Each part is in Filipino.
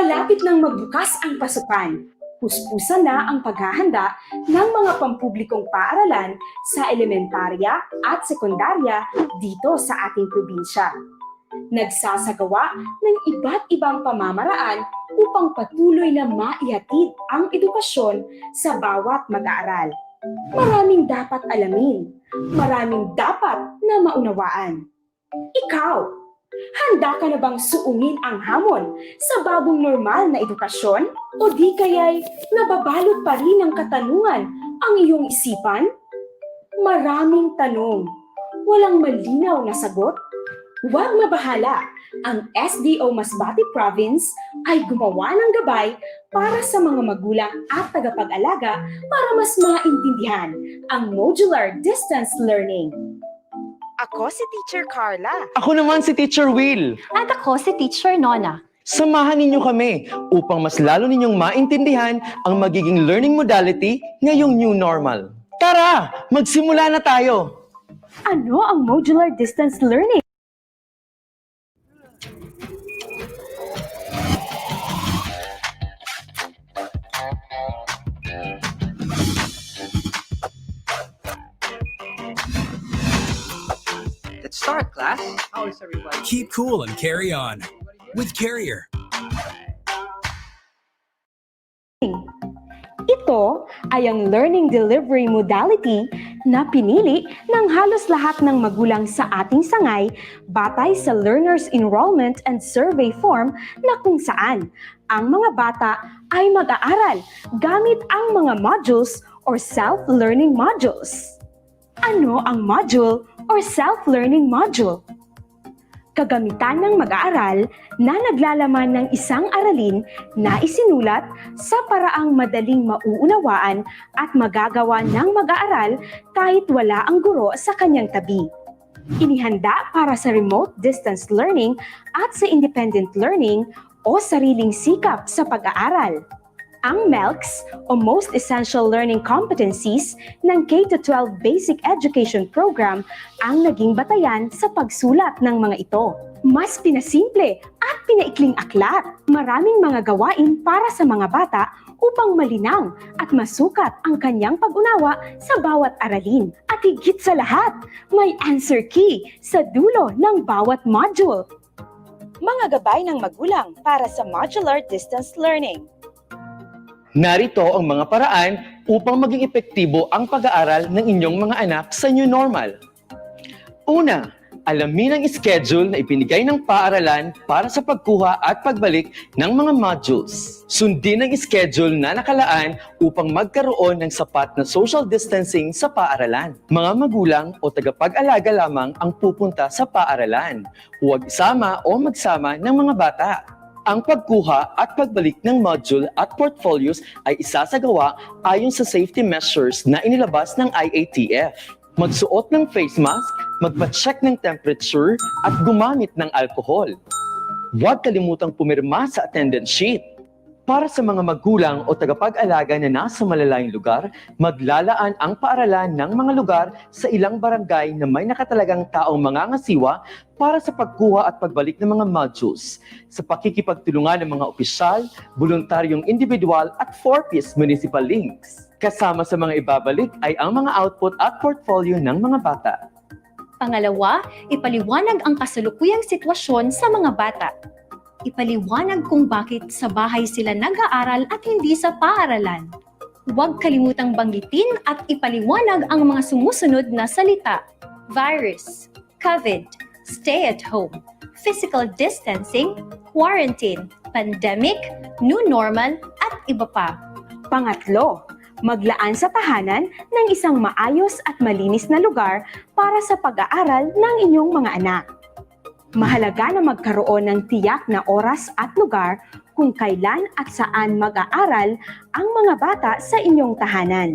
Malapit nang magbukas ang pasukan. Puspusan na ang paghahanda ng mga pampublikong paaralan sa elementarya at sekundarya dito sa ating probinsya. Nagsasagawa ng iba't ibang pamamaraan upang patuloy na maihatid ang edukasyon sa bawat mag-aaral. Maraming dapat alamin, maraming dapat na maunawaan. Ikaw, handa ka na bang suungin ang hamon sa bagong normal na edukasyon? O di kaya'y nababalot pa rin ng katanungan ang iyong isipan? Maraming tanong, walang malinaw na sagot? Huwag mabahala, ang SDO Masbate Province ay gumawa ng gabay para sa mga magulang at tagapag-alaga para mas maintindihan ang modular distance learning. Ako si Teacher Carla. Ako naman si Teacher Will. At ako si Teacher Nona. Samahan ninyo kami upang mas lalo ninyong maintindihan ang magiging learning modality ngayong new normal. Tara, magsimula na tayo! Ano ang modular distance learning? Let's start, class. How is everybody? Keep cool and carry on with Carrier. Ito ay ang learning delivery modality na pinili ng halos lahat ng magulang sa ating sangay batay sa Learners Enrollment and Survey Form na kung saan ang mga bata ay mag-aaral gamit ang mga modules or self-learning modules. Ano ang module or self-learning module? Kagamitan ng mag-aaral na naglalaman ng isang aralin na isinulat sa paraang madaling mauunawaan at magagawa ng mag-aaral kahit wala ang guro sa kanyang tabi. Inihanda para sa remote distance learning at sa independent learning o sariling sikap sa pag-aaral. Ang MELCs o Most Essential Learning Competencies ng K-12 Basic Education Program ang naging batayan sa pagsulat ng mga ito. Mas pinasimple at pinaikling aklat. Maraming mga gawain para sa mga bata upang malinaw at masukat ang kanyang pag-unawa sa bawat aralin. At higit sa lahat, may answer key sa dulo ng bawat module. Mga gabay ng magulang para sa modular distance learning. Narito ang mga paraan upang maging epektibo ang pag-aaral ng inyong mga anak sa new normal. Una, alamin ang schedule na ipinigay ng paaralan para sa pagkuha at pagbalik ng mga modules. Sundin ang schedule na nakalaan upang magkaroon ng sapat na social distancing sa paaralan. Mga magulang o tagapag-alaga lamang ang pupunta sa paaralan. Huwag isama o magsama ng mga bata. Ang pagkuha at pagbalik ng module at portfolios ay isasagawa ayon sa safety measures na inilabas ng IATF. Magsuot ng face mask, magpa-check ng temperature at gumamit ng alcohol. Huwag kalimutang pumirma sa attendance sheet. Para sa mga magulang o tagapag-alaga na nasa malalayong lugar, maglalaan ang paaralan ng mga lugar sa ilang barangay na may nakatalagang taong mangangasiwa para sa pagkuha at pagbalik ng mga modules sa pakikipagtulungan ng mga opisyal, voluntaryong individual at 4-piece municipal links. Kasama sa mga ibabalik ay ang mga output at portfolio ng mga bata. Pangalawa, ipaliwanag ang kasalukuyang sitwasyon sa mga bata. Ipaliwanag kung bakit sa bahay sila nag-aaral at hindi sa paaralan. Huwag kalimutang banggitin at ipaliwanag ang mga sumusunod na salita: virus, COVID, stay at home, physical distancing, quarantine, pandemic, new normal, at iba pa. Pangatlo, maglaan sa tahanan ng isang maayos at malinis na lugar para sa pag-aaral ng inyong mga anak. Mahalaga na magkaroon ng tiyak na oras at lugar kung kailan at saan mag-aaral ang mga bata sa inyong tahanan.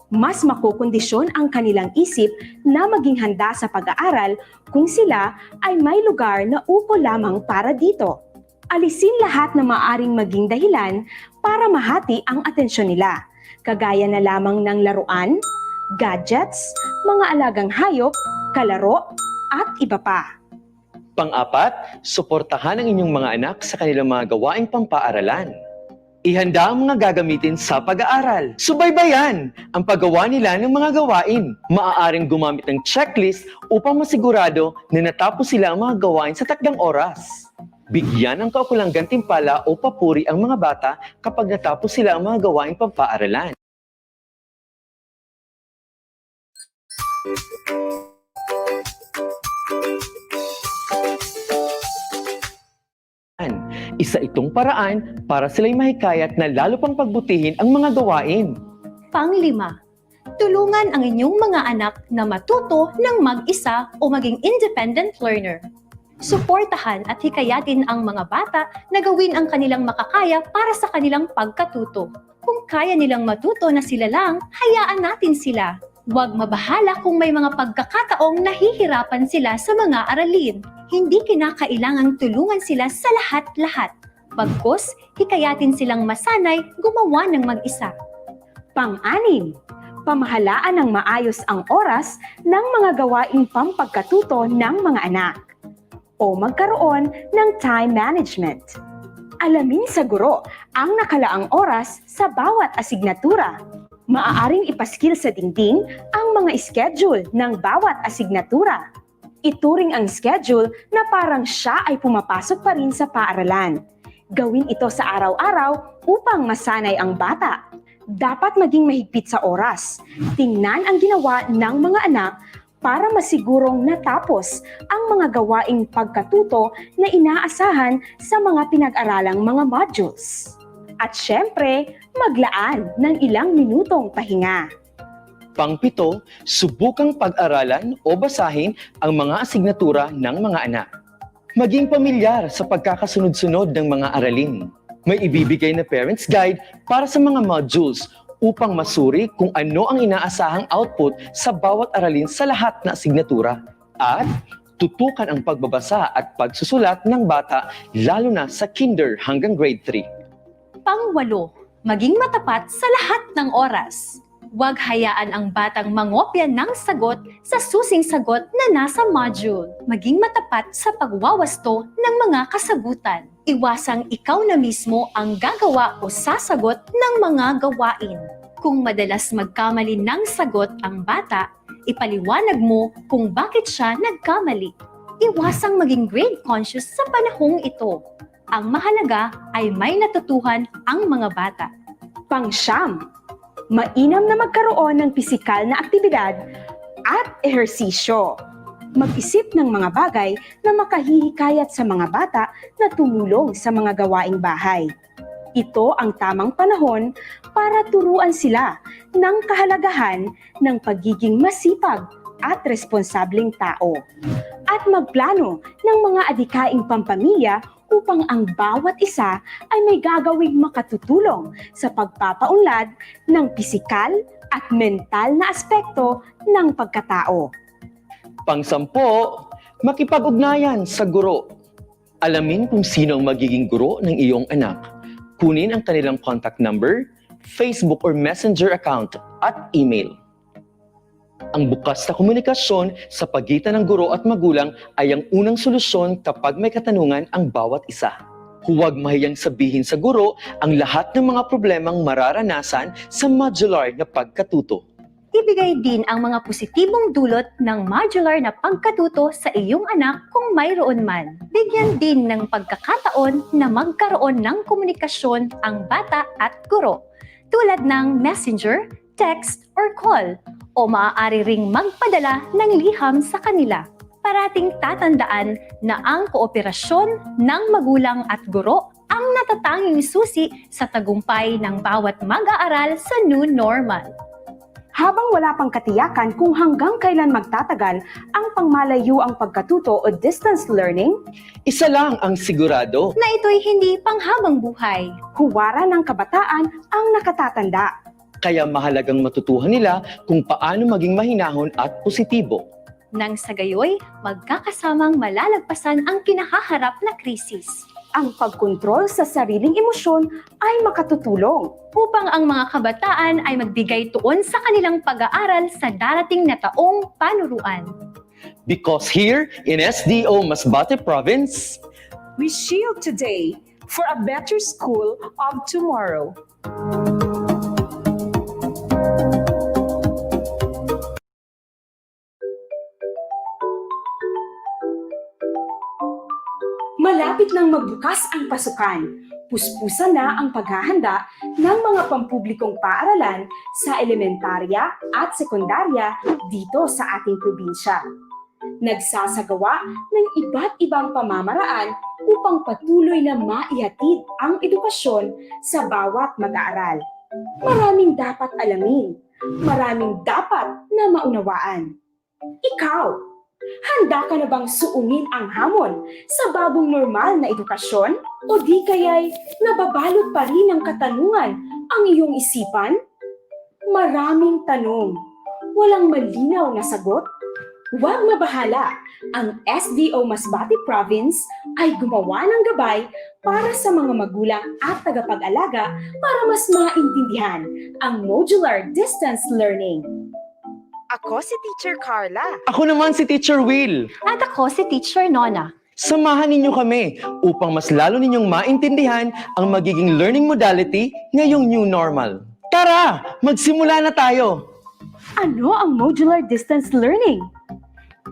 Mas makukondisyon ang kanilang isip na maging handa sa pag-aaral kung sila ay may lugar na upo lamang para dito. Alisin lahat na maaaring maging dahilan para mahati ang atensyon nila, kagaya na lamang ng laruan, gadgets, mga alagang hayop, kalaro, at iba pa. Pang-apat, suportahan ang inyong mga anak sa kanilang mga gawaing pampaaralan. Ihanda ang mga gagamitin sa pag-aaral. Subaybayan ang paggawa nila ng mga gawain. Maaaring gumamit ng checklist upang masigurado na natapos sila ang mga gawain sa takdang oras. Bigyan ng kaukulang gantimpala o papuri ang mga bata kapag natapos sila ang mga gawaing pampaaralan. Isa itong paraan para sila'y mahikayat na lalo pang pagbutihin ang mga gawain. Panglima, tulungan ang inyong mga anak na matuto ng mag-isa o maging independent learner. Suportahan at hikayatin ang mga bata na gawin ang kanilang makakaya para sa kanilang pagkatuto. Kung kaya nilang matuto na sila lang, hayaan natin sila. Huwag mabahala kung may mga pagkakataong nahihirapan sila sa mga aralin. Hindi kinakailangang tulungan sila sa lahat-lahat. Bagkus, hikayatin silang masanay gumawa ng mag-isa. Pang-anim, pamahalaan ng maayos ang oras ng mga gawaing pampagkatuto ng mga anak o magkaroon ng time management. Alamin sa guro ang nakalaang oras sa bawat asignatura. Maaaring ipaskil sa dingding ang mga schedule ng bawat asignatura. Ituring ang schedule na parang siya ay pumapasok pa rin sa paaralan. Gawin ito sa araw-araw upang masanay ang bata. Dapat maging mahigpit sa oras. Tingnan ang ginawa ng mga anak para masigurong natapos ang mga gawaing pagkatuto na inaasahan sa mga pinag-aralang mga modules. At syempre, maglaan ng ilang minutong pahinga. Pang-pito, subukang pag-aralan o basahin ang mga asignatura ng mga anak. Maging pamilyar sa pagkakasunod-sunod ng mga aralin. May ibibigay na parents guide para sa mga modules upang masuri kung ano ang inaasahang output sa bawat aralin sa lahat na asignatura. At tutukan ang pagbabasa at pagsusulat ng bata lalo na sa kinder hanggang grade 3. Pang-walo, maging matapat sa lahat ng oras. Huwag hayaan ang batang mangopya ng sagot sa susing sagot na nasa module. Maging matapat sa pagwawasto ng mga kasagutan. Iwasang ikaw na mismo ang gagawa o sasagot ng mga gawain. Kung madalas magkamali ng sagot ang bata, ipaliwanag mo kung bakit siya nagkamali. Iwasang maging grade conscious sa panahong ito. Ang mahalaga ay may natutuhan ang mga bata. Pang-siyam, mainam na magkaroon ng pisikal na aktibidad at ehersisyo. Mag-isip ng mga bagay na makahihikayat sa mga bata na tumulong sa mga gawaing bahay. Ito ang tamang panahon para turuan sila ng kahalagahan ng pagiging masipag at responsableng tao. At magplano ng mga adikaing pampamilya upang ang bawat isa ay may gagawing makatutulong sa pagpapaunlad ng pisikal at mental na aspekto ng pagkatao. Pang-sampo, makipag-ugnayan sa guro. Alamin kung sino ang magiging guro ng iyong anak. Kunin ang kanilang contact number, Facebook or Messenger account at email. Ang bukas na komunikasyon sa pagitan ng guro at magulang ay ang unang solusyon kapag may katanungan ang bawat isa. Huwag mahiyang sabihin sa guro ang lahat ng mga problemang mararanasan sa modular na pagkatuto. Ibigay din ang mga positibong dulot ng modular na pagkatuto sa iyong anak kung mayroon man. Bigyan din ng pagkakataon na magkaroon ng komunikasyon ang bata at guro, tulad ng messenger, text, or call, o maaari ring magpadala ng liham sa kanila. Parating tatandaan na ang kooperasyon ng magulang at guro ang natatanging susi sa tagumpay ng bawat mag-aaral sa new normal. Habang wala pang katiyakan kung hanggang kailan magtatagal ang pangmalayo ang pagkatuto o distance learning, Isa lang ang sigurado. Na ito'y hindi panghabang buhay. huwaran ng kabataan ang nakatatanda. Kaya mahalagang matutuhan nila kung paano maging mahinahon at positibo. Nang sa gayoy, magkakasamang malalagpasan ang kinahaharap na krisis. Ang pagkontrol sa sariling emosyon ay makatutulong. Upang ang mga kabataan ay magbigay tuon sa kanilang pag-aaral sa darating na taong panuruan. Because here in SDO MasbaTibay Province, We shield today for a better school of tomorrow. Malapit nang magbukas ang pasukan. Puspusan na ang paghahanda ng mga pampublikong paaralan sa elementarya at sekundarya dito sa ating probinsya. Nagsasagawa ng iba't ibang pamamaraan upang patuloy na maihatid ang edukasyon sa bawat mag-aaral. Maraming dapat alamin, maraming dapat na maunawaan. Ikaw, handa ka na bang suungin ang hamon sa bagong normal na edukasyon? O di kaya'y nababalot pa rin ng katanungan ang iyong isipan? Maraming tanong, walang malinaw na sagot? Huwag mabahala, ang SDO MasbaTibay Province ay gumawa ng gabay para sa mga magulang at tagapag-alaga para mas maintindihan ang modular distance learning. Ako si Teacher Carla. ako naman si Teacher Will. At ako si Teacher Nona. Samahan ninyo kami upang mas lalo ninyong maintindihan ang magiging learning modality ngayong new normal. Tara, magsimula na tayo! Ano ang modular distance learning?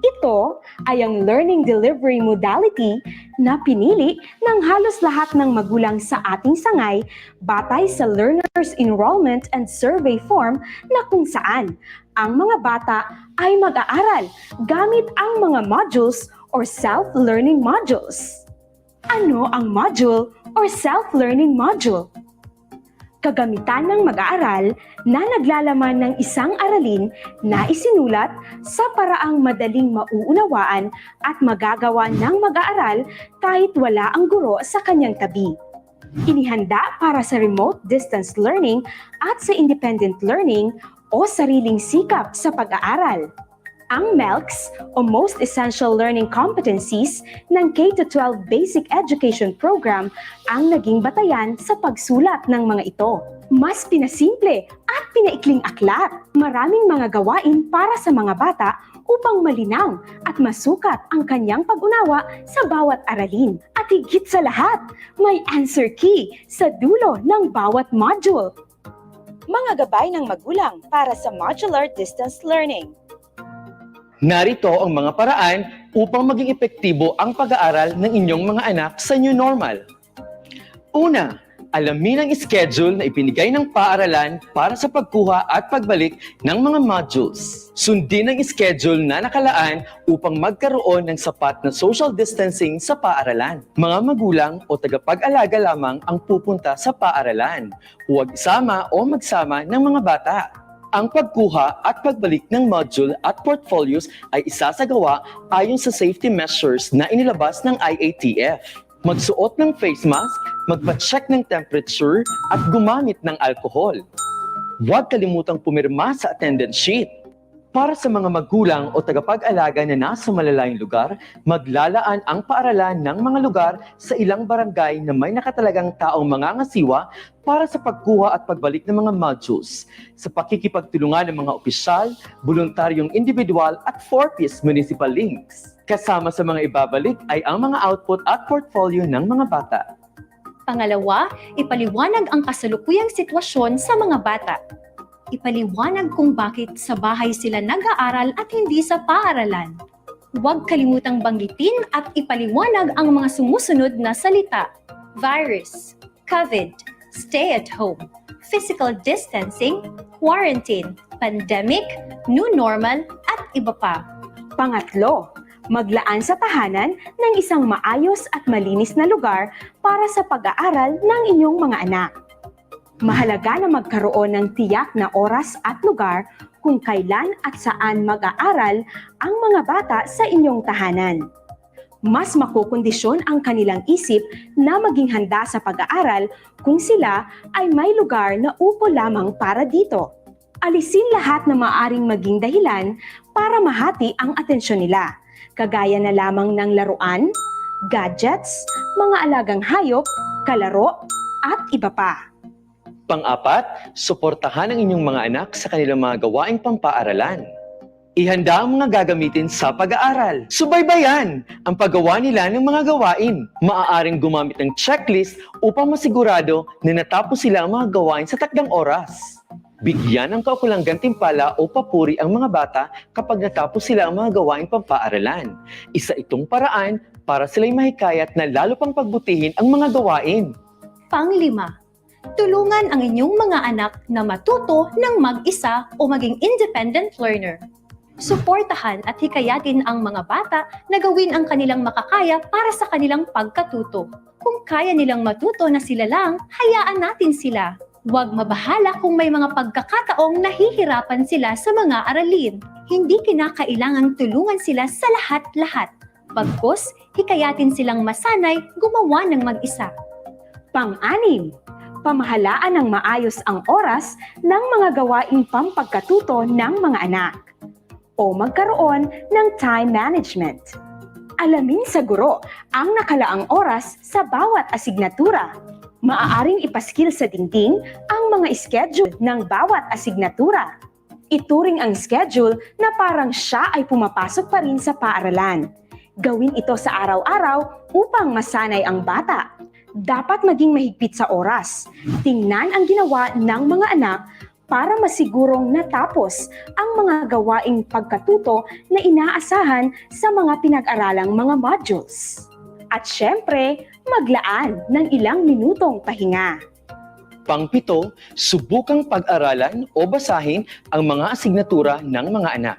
Ito ay ang learning delivery modality na pinili ng halos lahat ng magulang sa ating sangay batay sa Learners Enrollment and Survey Form na kung saan ang mga bata ay mag-aaral gamit ang mga modules or self-learning modules. Ano ang module or self-learning module? Kagamitan ng mag-aaral na naglalaman ng isang aralin na isinulat sa paraang madaling mauunawaan at magagawa ng mag-aaral kahit wala ang guro sa kanyang tabi. Inihanda para sa remote distance learning at sa independent learning o sariling sikap sa pag-aaral. Ang MELCs o Most Essential Learning Competencies ng K-12 Basic Education Program ang naging batayan sa pagsulat ng mga ito. Mas pinasimple at pinaikling aklat. Maraming mga gawain para sa mga bata upang malinaw at masukat ang kanyang pag-unawa sa bawat aralin. At higit sa lahat, may answer key sa dulo ng bawat module. Mga gabay ng magulang para sa modular distance learning. Narito ang mga paraan upang maging epektibo ang pag-aaral ng inyong mga anak sa new normal. Una, alamin ang schedule na ipinigay ng paaralan para sa pagkuha at pagbalik ng mga modules. Sundin ang schedule na nakalaan upang magkaroon ng sapat na social distancing sa paaralan. Mga magulang o tagapag-alaga lamang ang pupunta sa paaralan. Huwag isama o magsama ng mga bata. Ang pagkuha at pagbalik ng module at portfolios ay isasagawa ayon sa safety measures na inilabas ng IATF. Magsuot ng face mask, magpa-check ng temperature at gumamit ng alcohol. Huwag kalimutang pumirma sa attendance sheet. Para sa mga magulang o tagapag-alaga na nasa malalayong lugar, maglalaan ang paaralan ng mga lugar sa ilang barangay na may nakatalagang taong mangangasiwa para sa pagkuha at pagbalik ng mga modules sa pakikipagtulungan ng mga opisyal, voluntaryong individual at 4-piece municipal links. Kasama sa mga ibabalik ay ang mga output at portfolio ng mga bata. Pangalawa, ipaliwanag ang kasalukuyang sitwasyon sa mga bata. Ipaliwanag kung bakit sa bahay sila nag-aaral at hindi sa paaralan. Huwag kalimutang banggitin at ipaliwanag ang mga sumusunod na salita: virus, COVID, stay at home, physical distancing, quarantine, pandemic, new normal, at iba pa. Pangatlo, maglaan sa tahanan ng isang maayos at malinis na lugar para sa pag-aaral ng inyong mga anak. Mahalaga na magkaroon ng tiyak na oras at lugar kung kailan at saan mag-aaral ang mga bata sa inyong tahanan. Mas makukondisyon ang kanilang isip na maging handa sa pag-aaral kung sila ay may lugar na upo lamang para dito. Alisin lahat na maaaring maging dahilan para mahati ang atensyon nila, kagaya na lamang ng laruan, gadgets, mga alagang hayop, kalaro, at iba pa. Pang-apat, suportahan ang inyong mga anak sa kanilang mga gawaing pampaaralan. Ihanda ang mga gagamitin sa pag-aaral. Subaybayan ang paggawa nila ng mga gawain. Maaaring gumamit ng checklist upang masigurado na natapos sila ang mga gawain sa takdang oras. Bigyan ng kaukulang gantimpala o papuri ang mga bata kapag natapos sila ang mga gawaing pampaaralan. Isa itong paraan para sila'y mahikayat na lalo pang pagbutihin ang mga gawain. Panglima, tulungan ang inyong mga anak na matuto ng mag-isa o maging independent learner. Suportahan at hikayatin ang mga bata na gawin ang kanilang makakaya para sa kanilang pagkatuto. Kung kaya nilang matuto na sila lang, hayaan natin sila. Huwag mabahala kung may mga pagkakataong nahihirapan sila sa mga aralin. Hindi kinakailangang tulungan sila sa lahat-lahat. Bagkus, hikayatin silang masanay gumawa ng mag-isa. Pang-anim, pamahalaan ng maayos ang oras ng mga gawaing pampagkatuto ng mga anak o magkaroon ng time management. Alamin sa guro ang nakalaang oras sa bawat asignatura. Maaaring ipaskil sa dingding ang mga schedule ng bawat asignatura. Ituring ang schedule na parang siya ay pumapasok pa rin sa paaralan. Gawin ito sa araw-araw upang masanay ang bata. Dapat maging mahigpit sa oras. Tingnan ang ginawa ng mga anak para masigurong natapos ang mga gawaing pagkatuto na inaasahan sa mga pinag-aralang mga modules. At syempre, maglaan ng ilang minutong pahinga. Pang-pito, subukang pag-aralan o basahin ang mga asignatura ng mga anak.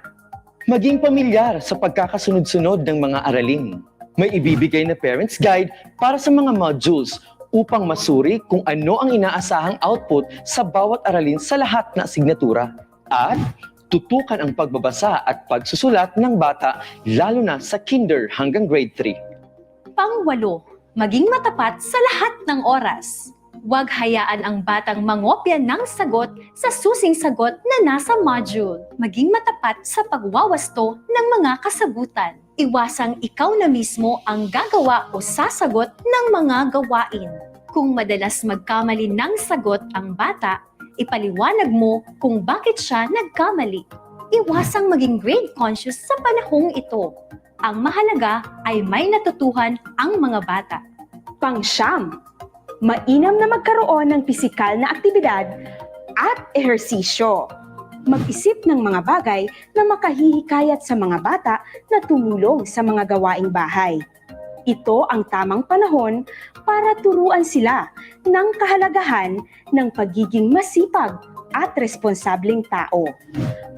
Maging pamilyar sa pagkakasunod-sunod ng mga aralin. May ibibigay na parents guide para sa mga modules upang masuri kung ano ang inaasahang output sa bawat aralin sa lahat na asignatura. At tutukan ang pagbabasa at pagsusulat ng bata lalo na sa kinder hanggang grade 3. Pang-walo, maging matapat sa lahat ng oras. Huwag hayaan ang batang mangopya ng sagot sa susing sagot na nasa module. Maging matapat sa pagwawasto ng mga kasagutan. Iwasang ikaw na mismo ang gagawa o sasagot ng mga gawain. Kung madalas magkamali ng sagot ang bata, ipaliwanag mo kung bakit siya nagkamali. Iwasang maging grade conscious sa panahong ito. Ang mahalaga ay may natutuhan ang mga bata. Pang-siyam, mainam na magkaroon ng pisikal na aktibidad at ehersisyo. Mag-isip ng mga bagay na makahihikayat sa mga bata na tumulong sa mga gawaing bahay. Ito ang tamang panahon para turuan sila ng kahalagahan ng pagiging masipag at responsableng tao.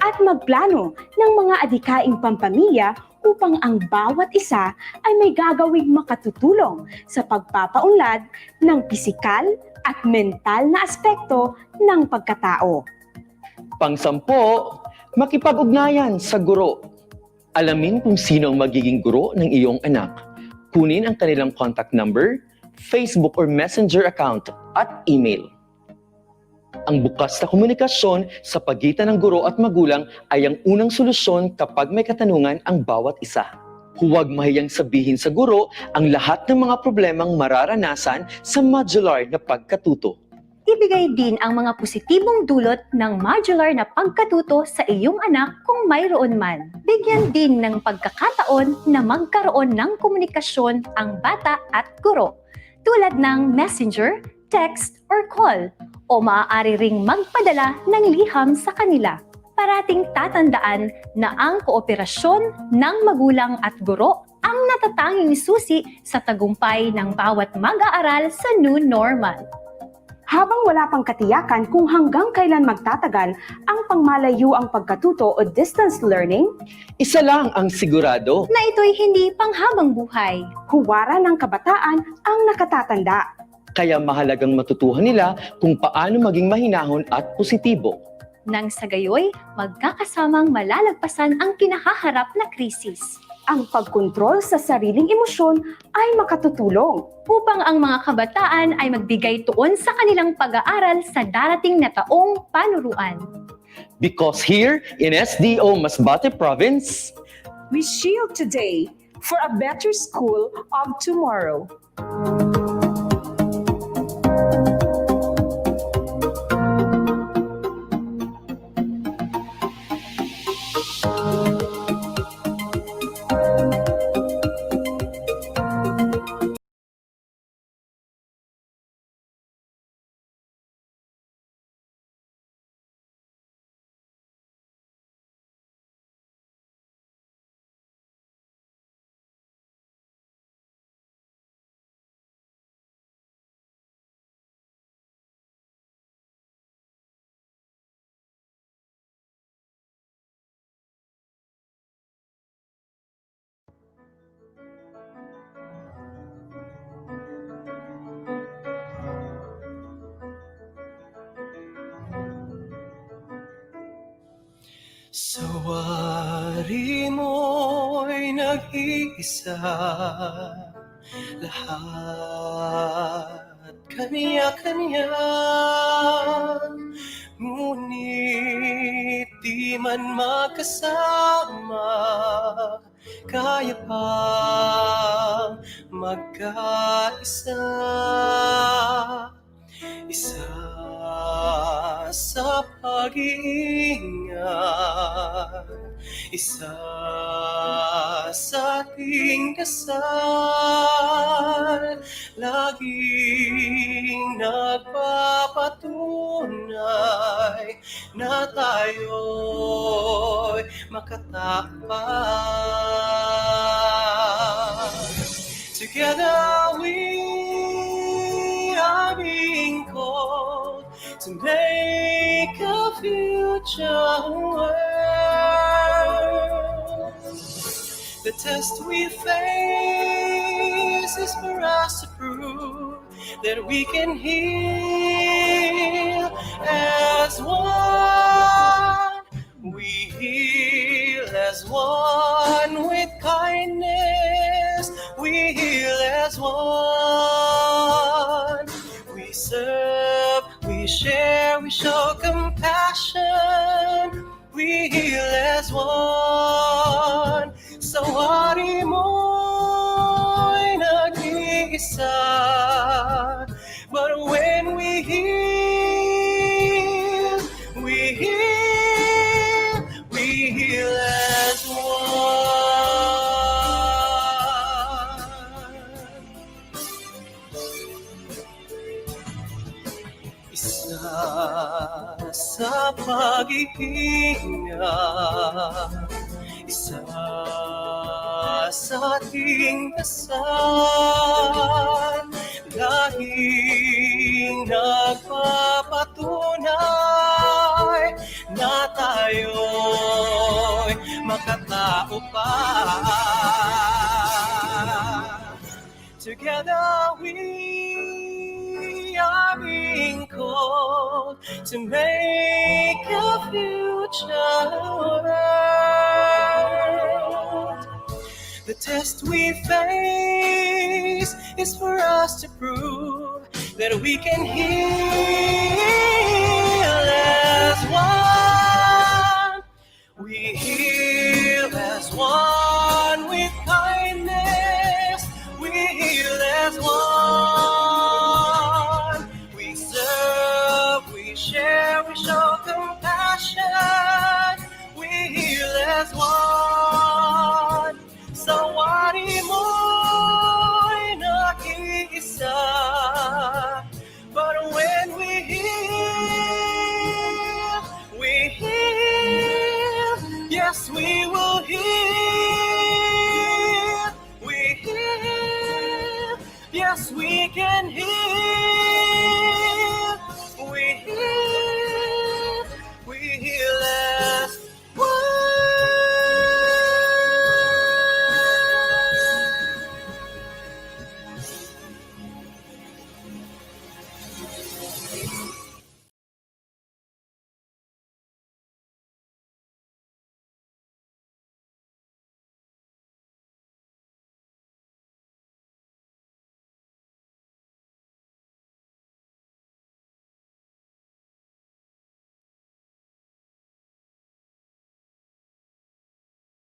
At magplano ng mga adikaing pampamilya upang ang bawat isa ay may gagawing makatutulong sa pagpapaunlad ng pisikal at mental na aspekto ng pagkatao. Pang-sampo, makipag-ugnayan sa guro. Alamin kung sino ang magiging guro ng iyong anak. Kunin ang kanilang contact number, Facebook or Messenger account at email. Ang bukas na komunikasyon sa pagitan ng guro at magulang ay ang unang solusyon kapag may katanungan ang bawat isa. Huwag mahiyang sabihin sa guro ang lahat ng mga problemang mararanasan sa modular na pagkatuto. Ibigay din ang mga positibong dulot ng modular na pagkatuto sa iyong anak kung mayroon man. Bigyan din ng pagkakataon na magkaroon ng komunikasyon ang bata at guro, tulad ng messenger, text, or call, o maaari ring magpadala ng liham sa kanila. Parating tatandaan na ang kooperasyon ng magulang at guro ang natatanging susi sa tagumpay ng bawat mag-aaral sa new normal. Habang wala pang katiyakan kung hanggang kailan magtatagal ang pangmalayo ang pagkatuto o distance learning, Isa lang ang sigurado, Na ito'y hindi panghabang buhay. huwaran ng kabataan ang nakatatanda. kaya mahalagang matutuhan nila kung paano maging mahinahon at positibo. Nang sa gayoy, magkakasamang malalagpasan ang kinahaharap na krisis. Ang pagkontrol sa sariling emosyon ay makatutulong. Upang ang mga kabataan ay magbigay tuon sa kanilang pag-aaral sa darating na taong panuruan. Because here in SDO Masbate Province, We shield today for a better school of tomorrow. Sa wari mo'y nag-iisa, lahat kanya-kanya, ngunit di man magkasama, kaya pang magkaisa. Isa sa pag-iingat, isa sa ating dasal, laging nagpapatunay na tayo'y makatakpan. Together we are being called to make a future world. The test we face is for us to prove that we can heal as one. We heal as one with kindness. We heal as one. We serve, we share, we show compassion. We heal as one. Sa wari mo'y nag-iisa, but when we heal, we heal, we heal as one. Isa sa pag-iingat, isa sa ating dasal, laging nagpapatunay na tayo'y makatao pa. Together we are being called to make a future world. The test we face is for us to prove that we can heal as one. We heal as one with kindness. We heal as one. We serve, we share, we show compassion. We heal as one. Sa wari mo'y nag-iisa, but when we heal, we heal. Yes, we will heal. We heal. Yes, we can heal. We heal. We heal as one.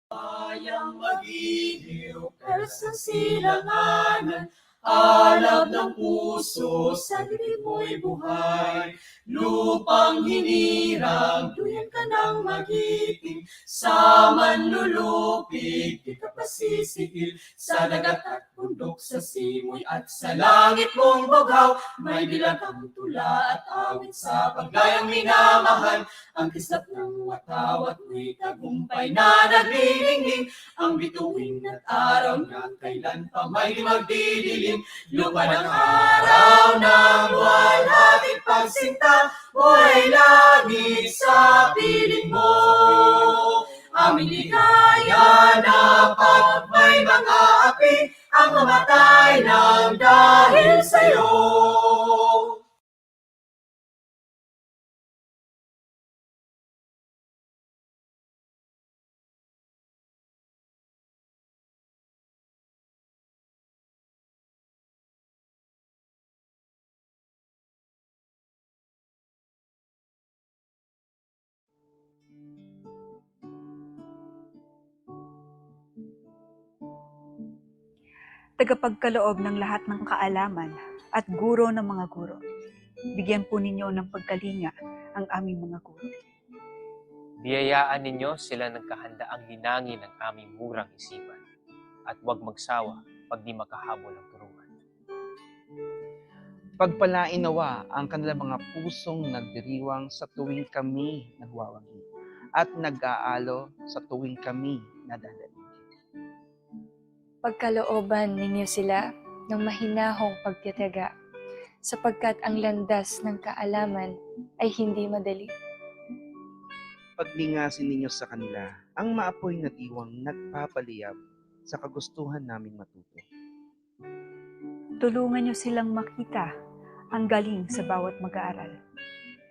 Kayang magiliw, pers ng silanganan, alab ng puso, sa dibdib mo'y buhay. Lupang hinirang, duyan ka ng magiting, sa manlulupig, di ka pasisihil. Sa dagat at bundok, sa simoy at sa langit mong bughaw, may dilagang tula at awit sa paglayang minamahal. Ang kislap ng watawat mo'y tagumpay na nagdidingding, ang bituin at araw na kailan pa may magdidilim. Lupa ng araw ng buwan, ating pagsinta, mo'y langit sa piling mo. Aming ligaya na pag may mga api, ang mamatay ng dahil sa'yo. Tagapagkaloob ng lahat ng kaalaman at guro ng mga guro. Bigyan po ninyo ng pagkalinga ang aming mga guro. Biyayaan ninyo sila ng kahandaang linangin ng aming murang isipan at huwag magsawa pag di makahabol ang turuan. Pagpalain nawa ang kanilang mga pusong nagdiriwang sa tuwing kami nagwawangi at nag-aalo sa tuwing kami nadadaig. Pagkalooban ninyo sila ng mahinahong pagtitiyaga, sapagkat ang landas ng kaalaman ay hindi madali. Paglingasin ninyo sa kanila ang maapoy na diwang nagpapaliyab sa kagustuhan naming matuto. Tulungan niyo silang makita ang galing sa bawat mag-aaral.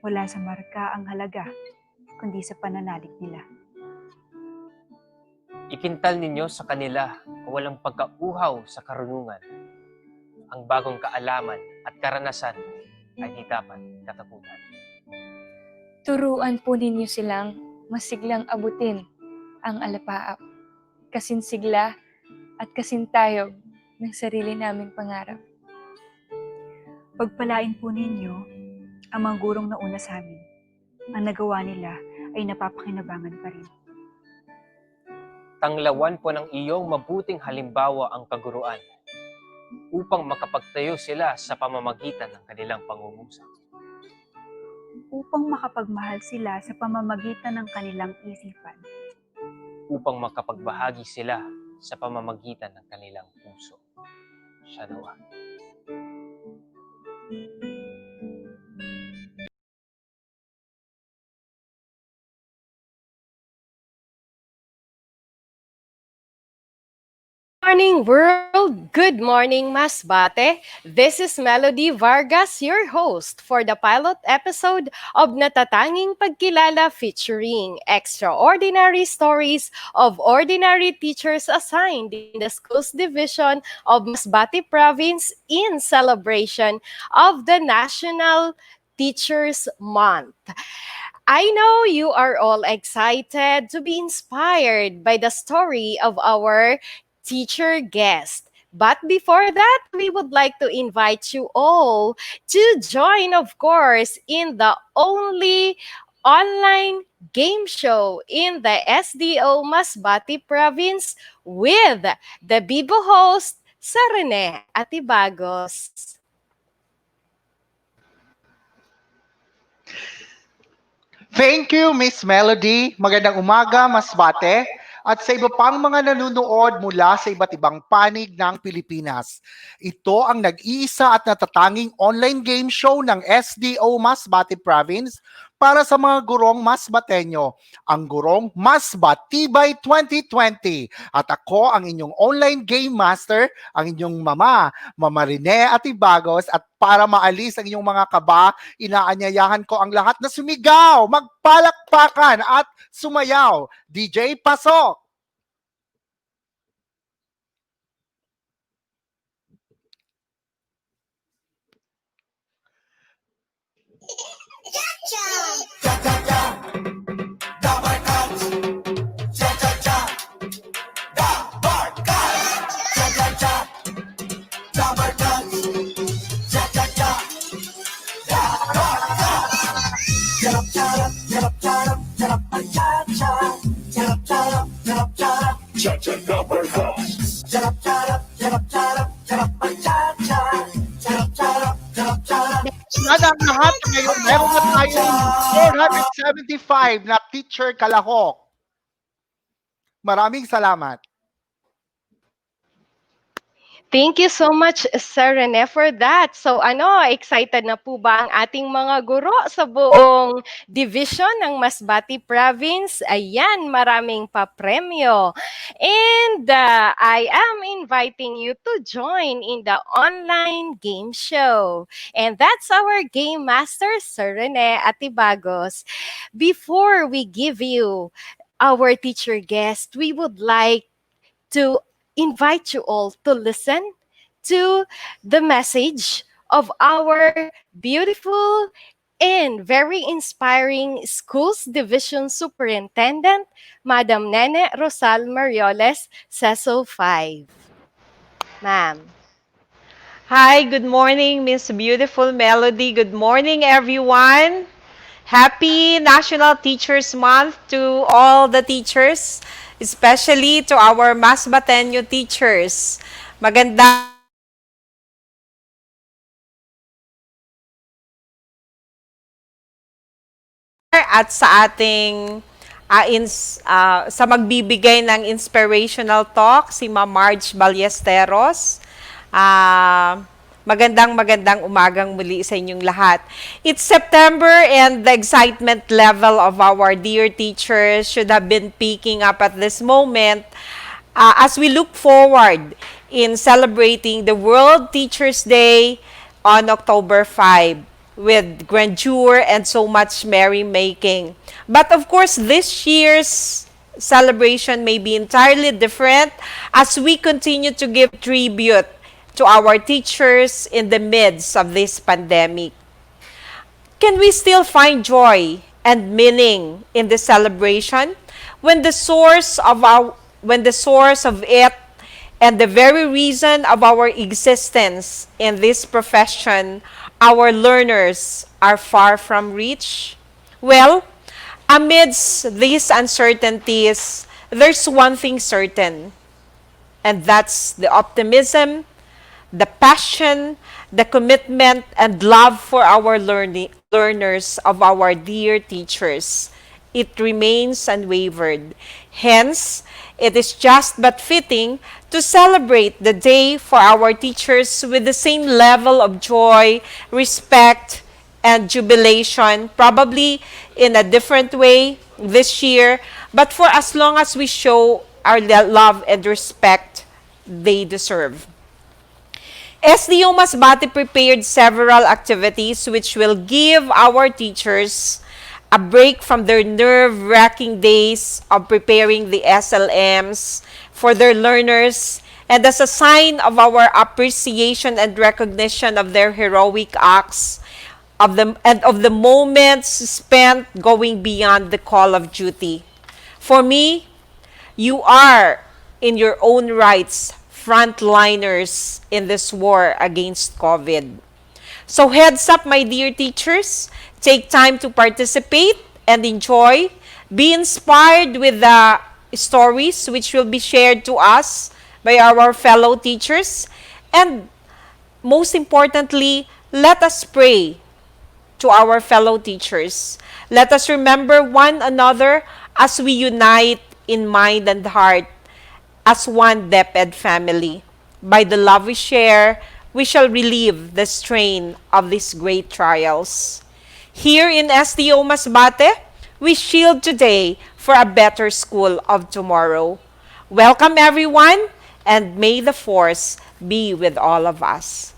Wala sa marka ang halaga, kundi sa pananalig nila. Ikintal ninyo sa kanila o walang pagkauhaw sa karunungan. Ang bagong kaalaman at karanasan ay di dapat katakutan. Turuan po ninyo silang masiglang abutin ang alapaap, kasinsigla at kasintayog ng sarili naming pangarap. Pagpalain po ninyo ang mga gurong nauna sa amin. Ang nagawa nila ay napapakinabangan pa rin. Tanglawan po ng iyong mabuting halimbawa ang kaguruan upang makapagtayo sila sa pamamagitan ng kanilang pangungusap. Upang makapagmahal sila sa pamamagitan ng kanilang isipan. Upang makapagbahagi sila sa pamamagitan ng kanilang puso. Siya nawa. Morning world! Good morning, Masbate! This is Melody Vargas, your host for the pilot episode of Natatanging Pagkilala featuring extraordinary stories of ordinary teachers assigned in the Schools Division of Masbate Province in celebration of the National Teachers Month. I know you are all excited to be inspired by the story of our teacher guest. But before that, we would like to invite you all to join, of course, in the only online game show in the SDO Masbate Province with the Bibo host, Sarene Atibagos. Thank you, Miss Melody. Magandang umaga, Masbate. At sa iba pang mga nanonood mula sa iba't ibang panig ng Pilipinas. Ito ang nag-iisa at natatanging online game show ng SDO Masbate Province para sa mga gurong Masbateño, ang Gurong MasbaTibay 2020. At ako ang inyong online game master, ang inyong Mama Rene Atibagos. At para maalis ang inyong mga kaba, inaanyayahan ko ang lahat na sumigaw, magpalakpakan at sumayaw. DJ, pasok! Sana ang lahat ngayon, meron na tayong 475 na teacher kalahok. Maraming salamat. Thank you so much, Sir Rene, for that. So excited na po ba ang ating mga guro sa buong division ng Masbate Province? Ayan, maraming papremyo. And I am inviting you to join in the online game show. And that's our game master, Sir Rene Atibagos. Before we give you our teacher guest, we would like to invite you all to listen to the message of our beautiful and very inspiring Schools Division Superintendent, Madam Nene Rosal Marioles, CESO 5. Ma'am. Hi, good morning, Miss Beautiful Melody. Good morning, everyone. Happy National Teachers Month to all the teachers, especially to our MasbaTenyo teachers. Maganda at sa ating sa magbibigay ng inspirational talk, si Ma'am Marge Ballesteros. Magandang umagang muli sa inyong lahat. It's September and the excitement level of our dear teachers should have been picking up at this moment as we look forward in celebrating the World Teachers Day on October 5 with grandeur and so much merrymaking. But of course, this year's celebration may be entirely different as we continue to give tribute to our teachers in the midst of this pandemic. Can we still find joy and meaning in the celebration when the source of it and the very reason of our existence in this profession, our learners, are far from reach? Well, amidst these uncertainties, there's one thing certain, and that's the optimism, the passion, the commitment, and love for our learners of our dear teachers. It remains unwavered. Hence, it is just but fitting to celebrate the day for our teachers with the same level of joy, respect, and jubilation, probably in a different way this year, but for as long as we show our love and respect they deserve. SDO Masbate prepared several activities which will give our teachers a break from their nerve-wracking days of preparing the SLMs for their learners, and as a sign of our appreciation and recognition of their heroic acts of the moments spent going beyond the call of duty. For me, you are, in your own rights, frontliners in this war against COVID. So heads up, my dear teachers, take time to participate and enjoy. Be inspired with the stories which will be shared to us by our fellow teachers. And most importantly, let us pray to our fellow teachers. Let us remember one another as we unite in mind and heart as one DepEd family. By the love we share, we shall relieve the strain of these great trials. Here in SDO Masbate, we shield today for a better school of tomorrow. Welcome everyone, and may the force be with all of us.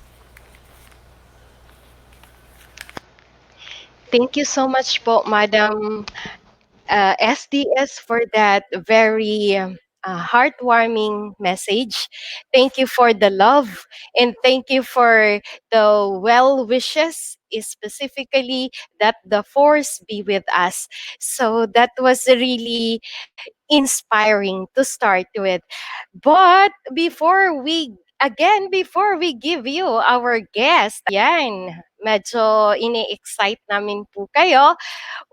Thank you so much po, Madam SDS, for that very heartwarming message. Thank you for the love, and thank you for the well wishes, specifically that the force be with us. So that was really inspiring to start with. But before we give you our guest, yan, medyo ini-excite namin po kayo,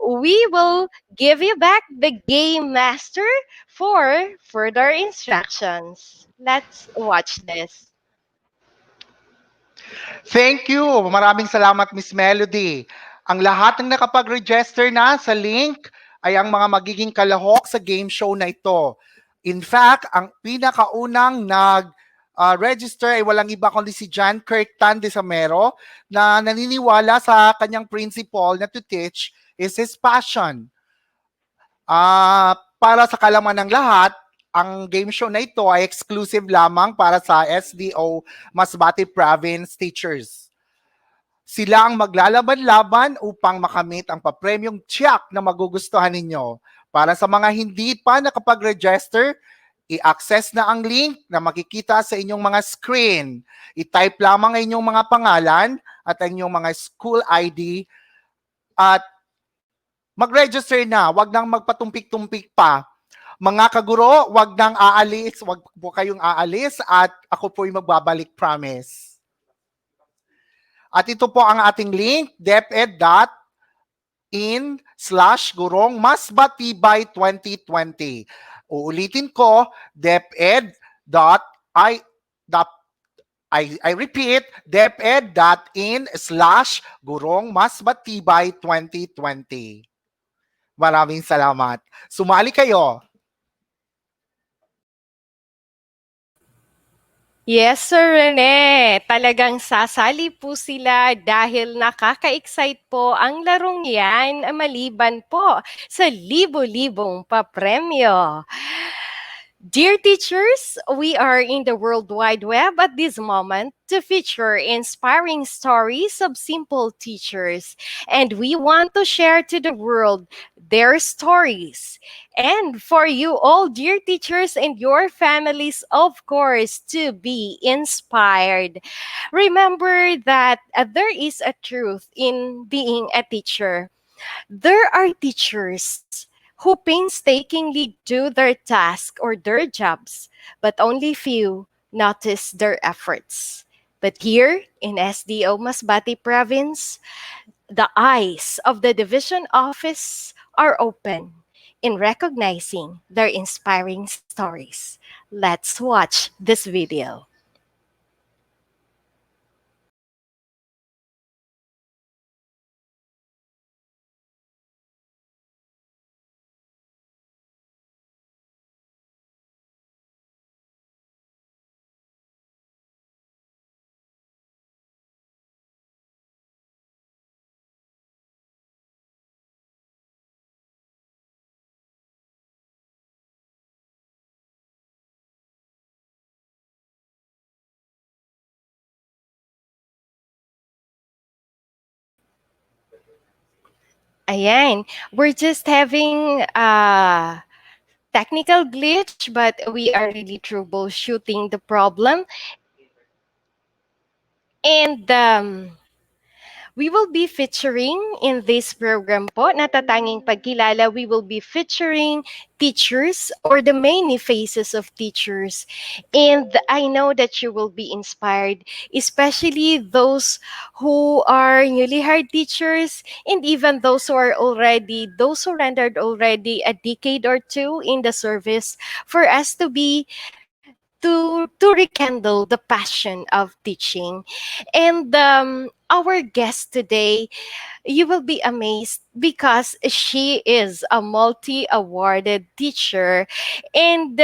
we will give you back the Game Master for further instructions. Let's watch this. Thank you. Maraming salamat, Miss Melody. Ang lahat ng nakapag-register na sa link ay ang mga magiging kalahok sa game show na ito. In fact, ang pinakaunang register ay walang iba kundi si John Kirk Tan de Samero na naniniwala sa kanyang principle na to teach is his passion. Para sa kalaman ng lahat, ang game show na ito ay exclusive lamang para sa SDO Masbate Province teachers. Sila ang maglalaban-laban upang makamit ang papremyong tiyak na magugustuhan ninyo. Para sa mga hindi pa nakapag-register, i-access na ang link na makikita sa inyong mga screen. I-type lamang ang inyong mga pangalan at ang inyong mga school ID At mag-register na, wag nang magpatumpik-tumpik pa. Mga kaguro, wag nang aalis, wag po kayong aalis at ako po yung magbabalik, promise. At ito po ang ating link, deped.in/Gurong MasbaTibay 2020. Uulitin ko, I repeat, deped.in/Gurong MasbaTibay 2020. Maraming salamat. Sumali kayo. Yes, Sir Rene. Talagang sasali po sila dahil nakaka-excite po ang larong yan maliban po sa libo-libong papremyo. Dear teachers, we are in the World Wide Web at this moment to feature inspiring stories of simple teachers. And we want to share to the world their stories. And for you all, dear teachers and your families, of course, to be inspired. Remember that there is a truth in being a teacher. There are teachers who painstakingly do their task or their jobs, but only few notice their efforts. But here in SDO Masbate Province, the eyes of the division office are open in recognizing their inspiring stories. Let's watch this video. Ayan, we're just having a technical glitch, but we are really troubleshooting the problem. And we will be featuring in this program po, Natatanging Pagkilala, we will be featuring teachers or the many faces of teachers. And I know that you will be inspired, especially those who are newly hired teachers and even those who rendered already a decade or two in the service, for us to be to rekindle the passion of teaching. And our guest today, you will be amazed because she is a multi-awarded teacher, and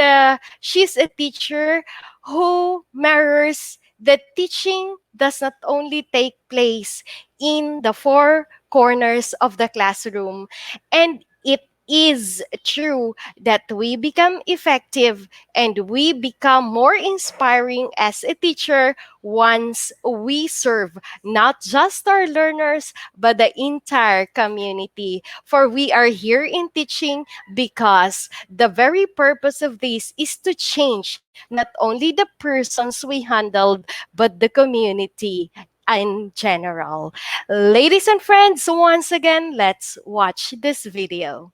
she's a teacher who mirrors that teaching does not only take place in the four corners of the classroom, and it is true that we become effective and we become more inspiring as a teacher once we serve not just our learners but the entire community. For we are here in teaching because the very purpose of this is to change not only the persons we handled but the community in general. Ladies and friends, once again, let's watch this video.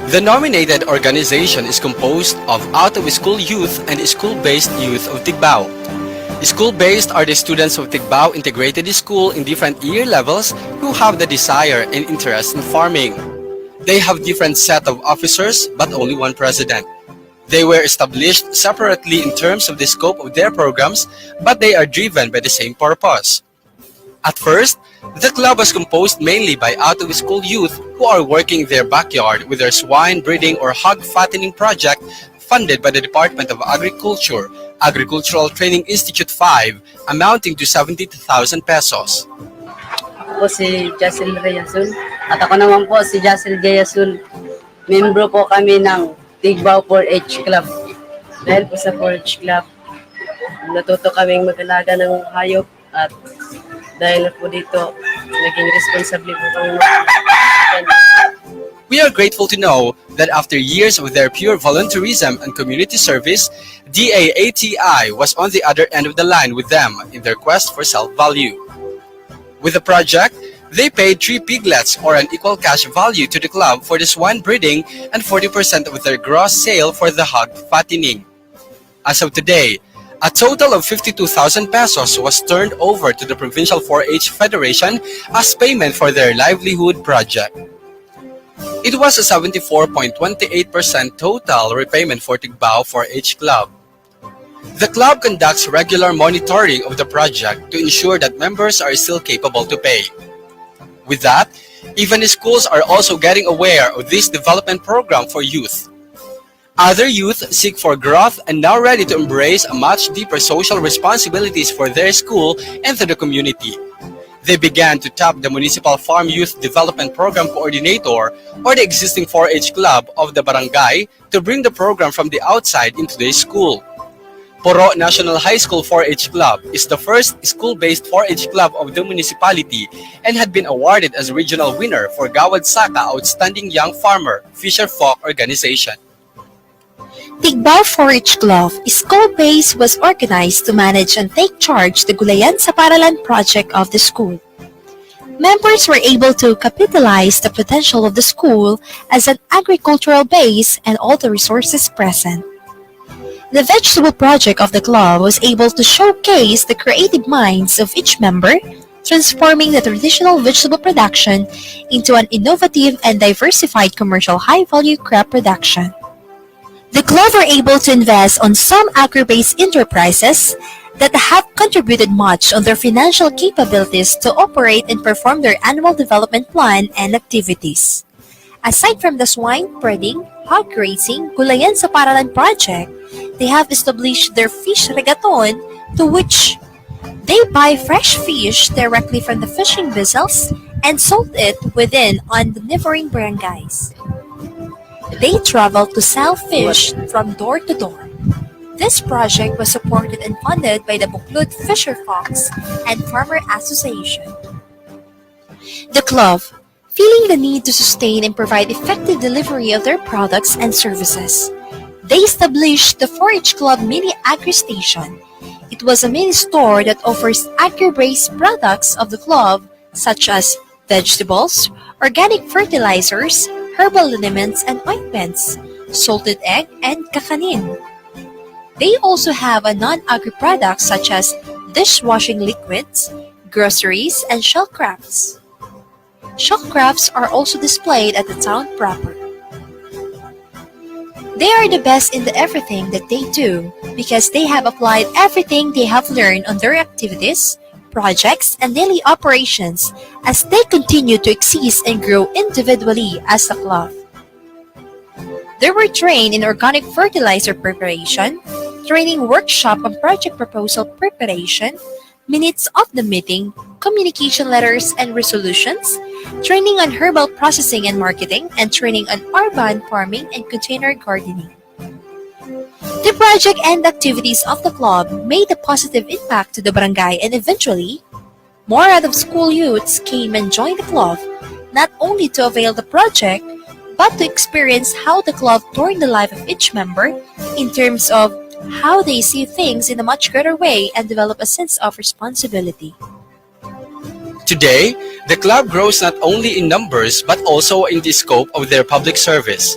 The nominated organization is composed of out-of-school youth and school-based youth of Tigbao. School-based are the students of Tigbao Integrated School in different year levels who have the desire and interest in farming. They have different set of officers but only one president. They were established separately in terms of the scope of their programs, but they are driven by the same purpose. At first, the club was composed mainly by out-of-school youth who are working in their backyard with their swine breeding or hog fattening project funded by the Department of Agriculture, Agricultural Training Institute 5, amounting to 72,000 pesos. po si Jacel Reyasul. At ako naman po si Jacel Gayasul. Membro po kami ng Tigbaw 4-H Club. Dahil po sa 4-H Club, natuto kaming mag-alaga ng hayop at dahil po dito, naging responsable po kami. We are grateful to know that after years of their pure volunteerism and community service, DAATI was on the other end of the line with them in their quest for self-value. With the project, they paid 3 piglets or an equal cash value to the club for the swine breeding and 40% of their gross sale for the hog fattening. As of today, a total of 52,000 pesos was turned over to the Provincial 4-H Federation as payment for their livelihood project. It was a 74.28% total repayment for Tigbao 4-H Club. The club conducts regular monitoring of the project to ensure that members are still capable to pay. With that, even schools are also getting aware of this development program for youth. Other youth seek for growth and now ready to embrace a much deeper social responsibilities for their school and to the community. They began to tap the Municipal Farm Youth Development Program Coordinator or the existing 4-H club of the barangay to bring the program from the outside into their school. Poro National High School 4-H Club is the first school-based 4-H club of the municipality and had been awarded as regional winner for Gawad Saka Outstanding Young Farmer Fisher Folk Organization. Tigbao 4-H Club, school-based, was organized to manage and take charge the Gulayan sa Paralan project of the school. Members were able to capitalize the potential of the school as an agricultural base and all the resources present. The vegetable project of the club was able to showcase the creative minds of each member, transforming the traditional vegetable production into an innovative and diversified commercial high-value crop production. The club were able to invest on some agri-based enterprises that have contributed much on their financial capabilities to operate and perform their annual development plan and activities. Aside from the swine breeding, hog raising, Gulayan sa Paralan project, they have established their fish regaton to which they buy fresh fish directly from the fishing vessels and sold it within on the neighboring barangays. They traveled to sell fish from door to door. This project was supported and funded by the Buklod Fisher Fox and Farmer Association. The club, feeling the need to sustain and provide effective delivery of their products and services, they established the 4-H Club Mini Agri Station. It was a mini store that offers agri-based products of the club such as vegetables, organic fertilizers, herbal liniments and ointments, salted egg, and kakanin. They also have a non-agri products such as dishwashing liquids, groceries, and shell crafts. Shell crafts are also displayed at the town proper. They are the best in everything that they do because they have applied everything they have learned on their activities, projects, and daily operations as they continue to exist and grow individually as a club. They were trained in organic fertilizer preparation, training workshop on project proposal preparation, minutes of the meeting, communication letters and resolutions, training on herbal processing and marketing, and training on urban farming and container gardening. The project and activities of the club made a positive impact to the barangay, and eventually, more out-of-school youths came and joined the club, not only to avail the project, but to experience how the club turned the life of each member in terms of how they see things in a much greater way and develop a sense of responsibility. Today, the club grows not only in numbers but also in the scope of their public service.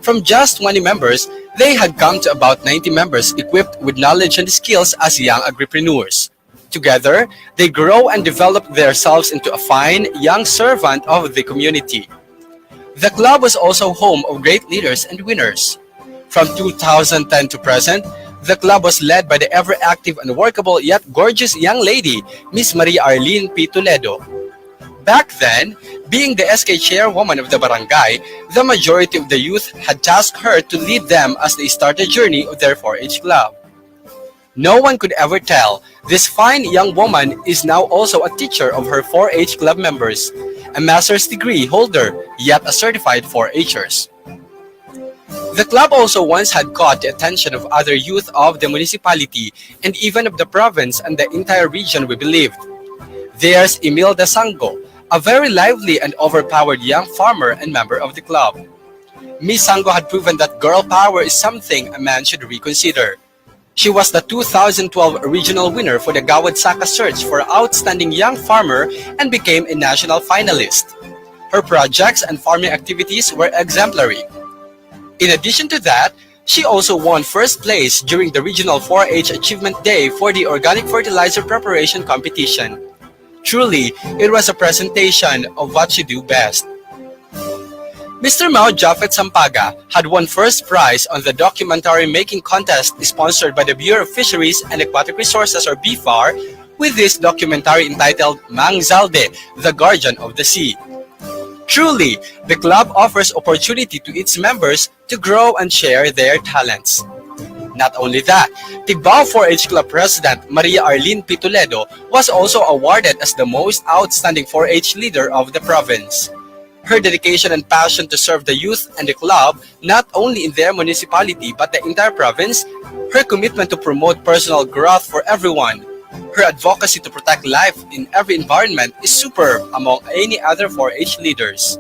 From just 20 members, they had come to about 90 members equipped with knowledge and skills as young agripreneurs. Together, they grow and develop themselves into a fine young servant of the community. The club was also home of great leaders and winners. From 2010 to present, the club was led by the ever-active and workable yet gorgeous young lady, Miss Maria Arlene P. Toledo. Back then, being the SK chairwoman of the barangay, the majority of the youth had tasked her to lead them as they start the journey of their 4-H club. No one could ever tell this fine young woman is now also a teacher of her 4-H club members, a master's degree holder, yet a certified 4-Hers. The club also once had caught the attention of other youth of the municipality and even of the province and the entire region, we believed. There's Imelda Sango, a very lively and overpowered young farmer and member of the club. Miss Sango had proven that girl power is something a man should reconsider. She was the 2012 regional winner for the Gawad Saka Search for Outstanding Young Farmer and became a national finalist. Her projects and farming activities were exemplary. In addition to that, she also won first place during the Regional 4-H Achievement Day for the Organic Fertilizer Preparation Competition. Truly, it was a presentation of what she do best. Mr. Mao Japheth Sampaga had won first prize on the documentary making contest sponsored by the Bureau of Fisheries and Aquatic Resources or BFAR with this documentary entitled Mang Zalde, the Guardian of the Sea. Truly, the club offers opportunity to its members to grow and share their talents. Not only that, Tigbao 4-H Club President Maria Arlene P. Toledo was also awarded as the most outstanding 4-H leader of the province. Her dedication and passion to serve the youth and the club, not only in their municipality but the entire province, her commitment to promote personal growth for everyone, her advocacy to protect life in every environment is superb among any other 4-H leaders.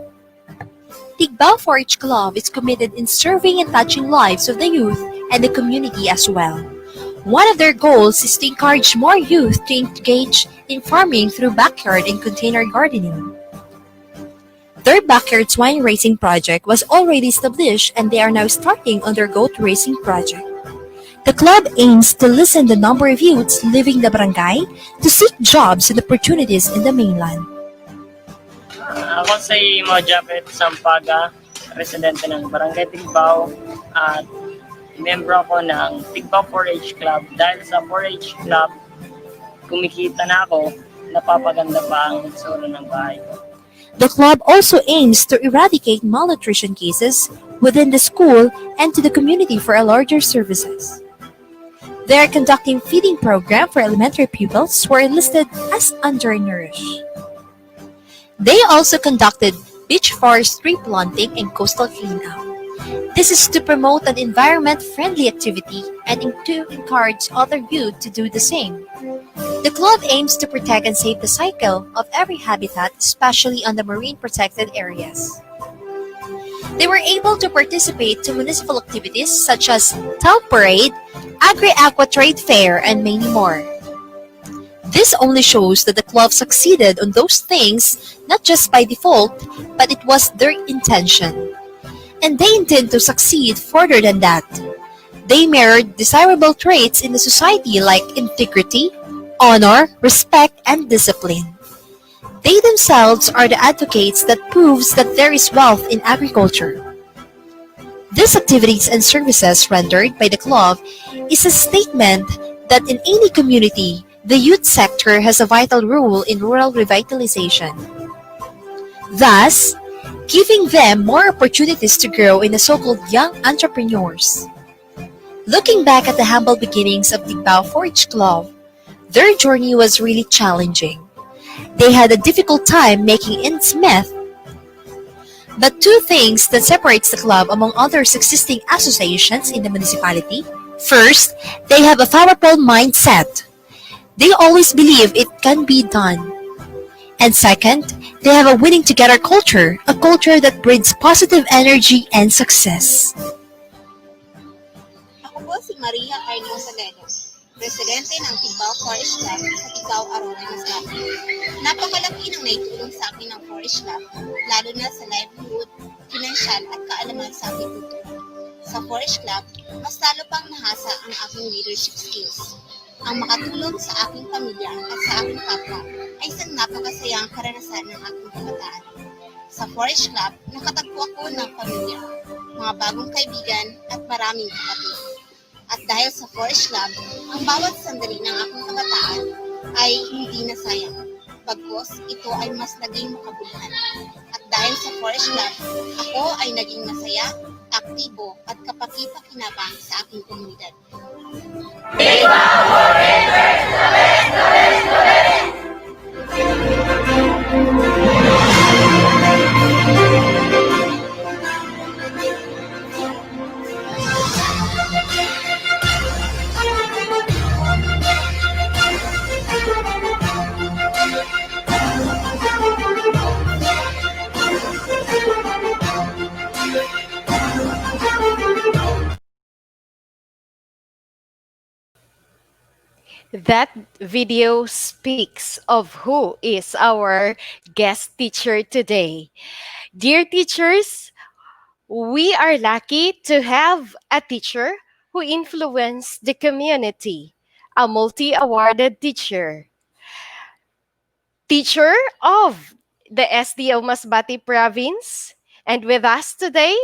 Tigbao 4-H Club is committed in serving and touching lives of the youth and the community as well. One of their goals is to encourage more youth to engage in farming through backyard and container gardening. Their backyard swine racing project was already established and they are now starting on their goat racing project. The club aims to lessen the number of youths leaving the barangay to seek jobs and opportunities in the mainland. Ako si Mao Japheth Sampaga, residente ng Barangay Tigbao at membro ako ng Tigbao 4-H Club. Dahil sa 4-H Club, kumikita na ako, napapaganda pa ang itsura ng bahay ko. The club also aims to eradicate malnutrition cases within the school and to the community for a larger services. They are conducting feeding program for elementary pupils who are listed as undernourished. They also conducted beach forest tree planting and coastal cleanup. This is to promote an environment-friendly activity and to encourage other youth to do the same. The club aims to protect and save the cycle of every habitat, especially on the marine protected areas. They were able to participate to municipal activities such as town parade, agri-aqua trade fair, and many more. This only shows that the club succeeded on those things not just by default, but it was their intention. And they intend to succeed further than that. They mirrored desirable traits in the society like integrity, honor, respect, and discipline. They themselves are the advocates that proves that there is wealth in agriculture. These activities and services rendered by the club is a statement that in any community, the youth sector has a vital role in rural revitalization, thus giving them more opportunities to grow in the so-called young entrepreneurs. Looking back at the humble beginnings of Tigbao 4-H Club, their journey was really challenging. They had a difficult time making ends meet. But two things that separates the club among other existing associations in the municipality. First, they have a powerful mindset. They always believe it can be done. And second, they have a winning together culture, a culture that breeds positive energy and success. Ako po si Maria Arlene Toledo, presidente ng Tigbao 4-H Club sa Tigbao, Aurora, Masbate. Napakalaki ng naitulong sa akin ng 4-H Club, lalo na sa livelihood, financial at kaalaman sa aking kultura. Sa 4-H Club, mas lalo pang nahasa ang aking leadership skills. Ang makatulong sa aking pamilya at sa aking kapwa ay isang napakasayang karanasan ng aking kabataan. Sa 4-H Club, nakatagpo ako ng pamilya, mga bagong kaibigan at maraming kapatid. At dahil sa 4-H Club, ang bawat sandali ng aking kabataan ay hindi nasayang. Bagkus, ito ay mas naging makabuluhan. At dahil sa 4-H Club, ako ay naging masaya, aktibo at kapaki-pakinabang sa aking komunidad. Viva That video speaks of who is our guest teacher today. Dear teachers, we are lucky to have a teacher who influenced the community, a multi-awarded teacher of the SDO Masbate province. And with us today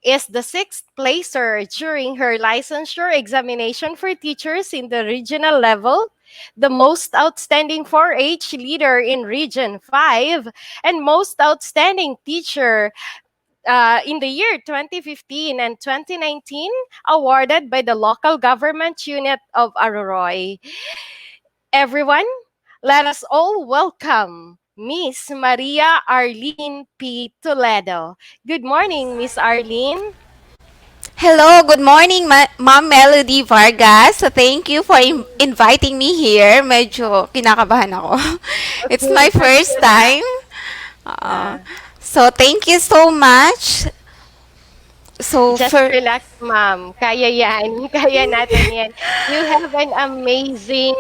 is the sixth placer during her licensure examination for teachers in the regional level, the most outstanding 4-H leader in Region 5, and most outstanding teacher in the year 2015 and 2019, awarded by the local government unit of Aroroy. Everyone, let us all welcome Miss Maria Arlene P. Toledo. Good morning, Miss Arlene. Hello, good morning, Ma'am Melody Vargas. So thank you for inviting me here. Medyo kinakabahan ako. It's Okay, my just first relax. time. So thank you so much. So Just for relax, ma'am. Kaya yan. Kaya natin yan. You have an amazing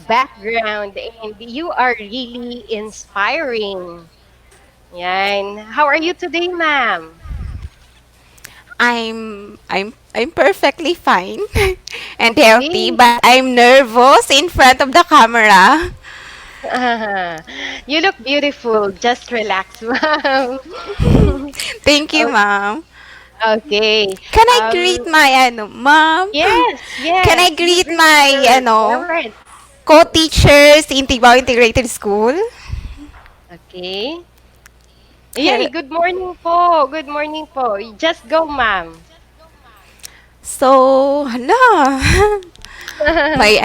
background and you are really inspiring. Yan. How are you today, ma'am? I'm perfectly fine and healthy, Okay. but I'm nervous in front of the camera. You look beautiful. Just relax, ma'am. Thank you, O- ma'am. Okay. Can I greet my ma'am? Yes, Can I yes. You greet greet my your parents. co-teachers in Tibao Integrated School? Okay. Yay, Hello. good morning po. Good morning po. Just go, ma'am. So, hala. May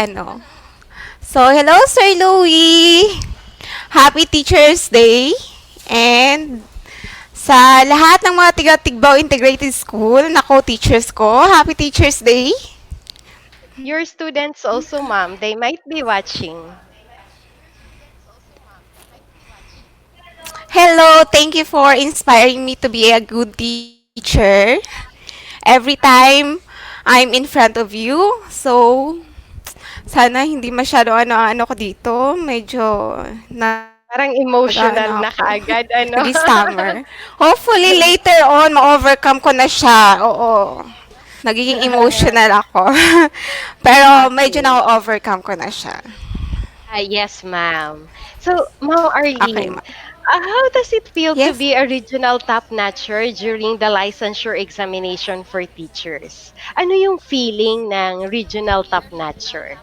So, hello, Sir Louie. Happy Teacher's Day. And sa lahat ng mga tiga-Tigbao Integrated School na co-teachers ko, Happy Teacher's Day. Your students also, ma'am. They might be watching. Hello, thank you for inspiring me to be a good teacher. Every time I'm in front of you. So, sana hindi masyado ano ko dito. Medyo Parang ano emotional na ako. kaagad, ano? Nag-stammer. Hopefully later on, ma-overcome ko na siya. Oo. Nagiging emotional ako. Pero medyo Okay. na-overcome ko na siya. Yes, ma'am. So, Ma'am Okay, Arlene, ma'am. how does it feel to Yes. be a regional top-notcher during the licensure examination for teachers? Ano yung feeling ng regional top-notcher?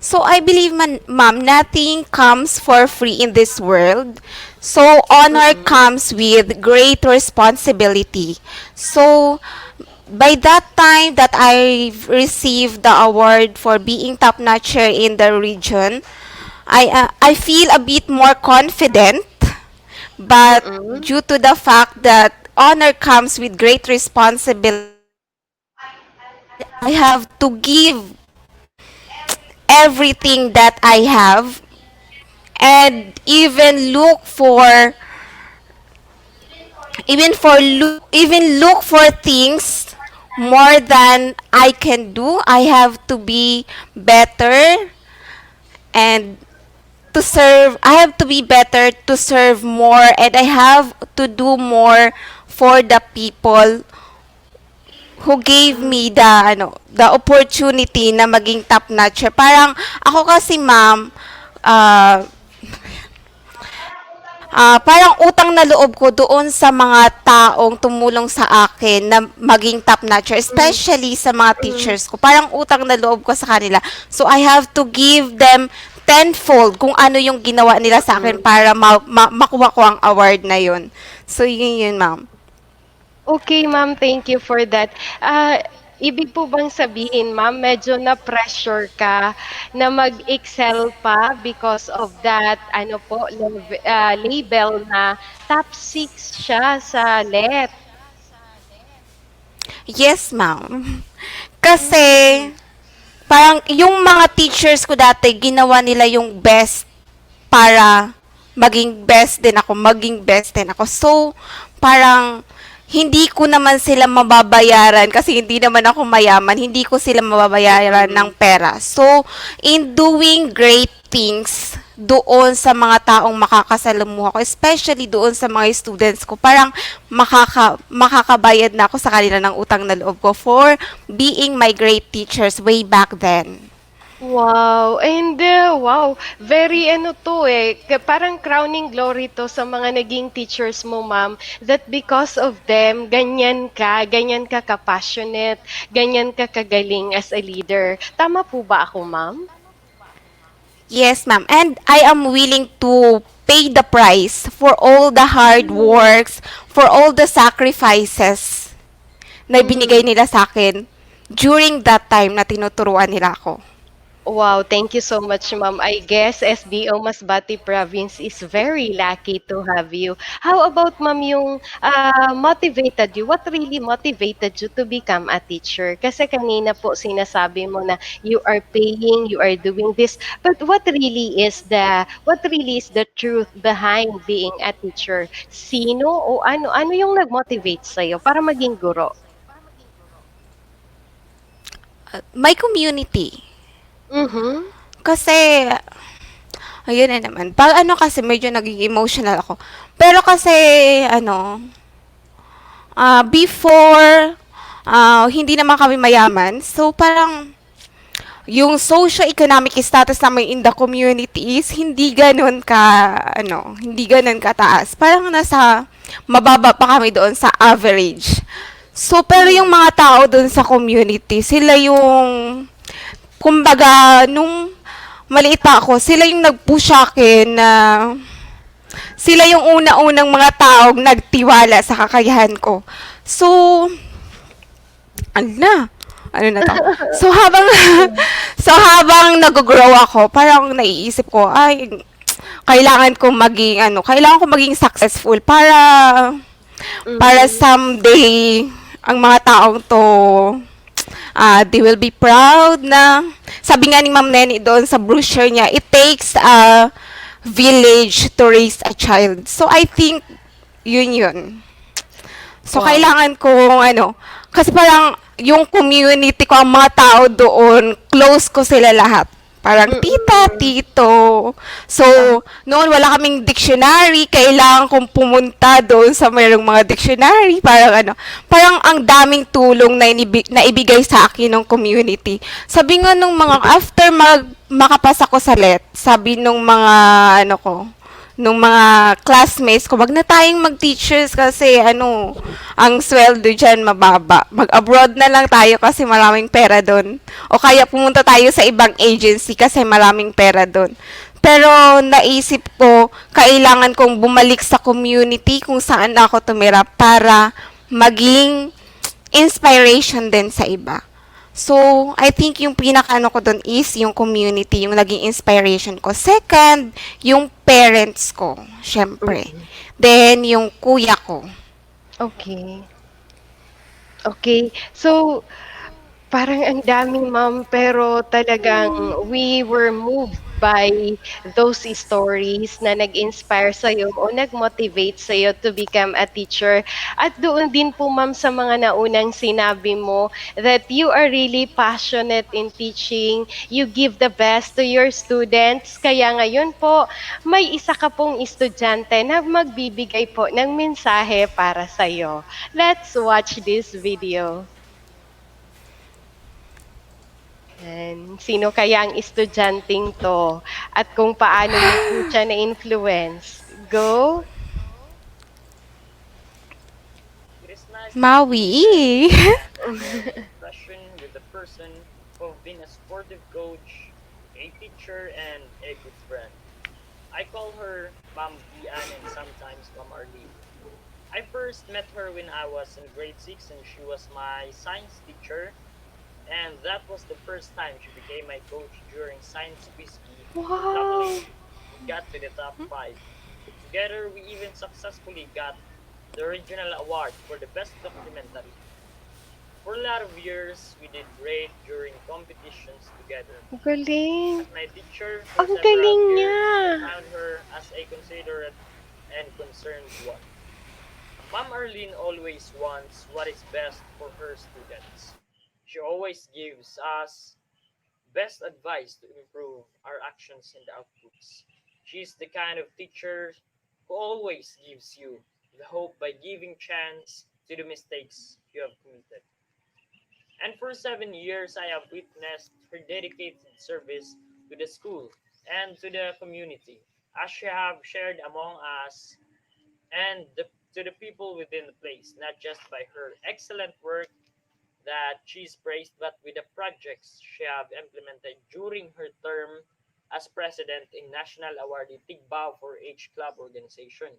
So I believe, ma'am, nothing comes for free in this world. So honor comes with great responsibility. So by that time that I received the award for being top notcher in the region, I feel a bit more confident. But due to the fact that honor comes with great responsibility, I have to give everything that I have and even look for things more than I can do. I have to be better and I have to be better to serve more, and I have to do more for the people who gave me the opportunity na maging top notcher. Parang ako kasi, ma'am, ah parang utang na loob ko doon sa mga taong tumulong sa akin na maging top notcher, especially sa mga teachers ko. Parang utang na loob ko sa kanila. So I have to give them tenfold kung ano yung ginawa nila sa akin para makuha ko ang award na yun. So yun, ma'am. Okay, ma'am, thank you for that. Ibig po bang sabihin, ma'am, medyo na-pressure ka na mag-excel pa because of that, ano po, label na top 6 siya sa LET? Yes, ma'am. Kasi, parang yung mga teachers ko dati, ginawa nila yung best para maging best din ako. So, parang hindi ko naman sila mababayaran kasi hindi naman ako mayaman, hindi ko sila mababayaran ng pera. So, in doing great things doon sa mga taong makakasalamuha ko, especially doon sa mga students ko, parang makakabayad na ako sa kanila ng utang na loob ko for being my great teachers way back then. Wow, and wow, very parang crowning glory to sa mga naging teachers mo, ma'am, that because of them, ganyan ka ka-passionate, ganyan ka kagaling as a leader. Tama po ba ako, ma'am? Yes, ma'am. And I am willing to pay the price for all the hard works, for all the sacrifices na binigay nila sa akin during that time na tinuturuan nila ako. Wow, thank you so much, ma'am. I guess SDO Masbate Province is very lucky to have you. How about, ma'am, yung motivated you? What really motivated you to become a teacher? Kasi kanina po sinasabi mo na you are paying, you are doing this, but what really is the truth behind being a teacher? Sino o ano yung nag-motivate sa'yo para maging guro? My community. Mhm. Kasi, ayun na naman. Pag kasi medyo naging emotional ako. Pero kasi, before, hindi naman kami mayaman. So, parang, yung socio-economic status namin in the community is hindi ganun hindi ganun kataas. Parang nasa mababa pa kami doon sa average. So, pero yung mga tao doon sa community, sila yung kumbaga, nung maliit pa ako, sila yung nag-push akin na sila yung una-unang mga taong nagtiwala sa kakayahan ko. So, ano na to? So habang nag-grow ako, parang naiisip ko, ay, kailangan ko maging successful para someday ang mga taong to they will be proud na sabi nga ni Ma'am Neni doon sa brochure niya, it takes a village to raise a child. So I think yun. So kailangan kong kasi parang yung community ko, ang mga tao doon, close ko sila lahat. Parang tita, tito. So, noon wala kaming dictionary, kailangan kong pumunta doon sa mayroong mga dictionary, parang ang daming tulong na ibigay sa akin ng community. Sabi nga nung after makapasa ko sa LET, sabi nung mga nung mga classmates ko, wag na tayong mag-teachers kasi ang sweldo dyan mababa. Mag-abroad na lang tayo kasi maraming pera doon. O kaya pumunta tayo sa ibang agency kasi maraming pera doon. Pero naisip ko, kailangan kong bumalik sa community kung saan ako tumira para maging inspiration din sa iba. So, I think yung pinaka ko doon is yung community, yung naging inspiration ko. Second, yung parents ko, syempre. Then, yung kuya ko. Okay. So, parang ang daming, ma'am, pero talagang we were moved by those stories na nag-inspire sa'yo o nag-motivate sa'yo to become a teacher. At doon din po, ma'am, sa mga naunang sinabi mo that you are really passionate in teaching, you give the best to your students. Kaya ngayon po, may isa ka pong estudyante na magbibigay po ng mensahe para sa'yo. Let's watch this video. And sino kaya ang estudyanteng to? At kung paano mo po siya na-influence? Go! Maui! Impression with the person who've been a sportive coach, a teacher, and a good friend. I call her Ma'am Dian and sometimes Ma'am Arlene. I first met her when I was in grade 6 and she was my science teacher. And that was the first time she became my coach during Science Quiz Bee. Wow! Luckily, we got to the top 5. Together, we even successfully got the regional award for the best documentary. For a lot of years, we did great during competitions together. Galing! As my teacher Ang for several galing years, niya! I found her as a considerate and concerned one. Ma'am Arlene always wants what is best for her students. She always gives us best advice to improve our actions and outputs. She's the kind of teacher who always gives you the hope by giving chance to the mistakes you have committed. And for 7 years, I have witnessed her dedicated service to the school and to the community, as she have shared among us and to the people within the place, not just by her excellent work that she's praised, but with the projects she have implemented during her term as president in National Awardee Tigbao for H Club organization,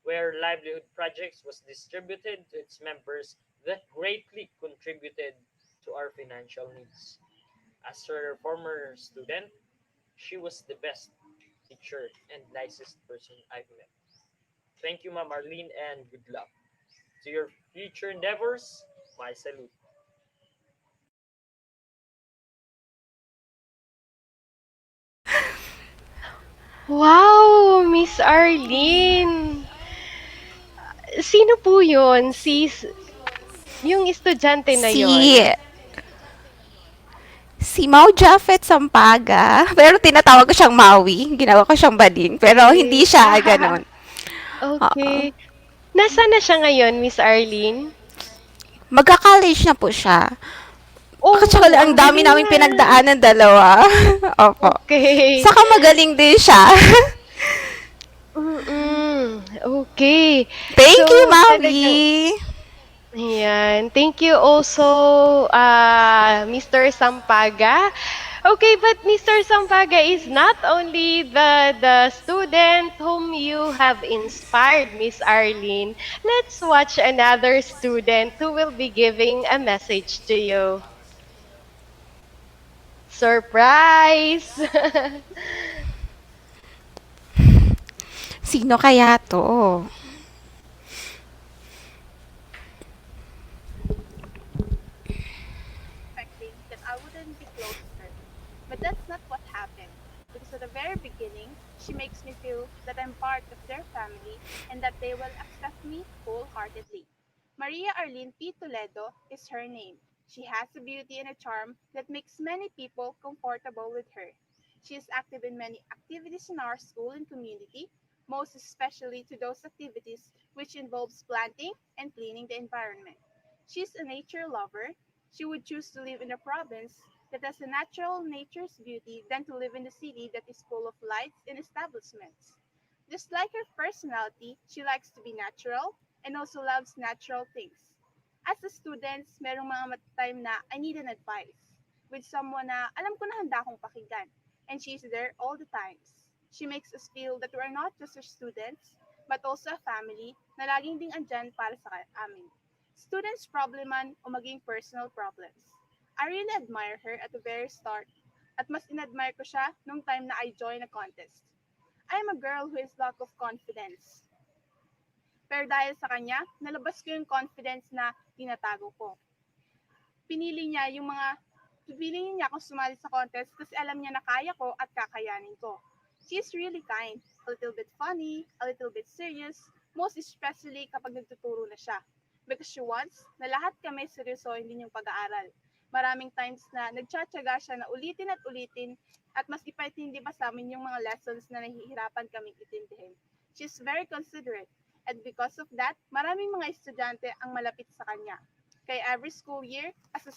where livelihood projects was distributed to its members that greatly contributed to our financial needs. As her former student, she was the best teacher and nicest person I've met. Thank you, Ma'am Arlene, and good luck. To your future endeavors, my salute. Wow, Miss Arlene! Sino po yun? Yung estudyante na Si yon? si Mau Japheth Sampaga, pero tinatawag ko siyang Maui, ginawa ko siyang bading, pero hindi Okay. siya gano'n. Oo. Okay. Nasaan na siya ngayon, Miss Arlene? Magka-college na po siya. Oh, Tsaka ang ang dami galing naming nga. pinagdaanan dalawa. Opo. Okay. Saka magaling din siya. Okay. Thank you, talagang- Maui. Ayan. Thank you also, Mr. Sampaga. Okay, but Mr. Sampaga is not only the student whom you have inspired, Miss Arlene. Let's watch another student who will be giving a message to you. Surprise! Sino kaya to? Expecting that I wouldn't be close to her. But that's not what happened. Because at the very beginning, she makes me feel that I'm part of their family and that they will accept me wholeheartedly. Maria Arlene P. Toledo is her name. She has a beauty and a charm that makes many people comfortable with her. She is active in many activities in our school and community, most especially to those activities which involves planting and cleaning the environment. She's a nature lover. She would choose to live in a province that has a natural nature's beauty than to live in a city that is full of lights and establishments. Just like her personality, she likes to be natural and also loves natural things. As a student, merong mga time na I need an advice with someone na alam ko na handa akong pakinggan, and she's there all the times. She makes us feel that we're not just her students, but also a family na laging ding andyan para sa amin. Students' problem man o maging personal problems. I really admire her at the very start at mas inadmire ko siya nung time na I joined a contest. I am a girl who is lack of confidence. Pero dahil sa kanya, nalabas ko yung confidence na tinatago ko. Pinili niya yung mga Pinili niya akong sumali sa contest kasi alam niya na kaya ko at kakayanin ko. She is really kind, a little bit funny, a little bit serious, most especially kapag nagtuturo na siya. Because she wants na lahat kami seryosohin din yung pag-aaral. Maraming times na nagtsatsaga siya na ulitin at ulitin at mas ipaintindi pa sa amin yung mga lessons na nahihirapan kaming itindihin. She's very considerate, and because of that, maraming mga estudyante ang malapit sa kanya. Kaya every school year, as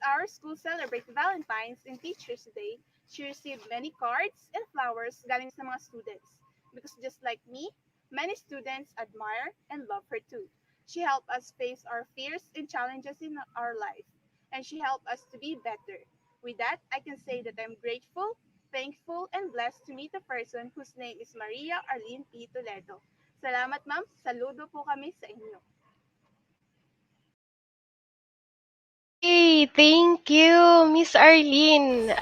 our school celebrates Valentine's and Teachers Day, she received many cards and flowers galing sa mga students. Because just like me, many students admire and love her too. She helped us face our fears and challenges in our life, and she helped us to be better. With that, I can say that I'm grateful, thankful, and blessed to meet a person whose name is Maria Arlene P. Toledo. Salamat, ma'am. Saludo po kami sa inyo. Hey, thank you, Miss Arlene.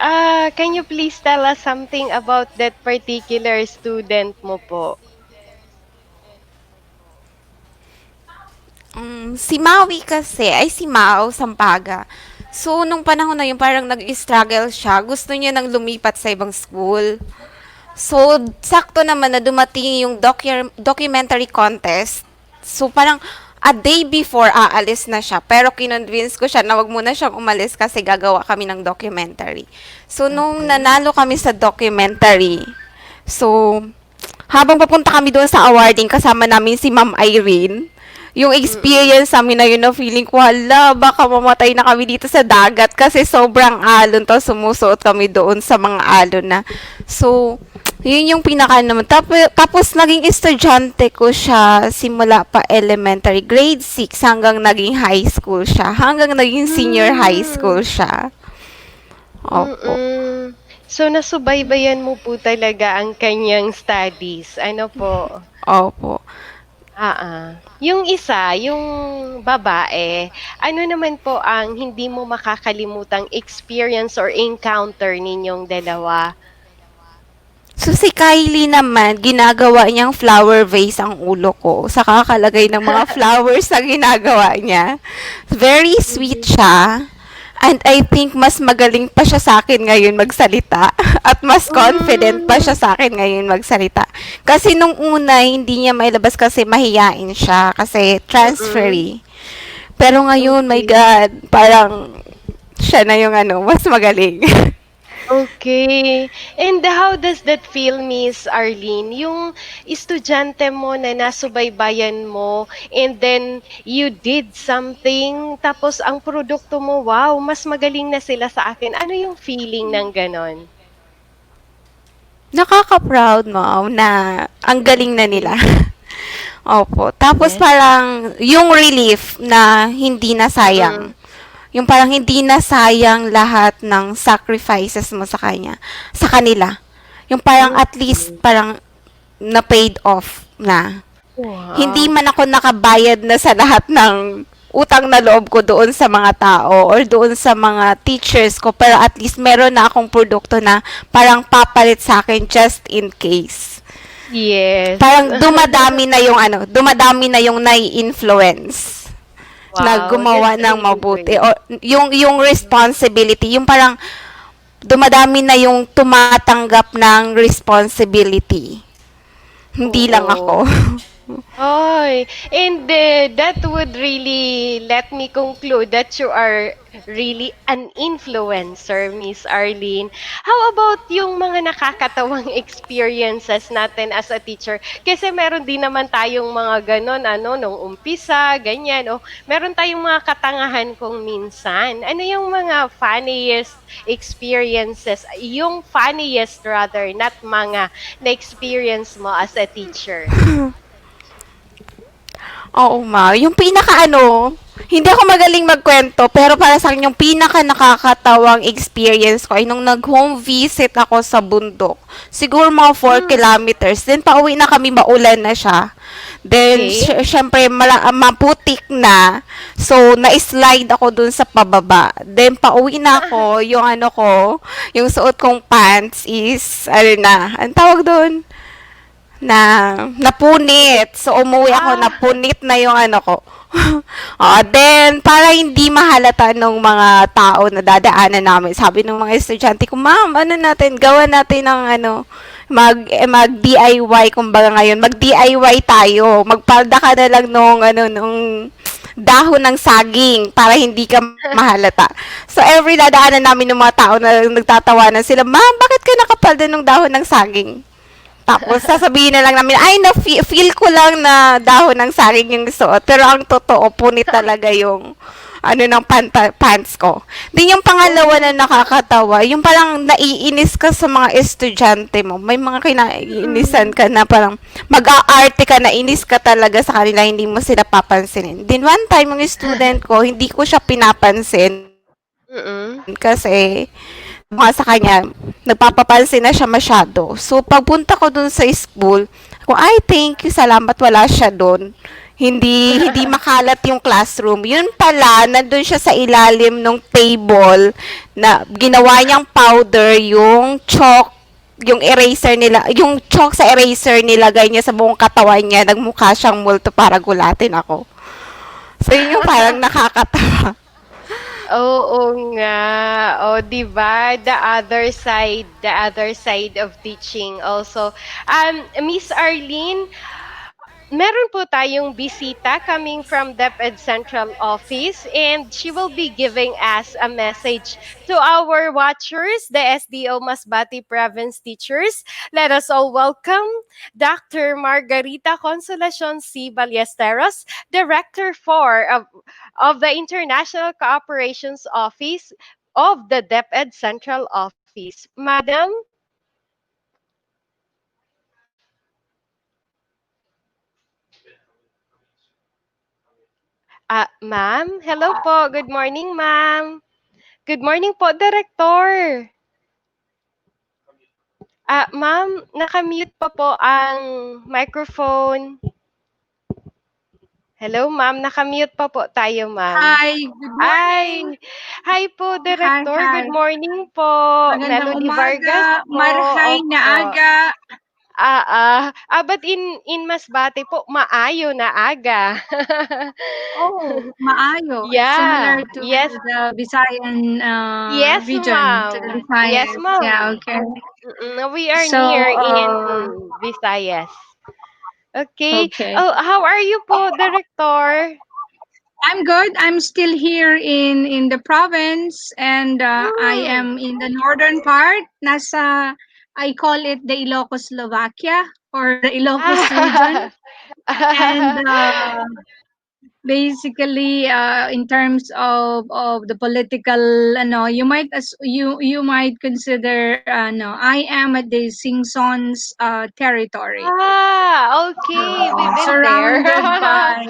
Can you please tell us something about that particular student mo po? Si Maui kasi, ay si Mau Sampaga. So, nung panahon na yun, parang nag-struggle siya. Gusto niya nang lumipat sa ibang school. So, sakto naman na dumating yung documentary contest. So parang a day before aalis na siya, pero kinonvince ko siya na wag muna siyang umalis kasi gagawa kami ng documentary. So nung nanalo kami sa documentary, so habang papunta kami doon sa awarding, kasama namin si Ma'am Irene. Yung experience namin na yun, na feeling ko, hala, baka mamatay na kami dito sa dagat kasi sobrang alon to, sumusuot kami doon sa mga alon na. So, yun yung pinaka naman. Tapos naging estudyante ko siya simula pa elementary, grade 6 hanggang naging high school siya, hanggang naging senior high school siya. Opo. So, nasubaybayan mo po talaga ang kanyang studies. Ano po? Opo. Yung isa, yung babae, ano naman po ang hindi mo makakalimutang experience or encounter ninyong dalawa? So si Kylie naman, ginagawa niyang flower vase ang ulo ko. Sa kakalagay ng mga flowers na ginagawa niya. Very sweet siya. And I think mas magaling pa siya sa akin ngayon magsalita. At mas confident pa siya sa akin ngayon magsalita. Kasi nung una, hindi niya mailabas kasi mahiyain siya. Kasi transferee. Pero ngayon, my God, parang siya na yung mas magaling. Okay. And how does that feel, Miss Arlene? Yung estudyante mo na nasubaybayan mo and then you did something tapos ang produkto mo, wow, mas magaling na sila sa akin. Ano yung feeling ng ganon? Nakaka-proud, Mom, na ang galing na nila. Opo. Tapos parang yung relief na hindi na sayang. Yung parang hindi na sayang lahat ng sacrifices mo sa kanila. Yung parang at least parang na paid off na. Wow. Hindi man ako nakabayad na sa lahat ng utang na loob ko doon sa mga tao or doon sa mga teachers ko, pero at least meron na akong produkto na parang papalit sa akin just in case. Yes. Parang dumadami na yung nai-influence. Na gumawa ng mabuti. O yung responsibility, yung parang dumadami na yung tumatanggap ng responsibility. Hindi lang ako. Oy, and that would really let me conclude that you are really an influencer, Miss Arlene. How about yung mga nakakatawang experiences natin as a teacher? Kasi meron din naman tayong mga ganon, nung umpisa, ganyan, meron tayong mga katangahan kung minsan. Ano yung mga funniest experiences, yung funniest rather, not mga na-experience mo as a teacher? Oo, Ma. Yung hindi ako magaling magkwento, pero para sa akin, yung pinaka nakakatawang experience ko ay nung nag-home visit ako sa bundok. Siguro mga 4 kilometers. Then, pauwi na kami, maulan na siya. Then, syempre, maputik na. So, na-slide ako dun sa pababa. Then, pauwi na ako, yung suot kong pants is, ang tawag dun? Napunit. So, umuwi ako, napunit na yung ko. Then, para hindi mahalata ng mga tao na dadaanan namin, sabi ng mga estudyante ko, Ma'am, gawa natin ng mag-DIY, kumbaga ngayon, mag-DIY tayo. Magpalda ka na lang nung dahon ng saging para hindi ka mahalata. So, every dadaanan namin ng mga tao na nagtatawanan sila, Ma'am, bakit ka nakapalda ng dahon ng saging? Tapos, sasabihin na lang namin, feel ko lang na dahon ng saging yung suot. Pero ang totoo, punit talaga yung ng pants ko. Then yung pangalawa na nakakatawa, yung parang naiinis ka sa mga estudyante mo. May mga kinaiinisan ka na parang mag-aarte ka, nainis ka talaga sa kanila, hindi mo sila papansinin. Then one time, yung student ko, hindi ko siya pinapansin. Kasi, sa kanya, nagpapapansin na siya masyado. So, pagpunta ko dun sa school, thank you, salamat, wala siya dun. Hindi makalat yung classroom. Yun pala, nandun siya sa ilalim ng table na ginawa niyang powder yung chalk, yung eraser nila, yung chalk sa eraser nilagay niya sa buong katawan niya, nagmukha siyang multo para gulatin ako. So, yun yung parang nakakatawa. Oo nga. Di ba? The other side of teaching also. Miss Arlene, meron po tayong bisita coming from DepEd Central Office, and she will be giving us a message to our watchers, the SDO Masbate Province teachers. Let us all welcome Dr. Margarita Consolacion C. Ballesteros, Director 4 of the International Cooperations Office of the DepEd Central Office. Madam? Ma'am? Hello po. Good morning, ma'am. Good morning po, Director. Ma'am, nakamute pa po ang microphone. Hello, ma'am. Nakamute pa po tayo, ma'am. Hi, good Ay, morning. hi po, Hi, Director. hi. Good morning po. Magandang Melody Vargas umaga, po. marhay na Opo. aga. But in Masbate po, maayo na aga. Oh, maayo. It's similar Yeah, to yes. the Visayan Yes, region, to the ma'am. Yes, Visayas. Yeah, ma'am. okay. We are So, near in Visayas. Okay. okay. Oh, how are you po, Director? I'm good. I'm still here in the province, and I Hmm. am in the northern part. Nasa, I call it the Ilocos Slovakia or the Ilocos region. And basically, in terms of the political, you might you might consider, no, I am at the Singson's territory. Okay. We've been there. Surrounded by,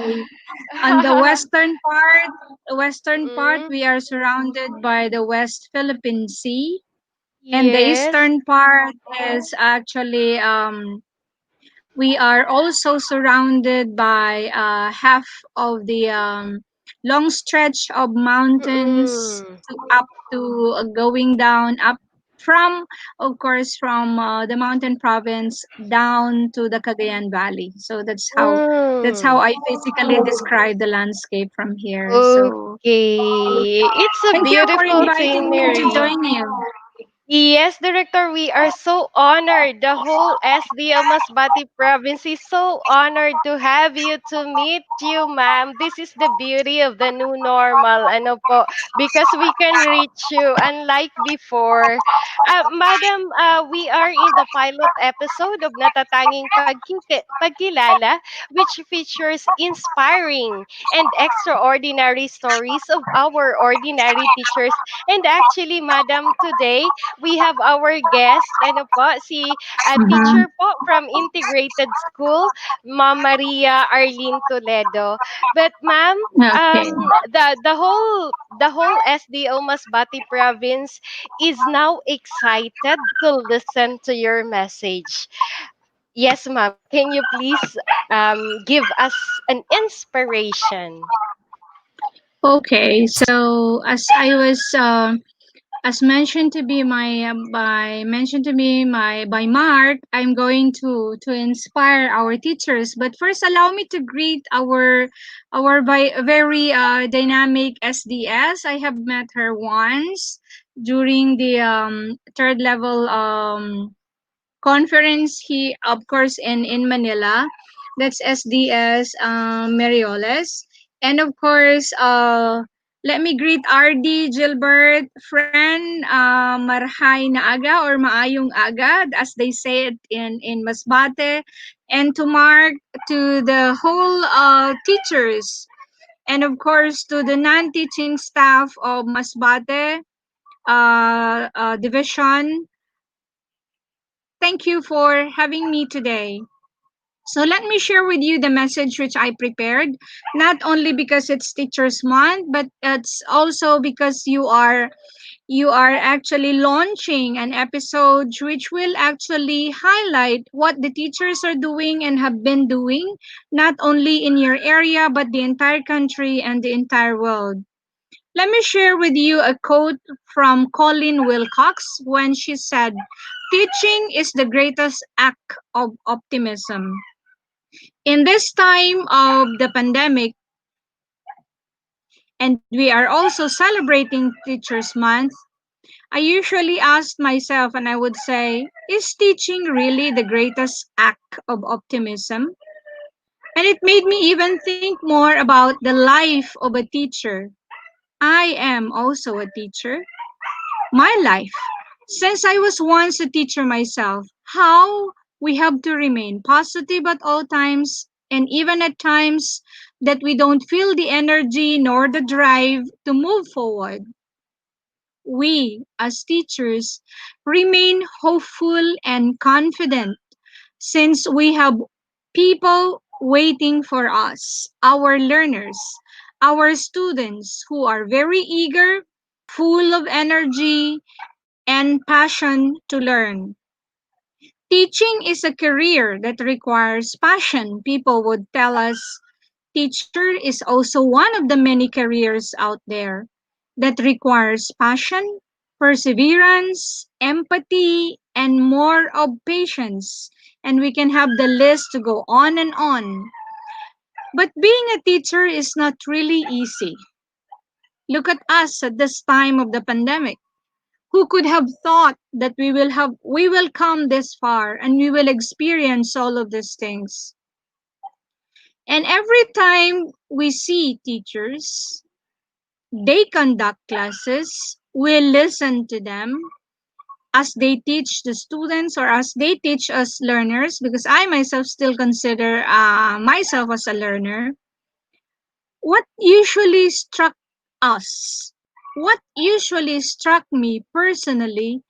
on the western part, Mm, we are surrounded by the West Philippine Sea, and the yes. eastern part is actually, we are also surrounded by half of the long stretch of mountains Mm. up to going down up from, of course, from the mountain province down to the Cagayan Valley. So that's how Mm. I physically describe the landscape from here. So Okay. It's a thank you for beautiful inviting me to scenery. join you. Yes, Director, we are so honored. The whole SDO Masbate province is so honored to have you, to meet you, ma'am. This is the beauty of the new normal, ano po, because we can reach you, unlike before. Madam, we are in the pilot episode of Natatanging Pagkilala, which features inspiring and extraordinary stories of our ordinary teachers. And actually, madam, today, we have our guest, ano po, si Mhm. teacher po from Integrated School, Ma'am Maria Arlene Toledo. But ma'am, Okay. the whole SDO Masbate province is now excited to listen to your message. Yes, ma'am. Can you please give us an inspiration? Okay, so as mentioned to be my by Mark, I'm going to inspire our teachers. But first, allow me to greet our very dynamic SDS. I have met her once during the third level conference, he of course in Manila. That's SDS Marioles. And of course, let me greet RD Gilbert, friend, marhay na aga or maayong aga, as they say it in Masbate. And to Mark, to the whole teachers, and of course to the non-teaching staff of Masbate division. Thank you for having me today. So let me share with you the message which I prepared, not only because it's Teachers Month, but it's also because you are actually launching an episode which will actually highlight what the teachers are doing and have been doing, not only in your area but the entire country and the entire world. Let me share with you a quote from Colin Wilcox when she said, "Teaching is the greatest act of optimism." In this time of the pandemic, and we are also celebrating Teachers Month, I usually ask myself and I would say, is teaching really the greatest act of optimism? And it made me even think more about the life of a teacher. I am also a teacher. My life, since I was once a teacher myself, how we have to remain positive at all times, and even at times that we don't feel the energy nor the drive to move forward. We, as teachers, remain hopeful and confident since we have people waiting for us, our learners, our students who are very eager, full of energy and passion to learn. Teaching is a career that requires passion. People would tell us teacher is also one of the many careers out there that requires passion, perseverance, empathy, and more of patience. And we can have the list to go on and on. But being a teacher is not really easy. Look at us at this time of the pandemic. Who could have thought that we will come this far and we will experience all of these things? And every time we see teachers, they conduct classes, we listen to them as they teach the students or as they teach us learners, because I myself still consider myself as a learner. What usually struck us, what usually struck me personally,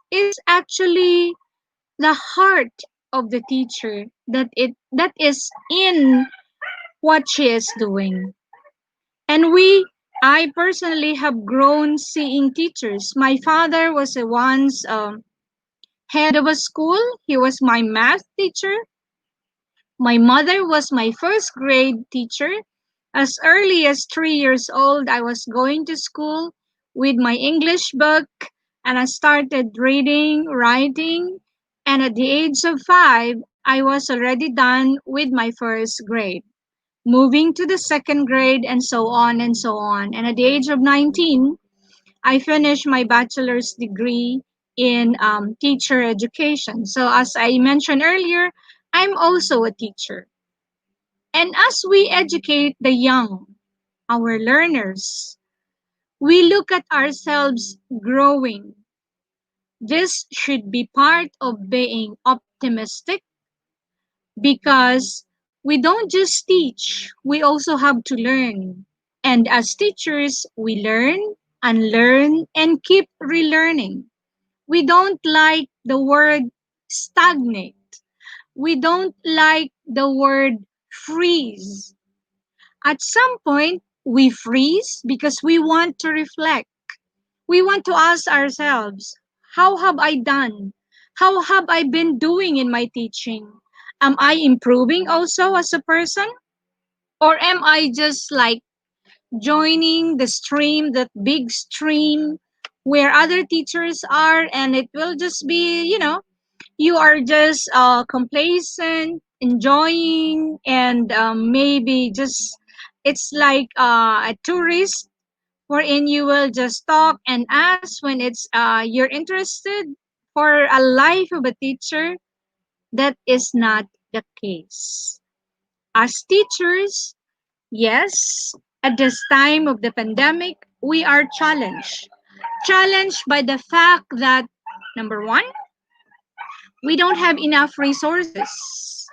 is actually the heart of the teacher that is in what she is doing. And I personally have grown seeing teachers. My father was a once head of a school. He was my math teacher. My mother was my first grade teacher. As early as 3 years old, I was going to school with my English book and I started reading, writing. And at the age of 5, I was already done with my first grade, moving to the second grade, and so on and so on. And at the age of 19, I finished my bachelor's degree in teacher education. So, as I mentioned earlier, I'm also a teacher. And as we educate the young, our learners, we look at ourselves growing. This should be part of being optimistic because we don't just teach, we also have to learn. And as teachers, we learn, unlearn, and keep relearning. We don't like the word stagnate. We don't like the word freeze. At some point, we freeze because we want to reflect. We want to ask ourselves, how have I done? How have I been doing in my teaching? Am I improving also as a person? Or am I just like joining the stream, that big stream where other teachers are, and it will just be, you are just complacent, enjoying, and maybe just it's like a tourist wherein you will just talk and ask when it's you're interested. For a life of a teacher, that is not the case. As teachers, yes, at this time of the pandemic, we are challenged by the fact that, number one, we don't have enough resources.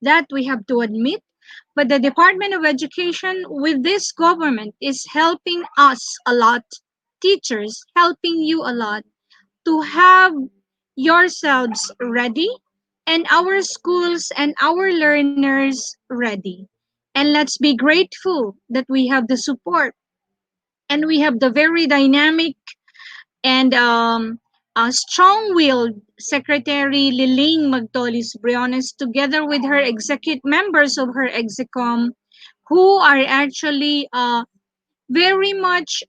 That we have to admit. But the Department of Education with this government is helping us a lot, teachers helping you a lot to have yourselves ready and our schools and our learners ready. And let's be grateful that we have the support and we have the very dynamic and strong-willed Secretary Liling Magtolis Briones, together with her executive members of her execom, who are actually very much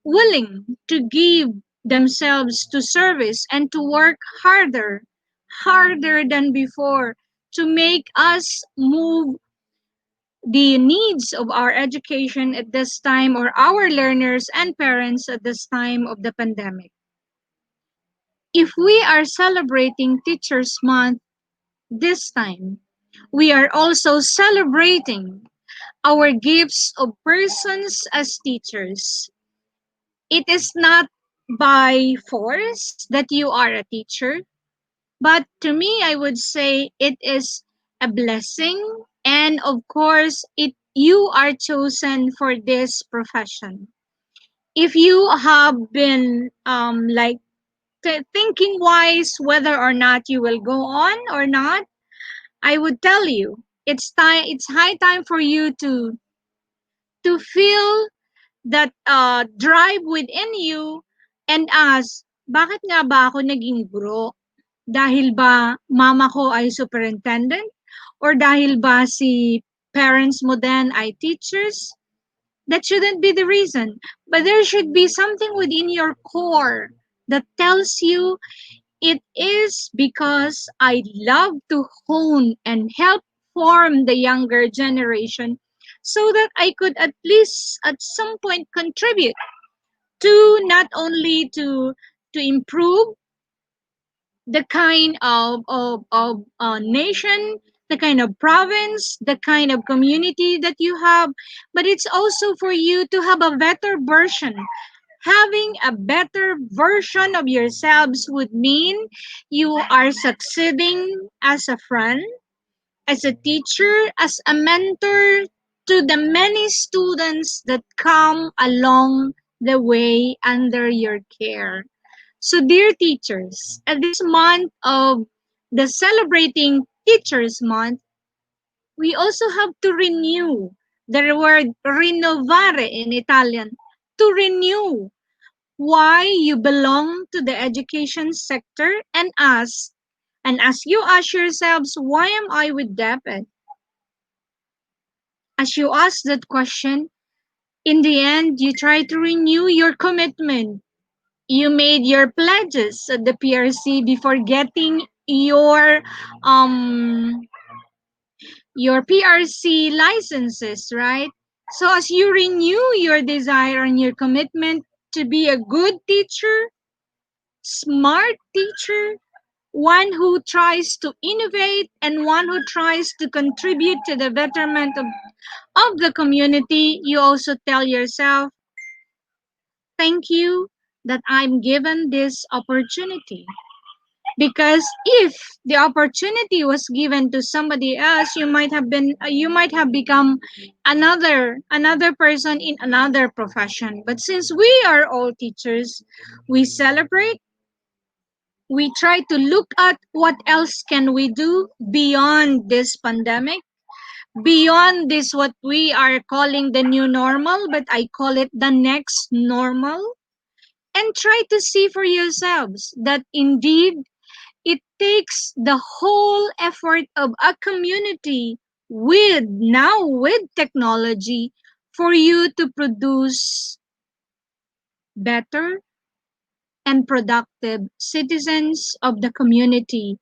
willing to give themselves to service and to work harder than before, to make us move the needs of our education at this time, or our learners and parents at this time of the pandemic. If we are celebrating Teachers Month this time, we are also celebrating our gifts of persons as teachers. It is not by force that you are a teacher, but to me, I would say it is a blessing. And of course, you are chosen for this profession. If you have been thinking wise whether or not you will go on or not, I would tell you it's time. It's high time for you to feel that drive within you and ask, bakit nga ba ako naging guro? Dahil ba mama ko ay superintendent? Or dahil ba si parents mo then ay teachers? That shouldn't be the reason. But there should be something within your core that tells you it is because I love to hone and help form the younger generation so that I could at least at some point contribute to not only to improve the kind of nation, the kind of province, the kind of community that you have, but it's also for you to have a better version. Having a better version of yourselves would mean you are succeeding as a friend, as a teacher, as a mentor to the many students that come along the way under your care. So, dear teachers, at this month of the celebrating Teachers Month, we also have to renew the word rinnovare in Italian, to renew why you belong to the education sector and as you ask yourselves, why am I with DepEd? As you ask that question, in the end, you try to renew your commitment. You made your pledges at the PRC before getting um your PRC licenses, right? So as you renew your desire and your commitment to be a good teacher, smart teacher, one who tries to innovate and one who tries to contribute to the betterment of the community, you also tell yourself, thank you that I'm given this opportunity. Because if the opportunity was given to somebody else, you might have become another person in another profession. But since we are all teachers, we celebrate, we try to look at what else can we do beyond this pandemic, beyond this what we are calling the new normal, but I call it the next normal, and try to see for yourselves that indeed it takes the whole effort of a community with technology for you to produce better and productive citizens of the community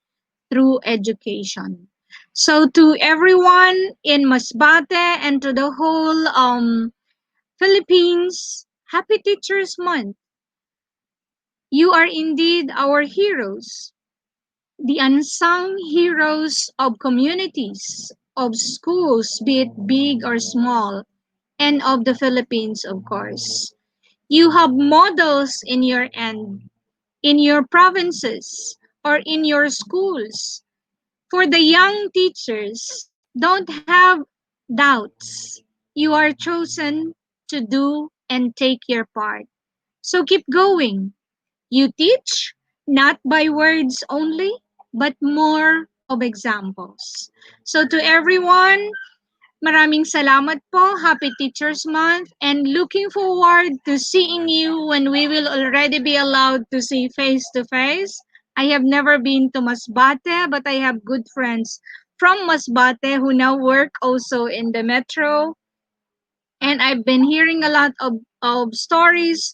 through education. So to everyone in Masbate and to the whole Philippines, Happy Teachers Month. You are indeed our heroes, the unsung heroes of communities, of schools, be it big or small, and of the Philippines, of course. You have models in your end, in your provinces, or in your schools. For the young teachers, don't have doubts. You are chosen to do and take your part. So keep going. You teach not by words only, but more of examples. So to everyone, maraming salamat po. Happy Teachers Month and looking forward to seeing you when we will already be allowed to see face to face. I have never been to Masbate, but I have good friends from Masbate who now work also in the metro. And I've been hearing a lot of stories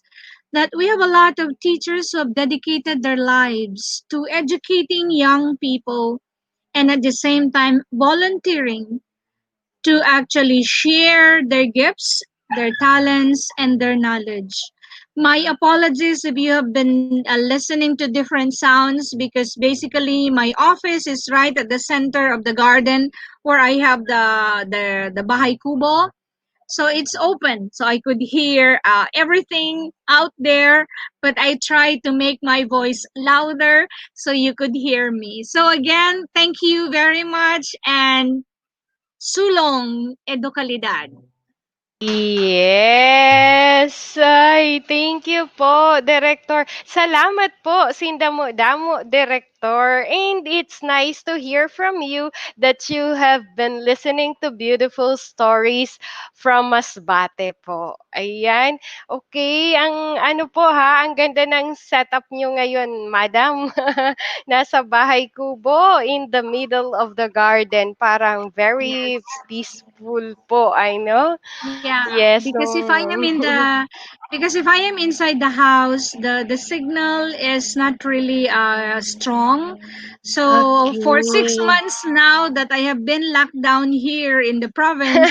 that we have a lot of teachers who have dedicated their lives to educating young people and at the same time volunteering to actually share their gifts, their talents, and their knowledge. My apologies if you have been listening to different sounds because basically my office is right at the center of the garden where I have the bahay kubo. So it's open, so I could hear everything out there, but I tried to make my voice louder so you could hear me. So again, thank you very much and sulong edukalidad. Yes! Ay, thank you po, Director. Salamat po, Sindamo-damo, Director. And it's nice to hear from you that you have been listening to beautiful stories from Masbate po. Ayan. Okay, ang ano po ha, ang ganda ng setup nyo ngayon, Madam. Nasa bahay kubo in the middle of the garden. Parang very Yes. peaceful po, I know. Yeah, Yes, because if I am in the because if I am inside the house, the signal is not really strong. So for six Okay. months now that I have been locked down here in the province,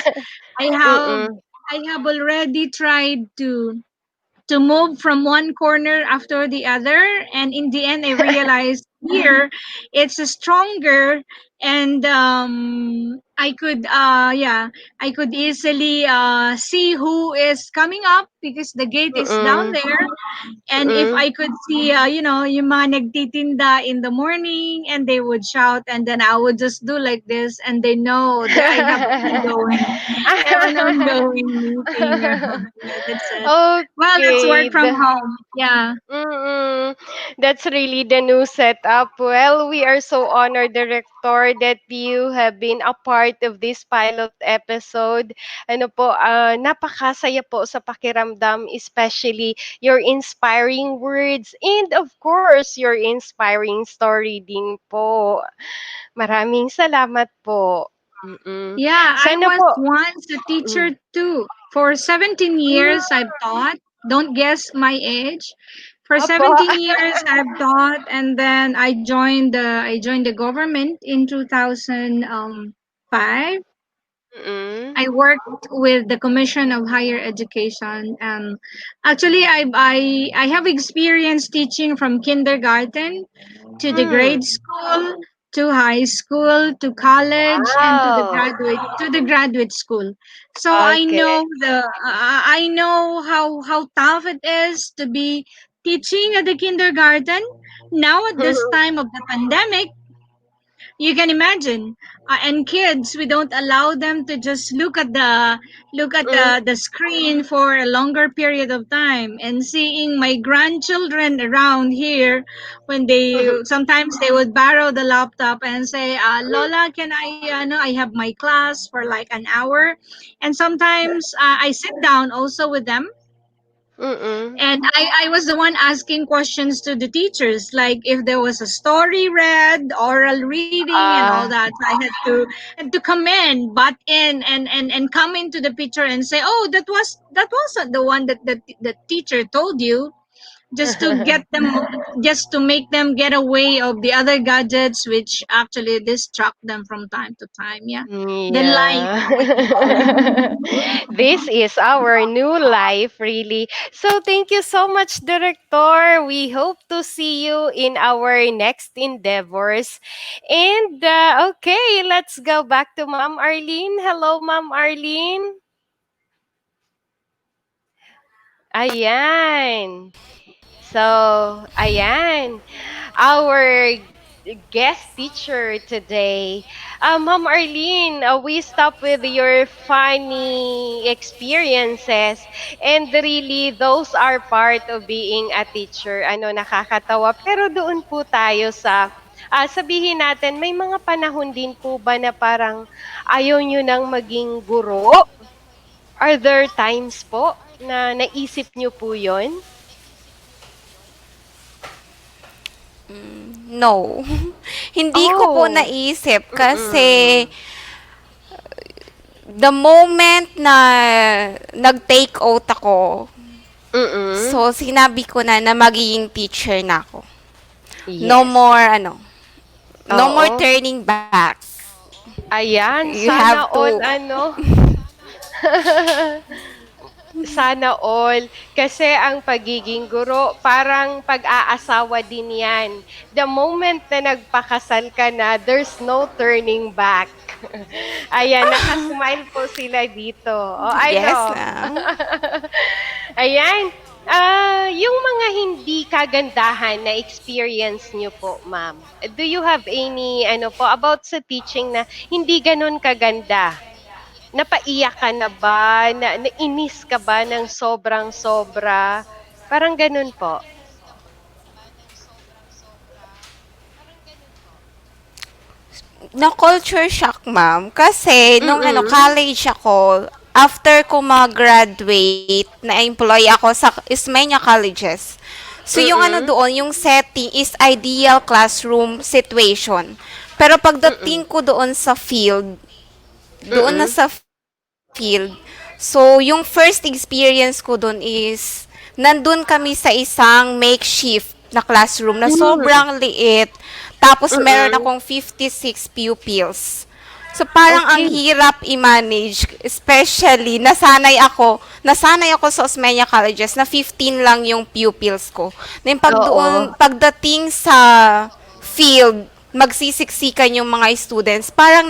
I have Mm. I have already tried to move from one corner after the other, and in the end I realized here it's stronger, and I could I could easily see who is coming up because the gate is down Mm. there. And if Mm. I could see yung mga nagtitinda in the morning and they would shout, and then I would just do like this, and they know that I have an ongoing meeting. Yeah, that's it. Well, that's work Okay. from home. Yeah. Mm. That's really the new setup. Well, we are so honored, Director, that you have been a part of this pilot episode. Ano po, napakasaya po sa pakiramdam, especially your inspiring words and of course, your inspiring story din po. Maraming salamat po. Mm. Yeah, I Sana was po. once a teacher Mm. too. For 17 years I've taught. Don't guess my age. For Opo. 17 years I've taught, and then I joined the government in 2005. Mm. I worked with the Commission of Higher Education. Actually, I have experience teaching from kindergarten to the Hmm. grade school to high school to college and Wow. to the graduate school. So Okay. I know how tough it is to be teaching at the kindergarten. Now at this time of the pandemic, you can imagine, and kids, we don't allow them to just look at Mm. the screen for a longer period of time. And seeing my grandchildren around here, when they sometimes they would borrow the laptop and say, Lola, can I no, I have my class for like an hour. And sometimes I sit down also with them, Mm. and I was the one asking questions to the teachers, like if there was a story read, oral reading, and all Ah. that. So I had to come in, butt in, and come into the picture and say, oh, that wasn't the one that the teacher told you, just to get them, just to make them get away of the other gadgets which actually distract them from time to time. Yeah, the life Yeah. we live. This is our new life, really. So, thank you so much, Director. We hope to see you in our next endeavors. And, okay, let's go back to Ma'am Arlene. Hello, Ma'am Arlene. Ayan. So, ayan. Our guest teacher today, Ma'am Arlene, we stop with your funny experiences, and really, those are part of being a teacher. Ano, nakakatawa. Pero doon po tayo sa, sabihin natin, may mga panahon din po ba na parang ayaw nyo nang maging guro? Are there times po na naisip nyo po yon? No. Hindi ko po Oh. naisip kasi Mm. the moment na nag-take out ako, Mm. so sinabi ko na magiging teacher na ako. No Yes. more no more Oo. turning back. Ayan, You sana have all to ano. Sana all. Kasi ang pagiging guro, parang pag-aasawa din yan. The moment na nagpakasal ka na, there's no turning back. Ayan, nakasmile po sila dito. Oh, I Yes, know. ma'am. Ayan. Yung mga hindi kagandahan na experience nyo po, ma'am. Do you have any, ano po, about sa teaching na hindi ganun kaganda? Napaiyak ka na ba? Nainis ka ba ng sobrang-sobra? Parang ganun po. Na-culture shock, ma'am. Kasi, nung Mm. college ako, after ko mag-graduate, na-employ ako sa Ismenia Colleges. So, yung Mm. doon, yung setting is ideal classroom situation. Pero pagdating ko doon sa field, doon na Mm. sa field, so, yung first experience ko doon is, nandun kami sa isang makeshift na classroom na sobrang liit. Tapos, meron Mm. akong 56 pupils. So, parang ang Okay. hirap i-manage, especially, nasanay ako sa Osmeña Colleges na 15 lang yung pupils ko. Then, Oo. pagdating sa field, magsisiksikan yung mga students, parang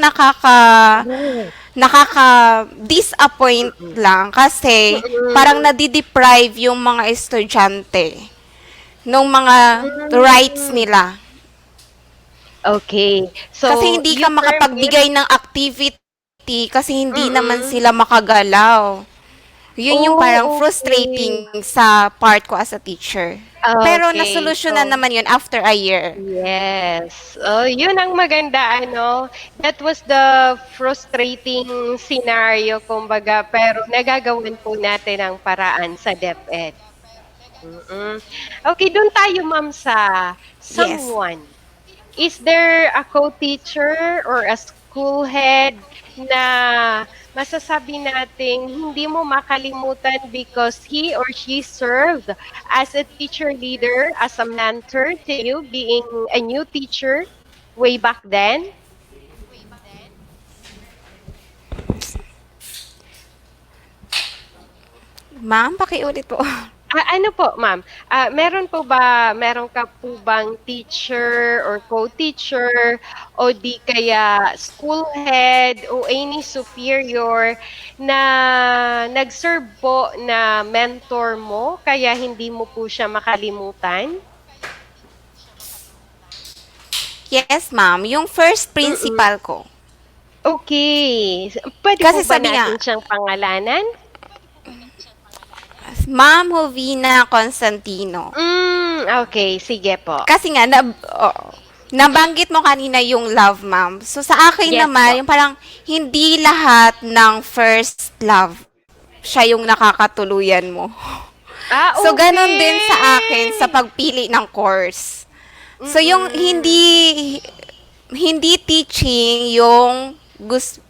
nakaka-disappoint lang kasi parang Mm. nadideprive yung mga estudyante ng mga rights Hmm. nila. Okay. Kasi So, hindi you ka permit makapagbigay ng activity kasi hindi naman Mm. sila makagalaw. Yun yung parang Oh, okay. frustrating sa part ko as a teacher. Pero Okay. nasolusyonan So, naman yun after a year. yes. Oh, yun ang maganda, ano. That was the frustrating scenario, kumbaga. Pero nagagawan po natin ang paraan sa DepEd. Mm. Okay, dun tayo, ma'am, sa Yes. someone. Is there a co-teacher or a school head na masasabi nating hindi mo makalimutan because he or she served as a teacher leader, as a mentor to you, being a new teacher way back then? Ma'am, pakiulit po. Ano po, ma'am? Meron ka po bang teacher or co-teacher o di kaya school head o any superior na nag-serve po na mentor mo kaya hindi mo po siya makalimutan? Yes, ma'am. Yung first Mm. principal ko. Okay. Puwede po Kasi ba sabi natin nga, siyang pangalanan? Ma'am Jovina Constantino. Okay. Sige po. Kasi nga, nabanggit mo kanina yung love, ma'am. So, sa akin Yes po. naman, yung parang hindi lahat ng first love, siya yung nakakatuluyan mo. So, ganun din sa akin sa Okay. pagpili ng course. So, yung hindi teaching yung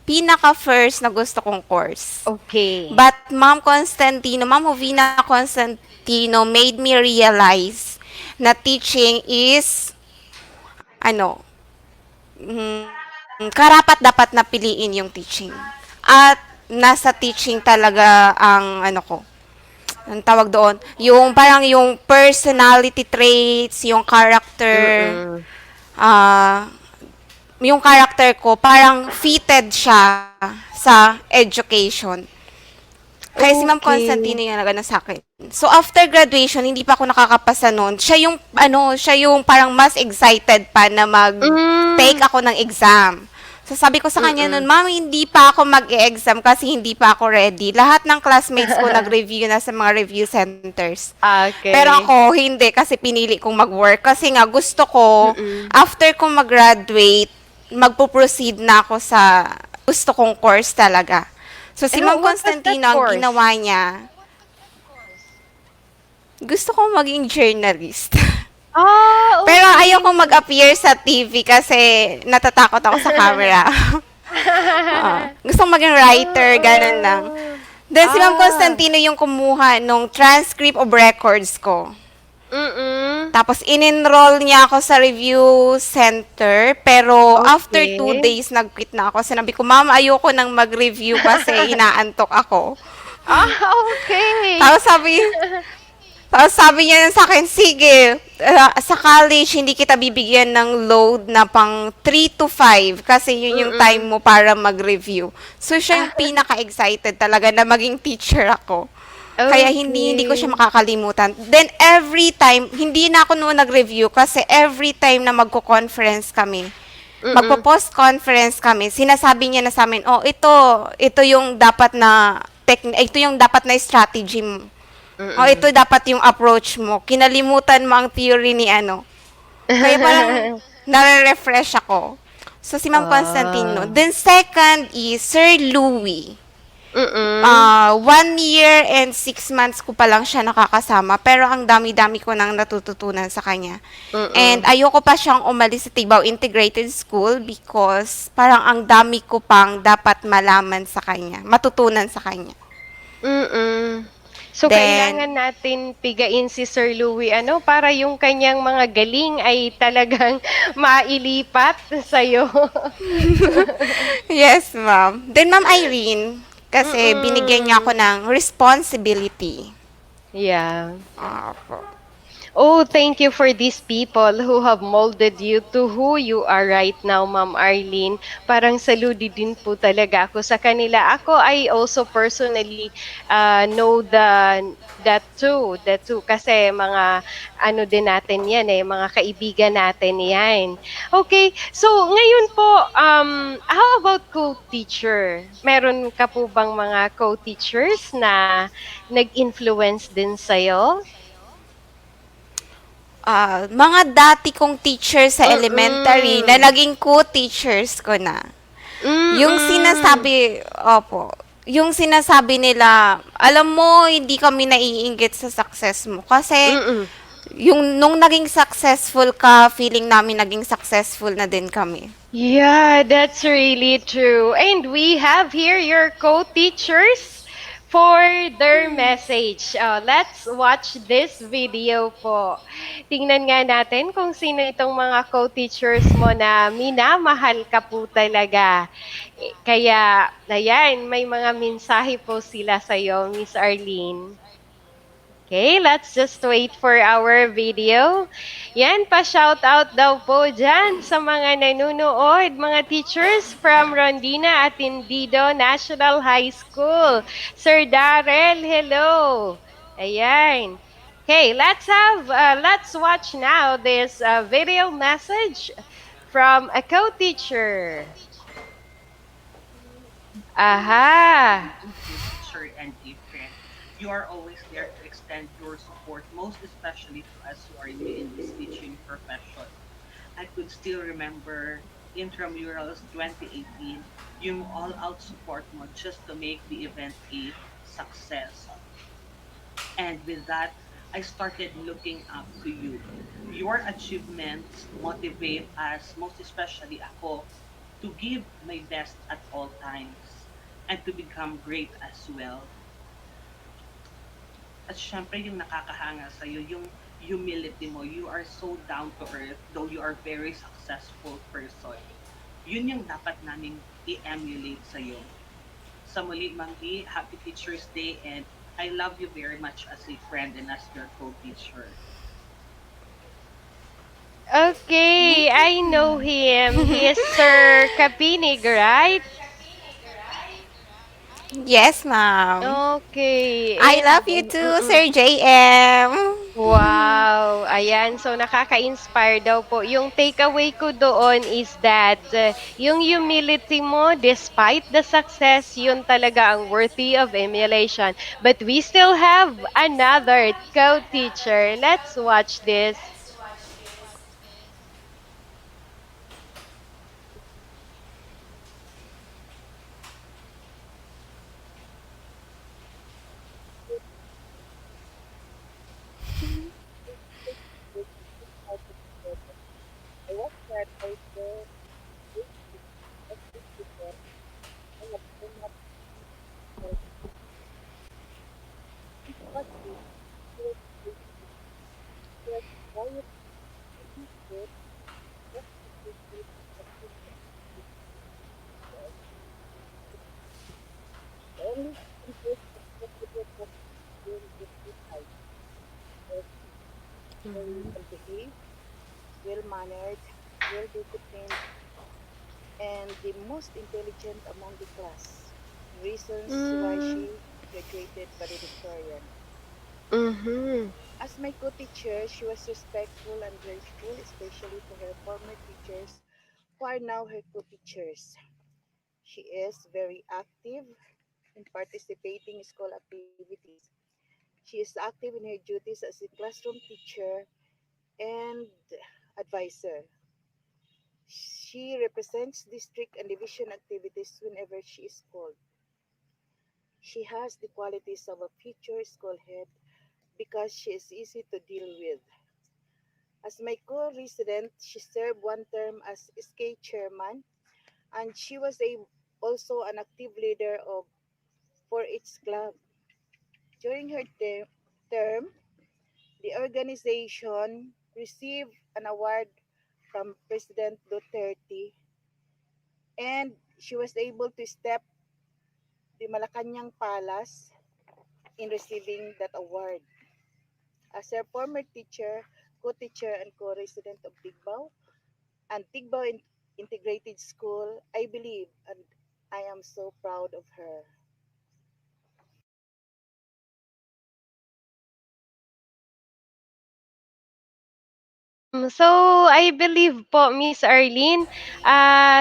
pinaka-first na gusto kong course. Okay. But Ma'am Jovina Constantino made me realize na teaching is, karapat-dapat na piliin yung teaching. At nasa teaching talaga ang ang tawag doon, yung parang yung personality traits, yung character, Mm. yung character ko, parang fitted siya sa education. Kaya si Ma'am Constantino Okay. yung nagano sa akin. So, after graduation, hindi pa ako nakakapasa noon. Siya yung parang mas excited pa na mag-take ako ng exam. So, sabi ko sa kanya noon, Ma'am, hindi pa ako mag-e-exam kasi hindi pa ako ready. Lahat ng classmates ko nag-review na sa mga review centers. Okay. Pero ako, hindi kasi pinili kong mag-work. Kasi nga, gusto ko, after kong mag-graduate, magpo-proceed na ako sa gusto kong course talaga. So, si Ma'am What was that Constantino, ang course? ginawa niya, gusto kong maging journalist. Okay. Pero ayokong mag-appear sa TV kasi natatakot ako sa camera. Gusto kong maging writer, ganun lang. Then si Ma'am Constantino yung kumuha nung transcript of records ko. Tapos in-enroll niya ako sa review center, pero after 2 days nag-quit na ako. Sinabi ko, Ma'am, ayoko nang mag-review kasi inaantok ako. Okay. Tapos sabi niya sa akin, sige, sa college, hindi kita bibigyan ng load na pang 3 to 5 kasi yun yung time Mm. mo para mag-review. So, siya yung pinaka-excited talaga na maging teacher ako. Kaya hindi ko siya Okay. makakalimutan. Then, every time, hindi na ako noon nag-review kasi every time na magko-conference kami, Mm. magpo-post conference kami, sinasabi niya na sa amin, oh, ito yung dapat na ito yung dapat na strategy mo. Oh, ito Mm. dapat yung approach mo. Kinalimutan mo ang theory ni ano. Kaya parang nare-refresh ako. So, si Ma'am Constantino. Ah. Then, second is Sir Louie. Mm. 1 year and 6 months ko pa lang siya nakakasama, pero ang dami-dami ko nang natututunan sa kanya. And Mm. ayoko pa siyang umalis sa Tibao Integrated School because parang ang dami ko pang dapat malaman sa kanya, matutunan sa kanya. Mm. So, Then, kailangan natin pigain si Sir Louie ano, para yung kanyang mga galing ay talagang mailipat sa'yo. yes, ma'am. Then, Ma'am Irene, kasi binigyan niya ako Mm. ng responsibility. Yeah. Opo. Oh, thank you for these people who have molded you to who you are right now, Ma'am Arlene. Parang saludo din po talaga ako sa kanila. Ako, I also personally know that too. Kasi mga ano din natin yan eh, mga kaibigan natin yan. Okay, so ngayon po, how about co-teacher? Meron ka po bang mga co-teachers na nag-influence din sa'yo? Mga dati kong teacher sa elementary na Mm. naging co-teachers ko na. Yung Mm. sinasabi nila, alam mo, hindi kami naiinggit sa success mo. Kasi, Mm. nung naging successful ka, feeling namin naging successful na din kami. Yeah, that's really true. And we have here your co-teachers for their message. Let's watch this video po. Tingnan nga natin kung sino itong mga co-teachers mo na minamahal ka po talaga. Kaya, ayan, may mga mensahe po sila sa'yo, Miss Arlene. Okay, let's just wait for our video. Yan, pa-shoutout daw po dyan sa mga nanunood, mga teachers from Rondina Atendido National High School. Sir Darrell, hello. Ayan. Okay, let's watch now this video message from a co-teacher. Aha. Good teacher and a friend. You are always there to extend your support, most especially to us who are new in this teaching profession. I could still remember Intramurals 2018, yung all-out support mo just to make the event a success. And with that, I started looking up to you. Your achievements motivate us, most especially ako, to give my best at all times and to become great as well. At syempre yung nakakahanga sa'yo, yung humility mo, you are so down to earth, though you are very successful person. Yun yung dapat naming i-emulate sa'yo. Sa muli, Manggi, Happy Teacher's Day and I love you very much as a friend and as your co-teacher. Okay, I know him. He is Sir Kapinig, right? Yes, ma'am. Okay. I And, love you too, Sir JM. wow. Ayan, so nakaka-inspire daw po. Yung takeaway ko doon is that yung humility mo, despite the success, yun talaga ang worthy of emulation. But we still have another co-teacher. Let's watch this. well-mannered, well-disciplined, and the most intelligent among the class. Reasons why Mm, she graduated valedictorian. mm-hmm. As my co-teacher, she was respectful and grateful, especially to her former teachers who are now her co-teachers. She is very active in participating in school activities. She is active in her duties as a classroom teacher and advisor. She represents district and division activities whenever she is called. She has the qualities of a future school head because she is easy to deal with. As my co-resident, she served one term as SK chairman, and she was also an active leader of 4-H club. During her term, the organization received an award from President Duterte, and she was able to step the Malacanang Palace in receiving that award. As her former teacher, co-teacher, and co-resident of Tigbao and Tigbao Integrated School, I believe and I am so proud of her. So I believe po, Miss Arlene,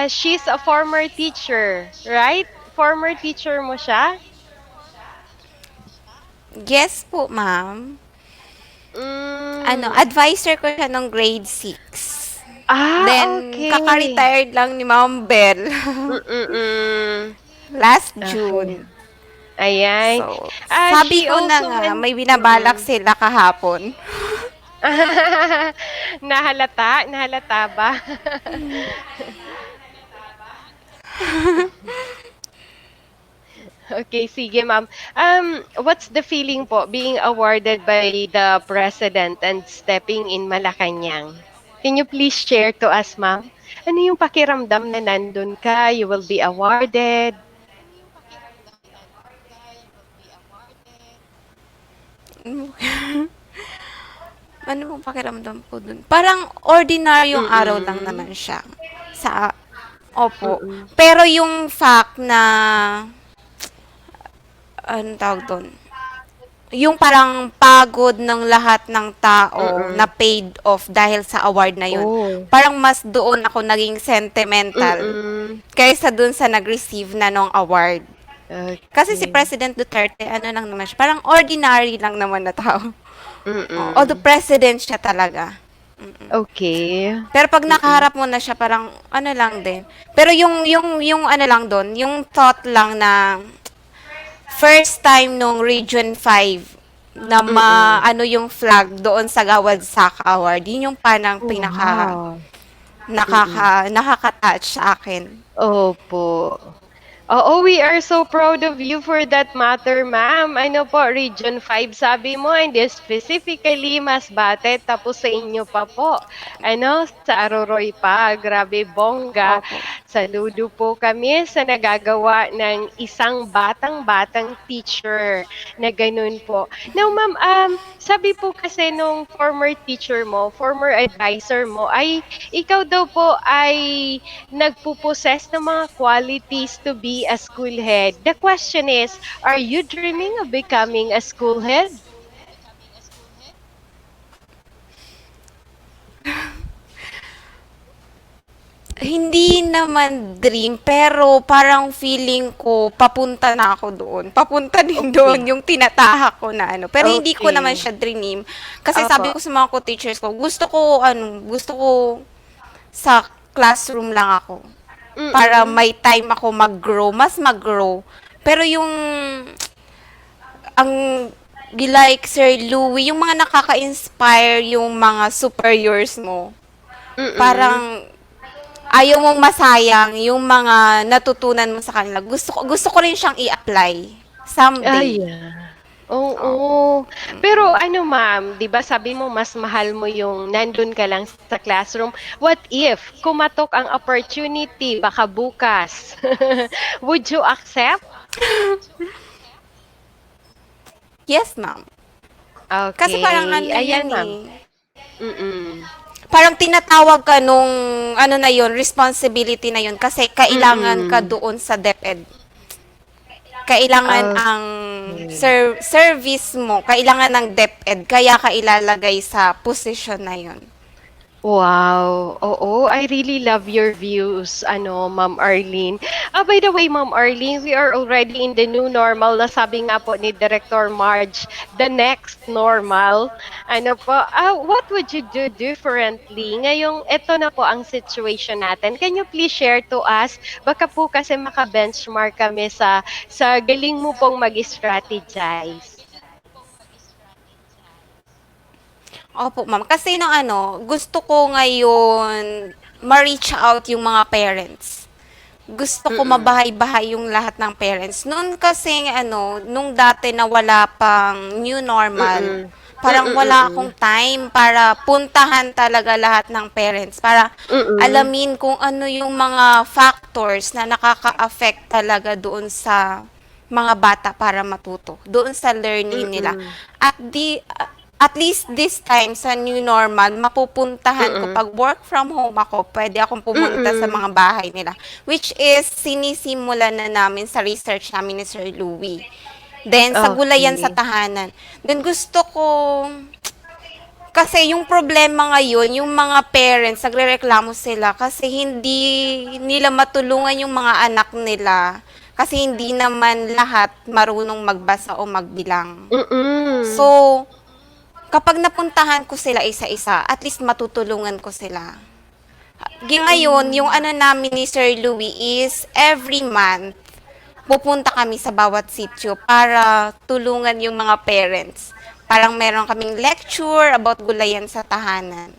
she's a former teacher, right? Former teacher mo siya? Yes po, ma'am. Mm. Advisor ko siya nung grade 6. Then, Okay. kaka-retired lang ni Ma'am Bell. Mm. Last Okay. June. Ayan. So, sabi She ko na also nga, men may binabalak sila kahapon. nahalata? Nahalata ba? Okay, sige ma'am. What's the feeling po being awarded by the president and stepping in Malacanang? Can you please share to us, ma'am? Ano yung pakiramdam na nandun ka, you will be awarded? Ano pong pakiramdam po dun? Parang ordinaryong araw lang Mm. naman siya. Sa, opo. Mm. Pero yung fact na, anong tawag doon? Yung parang pagod ng lahat ng tao na Mm. paid off dahil sa award na yun. Oh. Parang mas doon ako naging sentimental Mm. kaysa doon sa nag-receive na ng award. Kasi si Okay. President Duterte, ano lang naman siya, parang ordinary lang naman na tao. Although Mm. president siya talaga. Okay. Pero pag Mm. nakaharap mo na siya, parang ano lang din. Pero yung ano lang doon, yung thought lang na first time nung Region 5 na Mm. ano yung flag doon sa Gawad Saka Award, yun yung parang pinaka Wow. Mm. nakaka-touch sa akin. Opo. Oo, we are so proud of you for that matter, ma'am. Ano po, Region 5 sabi mo, and specifically Masbate, tapos sa inyo pa po. Ano, sa Aroroy pa, grabe bongga. Opo. Saludo po kami sa nagagawa ng isang batang-batang teacher na ganun po. Now, ma'am, sabi po kasi nung former teacher mo, former advisor mo, ay ikaw daw po ay nagpo-possess ng mga qualities to be a school head. The question is, are you dreaming of becoming a school head? Hindi naman dream, pero parang feeling ko papunta na ako doon. Papunta din doon Okay. yung tinatahak ko na ano. Pero hindi ko naman Okay. siya dream. Kasi sabi Opo. ko sa mga co-teachers ko, gusto ko sa classroom lang ako. Para Mm. may time ako mag-grow, mas mag-grow. Pero yung ang like Sir Louie, yung mga nakaka-inspire yung mga superiors mo. Mm. Parang ayaw mong masayang yung mga natutunan mo sa kanila. Gusto ko rin siyang i-apply someday. Oo. Pero ano ma'am, 'di ba sabi mo mas mahal mo yung nandun ka lang sa classroom. What if kumatok ang opportunity baka bukas? Would you accept? Yes, ma'am. Kasi parang Okay. ano yan Ayan eh. ma'am. Mm. parang tinatawag ka nung ano na yun, responsibility na yun kasi kailangan ka Mm. doon sa DepEd. Kailangan ang Okay. service mo, kailangan ng DepEd, kaya ka ilalagay sa posisyon na yun. Wow, oo, I really love your views, Ma'am Arlene. By the way, Ma'am Arlene, we are already in the new normal na sabi nga po ni Director Marge, the next normal. What would you do differently? Ngayong ito na po ang situation natin. Can you please share to us? Baka po kasi maka-benchmark kami sa galing mo pong mag-strategize. Opo, ma'am. Kasi no ano, gusto ko ngayon ma-reach out yung mga parents. Gusto ko Mm. mabahay-bahay yung lahat ng parents. Noon kasi ano, nung dati na wala pang new normal, Mm. parang wala akong Mm. time para puntahan talaga lahat ng parents para Mm. alamin kung ano yung mga factors na nakaka-affect talaga doon sa mga bata para matuto, doon sa learning nila. Mm. At at least this time sa new normal, mapupuntahan ko Mm. pag work from home ako, pwede akong pumunta sa Mm. mga bahay nila. Which is, sinisimulan na namin sa research namin ni Sir Louie. Then, sa gulayan sa Okay. tahanan. Then, gusto ko, kasi yung problema ngayon, yung mga parents, nagrereklamo sila kasi hindi nila matulungan yung mga anak nila. Kasi hindi naman lahat marunong magbasa o magbilang. So, Mm. kapag napuntahan ko sila isa-isa, at least matutulungan ko sila. Ngayon, yung Mm. ano namin ni Sir Louie is every month, pupunta kami sa bawat sitio para tulungan yung mga parents. Parang meron kaming lecture about gulayan sa tahanan.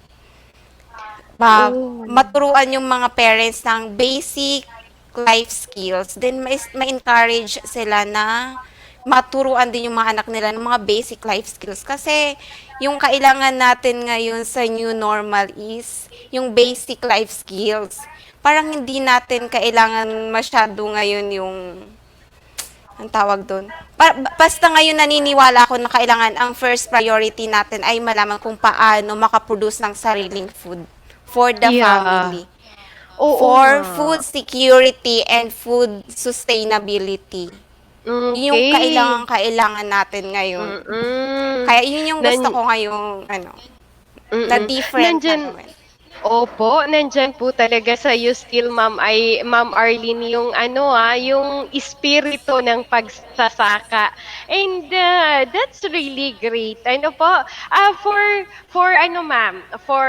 Oh. Maturuan yung mga parents ng basic life skills. Then, ma-encourage sila na maturuan din yung mga anak nila ng mga basic life skills. Kasi, yung kailangan natin ngayon sa new normal is yung basic life skills. Parang hindi natin kailangan masyado ngayon yung ang tawag doon. Basta ngayon naniniwala ako na kailangan ang first priority natin ay malaman kung paano makaproduce ng sariling food for the Yeah. family. Oo For nga. food security and food sustainability. Yun yung Okay. kailangan natin ngayon. Mm. Kaya yun yung gusto Nan ko ngayong na Mm. different na Nandiyan gawin. Opo, nandiyan po talaga sa you skill, Ma'am Arlene, yung yung espiritu ng pagsasaka. And that's really great. For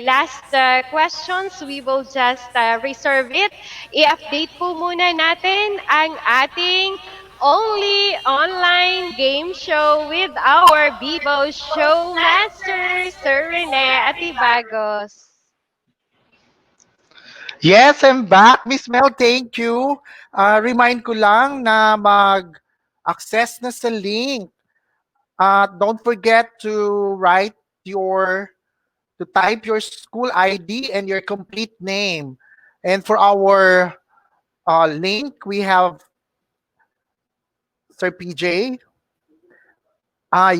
last questions, we will just reserve it. I-update po muna natin ang ating only online game show with our Bibo Showmaster, Sir Rene Atibagos. Yes, I'm back. Miss Mel, thank you. Remind ko lang na mag-access na sa link. Don't forget to write your, to type your school ID and your complete name. And for our link, we have Sir PJ.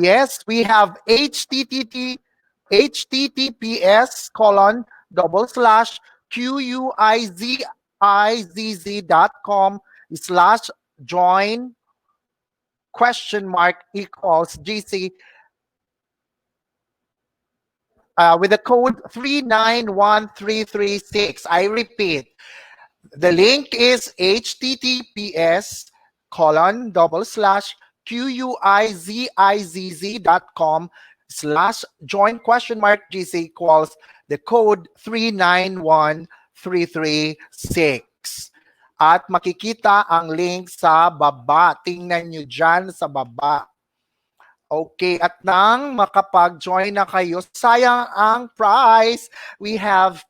Yes, we have https colon double slash quizizz.com slash join question mark equals GC with the code 391336. I repeat, the link is https colon double slash quizizz.com slash join question mark GC equals the code 391336. At makikita ang link sa baba. Tingnan nyo dyan sa baba. Okay, at nang makapag-join na kayo, sayang ang prize. We have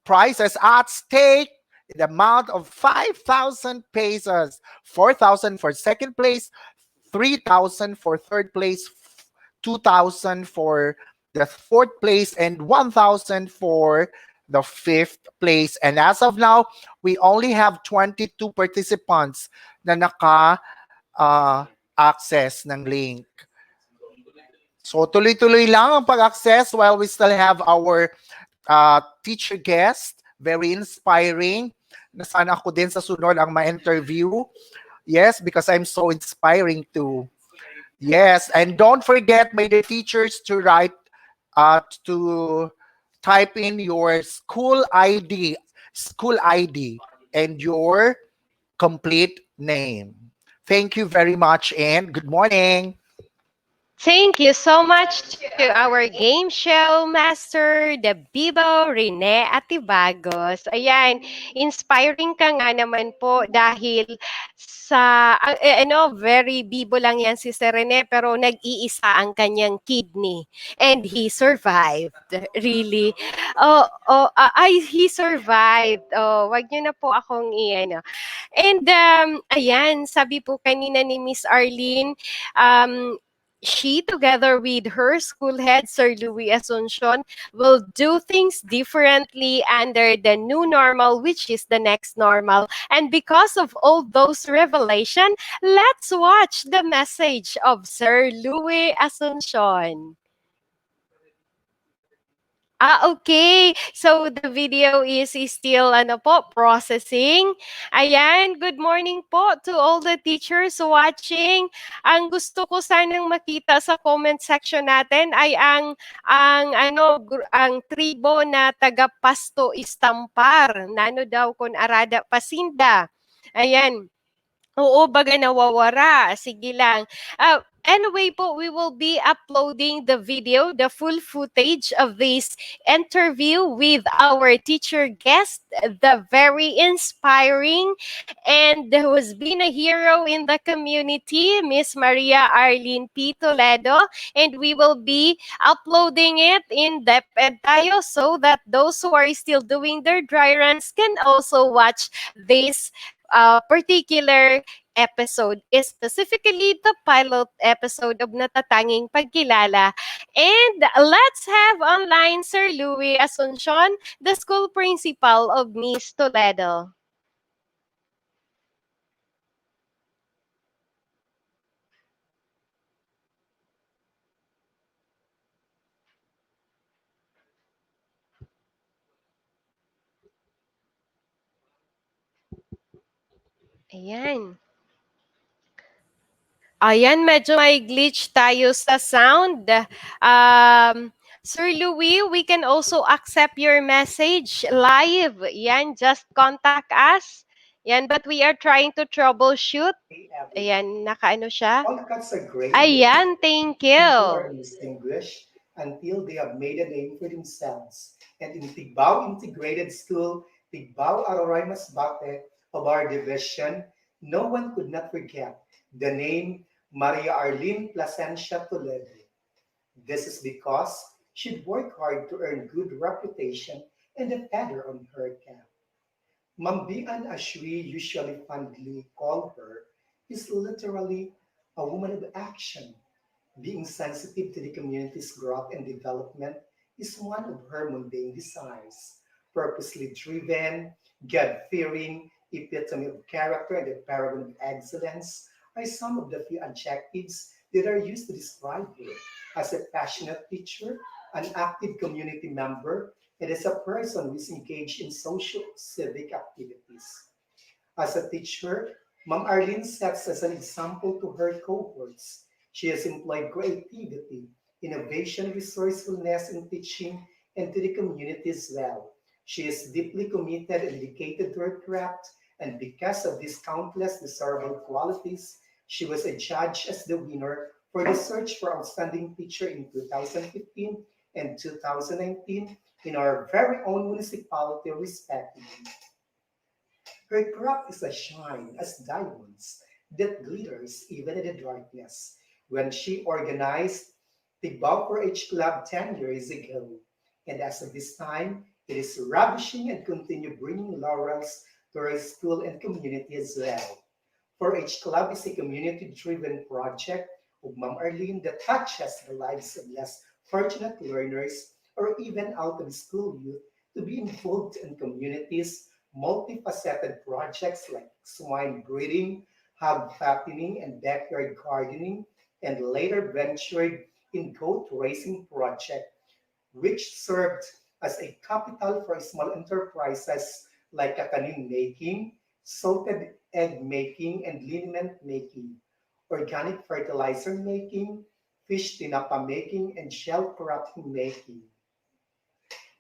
prizes at stake in the amount of 5,000 pesos, 4,000 for second place, 3,000 for third place, 2,000 for the fourth place, and 1,000 for the fifth place. And as of now, we only have 22 participants na naka-access ng link. So tuloy-tuloy lang ang pag-access while we still have our teacher guest. Very inspiring. Na sana ako din sa sunod ang ma-interview. Yes, because I'm so inspiring too. Yes, and don't forget, my dear teachers, to write, to type in your school ID, and your complete name. Thank you very much, and good morning. Thank you so much to our game show master, the Bibo Rene Atibagos. Ayan, inspiring ka nga naman po dahil very bibo lang yan si Sir Rene pero nag-iisa ang kanyang kidney and he survived. Really? He survived. Oh, wag niyo na po akong iyan. And ayan, sabi po kanina ni Miss Arlene, she, together with her school head, Sir Louis Asuncion, will do things differently under the new normal, which is the next normal. And because of all those revelation, let's watch the message of Sir Louis Asuncion. Okay. So the video is still processing. Ayan, good morning po to all the teachers watching. Ang gusto ko sanang makita sa comment section natin ay ang tribo na taga Pasto Istampar. Nano daw kun arada pasinda. Ayan. Oo, baga nawawara. Sige lang. Anyway po, we will be uploading the video, the full footage of this interview with our teacher guest, the very inspiring and who has been a hero in the community, Miss Maria Arlene P. Toledo. And we will be uploading it in DepEd tayo so that those who are still doing their dry runs can also watch this particular episode is specifically the pilot episode of Natatanging Pagkilala. And let's have online Sir Louis Asuncion, the school principal of Miss Toledo. Ayan. Ayan, medyo may glitch tayo sa sound. Sir Louis, we can also accept your message live. Yan, just contact us. Yan, but we are trying to troubleshoot. Ayan, nakaano siya. All cats are great. Ayan, thank People you. are distinguished until they have made a name for themselves. And in Tigbao Integrated School, Tigbao Aroray Masbate of our division, no one could not forget the name Maria Arlene Plasencia Toledo. This is because she'd worked hard to earn good reputation and a feather on her cap. Mambian, as we usually fondly call her, is literally a woman of action. Being sensitive to the community's growth and development is one of her mundane desires. Purposely driven, God fearing, epitome of character, and a paragon of excellence are some of the few adjectives that are used to describe her as a passionate teacher, an active community member, and as a person who is engaged in social civic activities. As a teacher, Ma'am Arlene sets as an example to her cohorts. She has employed creativity, innovation, resourcefulness in teaching, and to the community as well. She is deeply committed and dedicated to her craft, and because of these countless desirable qualities, she was adjudged as the winner for the search for outstanding teacher in 2015 and 2019 in our very own municipality, respectively. Her craft is a shine as diamonds that glitters even in the darkness. When she organized the Bauer H Club 10 years ago, and as of this time, it is ravishing and continue bringing laurels to her school and community as well. 4-H Club is a community-driven project of Ma'am Arlene that touches the lives of less fortunate learners or even out-of-school youth to be involved in communities' multifaceted projects like swine breeding, hog fattening, and backyard gardening, and later ventured in goat racing project which served as a capital for small enterprises like kakanin making, salted egg making, and liniment making, organic fertilizer making, fish tinapa making, and shell crafting making.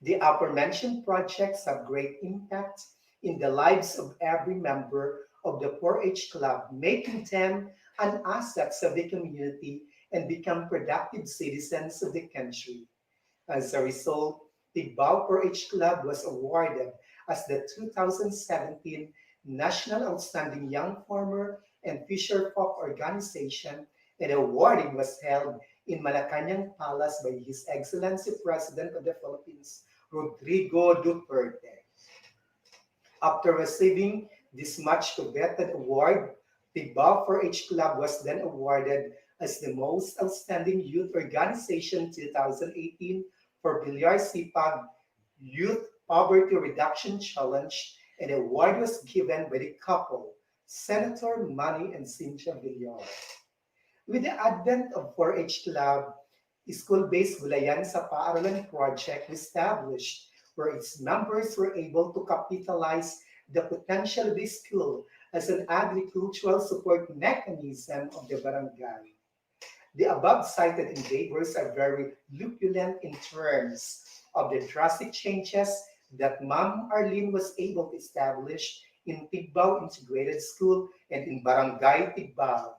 The aforementioned projects have great impact in the lives of every member of the 4-H Club, making them an asset of the community and become productive citizens of the country. As a result, the Bow 4-H Club was awarded as the 2017 National Outstanding Young Farmer and Fisher Folk Organization, and awarding was held in Malacanang Palace by His Excellency President of the Philippines, Rodrigo Duterte. After receiving this much coveted award, the Bow 4-H Club was then awarded as the Most Outstanding Youth Organization 2018 for Bilyar Sipag Youth Poverty Reduction Challenge, and the award was given by the couple, Senator Manny and Cynthia Villar. With the advent of 4-H Club, school-based Gulayan sa Paaralan project was established where its members were able to capitalize the potential of the school as an agricultural support mechanism of the barangay. The above cited endeavors are very luculent in terms of the drastic changes that Ma'am Arlene was able to establish in Tigbao Integrated School and in Barangay Tigbao.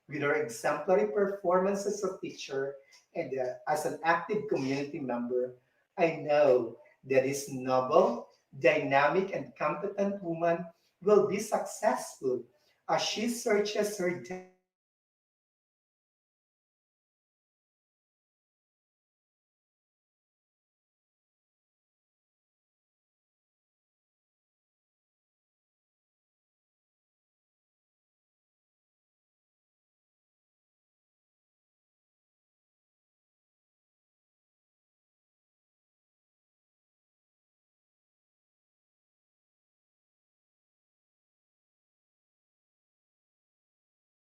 With her exemplary performance as a teacher and as an active community member, I know that this noble, dynamic, and competent woman will be successful as she searches her destiny in the lives of every member of the 4-H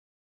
Club.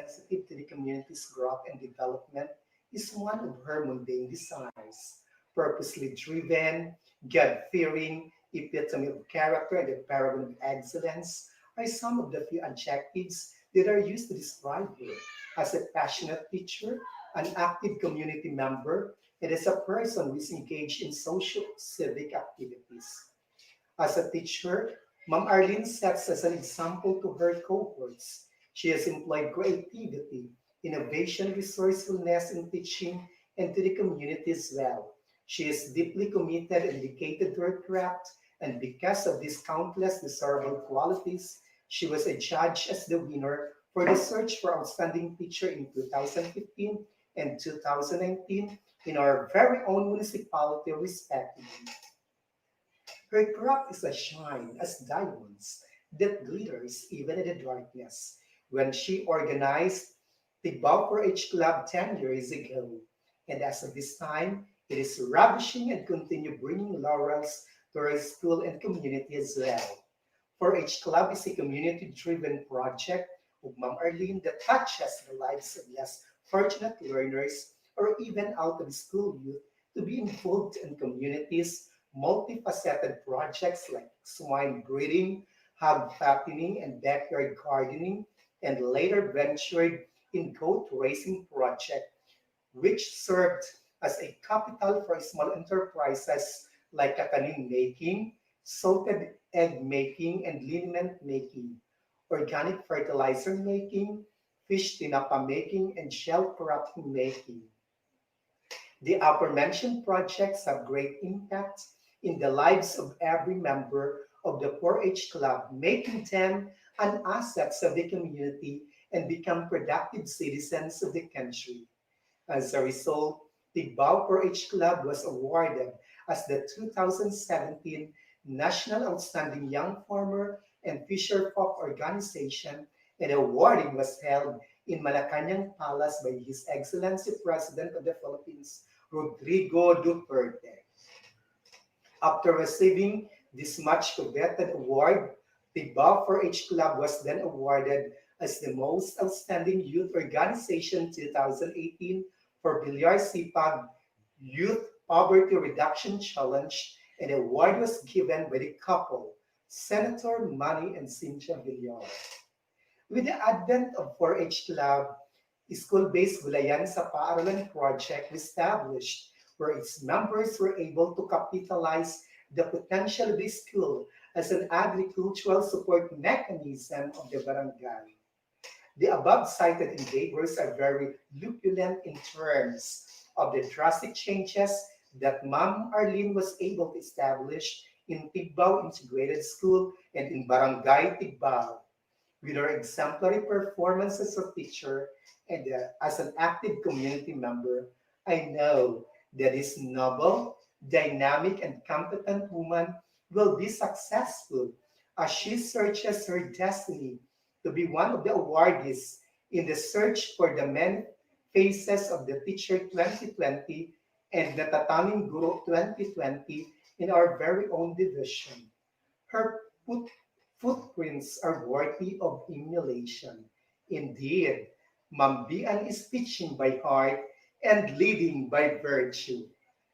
sensitive to the community's growth and development is one of her mundane desires. Purposely driven, God fearing, epitome of character, and the paragon of excellence are some of the few adjectives that are used to describe her as a passionate teacher, an active community member, and as a person who is engaged in social civic activities. As a teacher, Ma'am Arlene sets as an example to her cohorts. She has employed creativity, innovation, resourcefulness in teaching, and to the community as well. She is deeply committed and dedicated to her craft, and because of these countless desirable qualities, she was adjudged as the winner for the search for Outstanding Teacher in 2015 and 2019 in our very own municipality, respectively. Her craft is a shine as diamonds that glitters even in the darkness. When she organized the Bauer H Club 10 years ago, and as of this time, it is ravishing and continue bringing laurels to her school and community as well. 4-H Club is a community-driven project of Ma'am Arlene that touches the lives of less fortunate learners or even out-of-school youth to be involved in communities' multifaceted projects like swine breeding, hog fattening, and backyard gardening, and later ventured in goat racing project which served as a capital for small enterprises like kakanin making, salted egg making, and liniment making, organic fertilizer making, fish tinapa making, and shell cropping making. The aforementioned projects have great impact in the lives of every member of the 4-H Club, making them an asset of the community and become productive citizens of the country. As a result, the Bauer H Club was awarded as the 2017 National Outstanding Young Farmer and Fisher Folk Organization, and the awarding was held in Malacanang Palace by His Excellency President of the Philippines, Rodrigo Duterte. After receiving this much coveted award, the Balfour H Club was then awarded as the Most Outstanding Youth Organization 2018 for Bilyar Sipag Youth Poverty Reduction Challenge, and the award was given by the couple, Senator Manny and Cynthia Villar. With the advent of 4-H Club, school-based Gulayan sa Paaralan project was established where its members were able to capitalize the potential of the school as an agricultural support mechanism of the barangay. The above cited endeavors are very luculent in terms of the drastic changes that Ma'am Arlene was able to establish in Tigbao Integrated School and in Barangay Tigbao. With her exemplary performance as a teacher and as an active community member, I know that this noble, dynamic, and competent woman will be successful as she searches her destiny to be one of the awardees in the search for the many faces of the Teacher 2020 and Natatanging Guru 2020 in our very own division. Her footprints are worthy of emulation. Indeed, Mambian is teaching by heart and leading by virtue.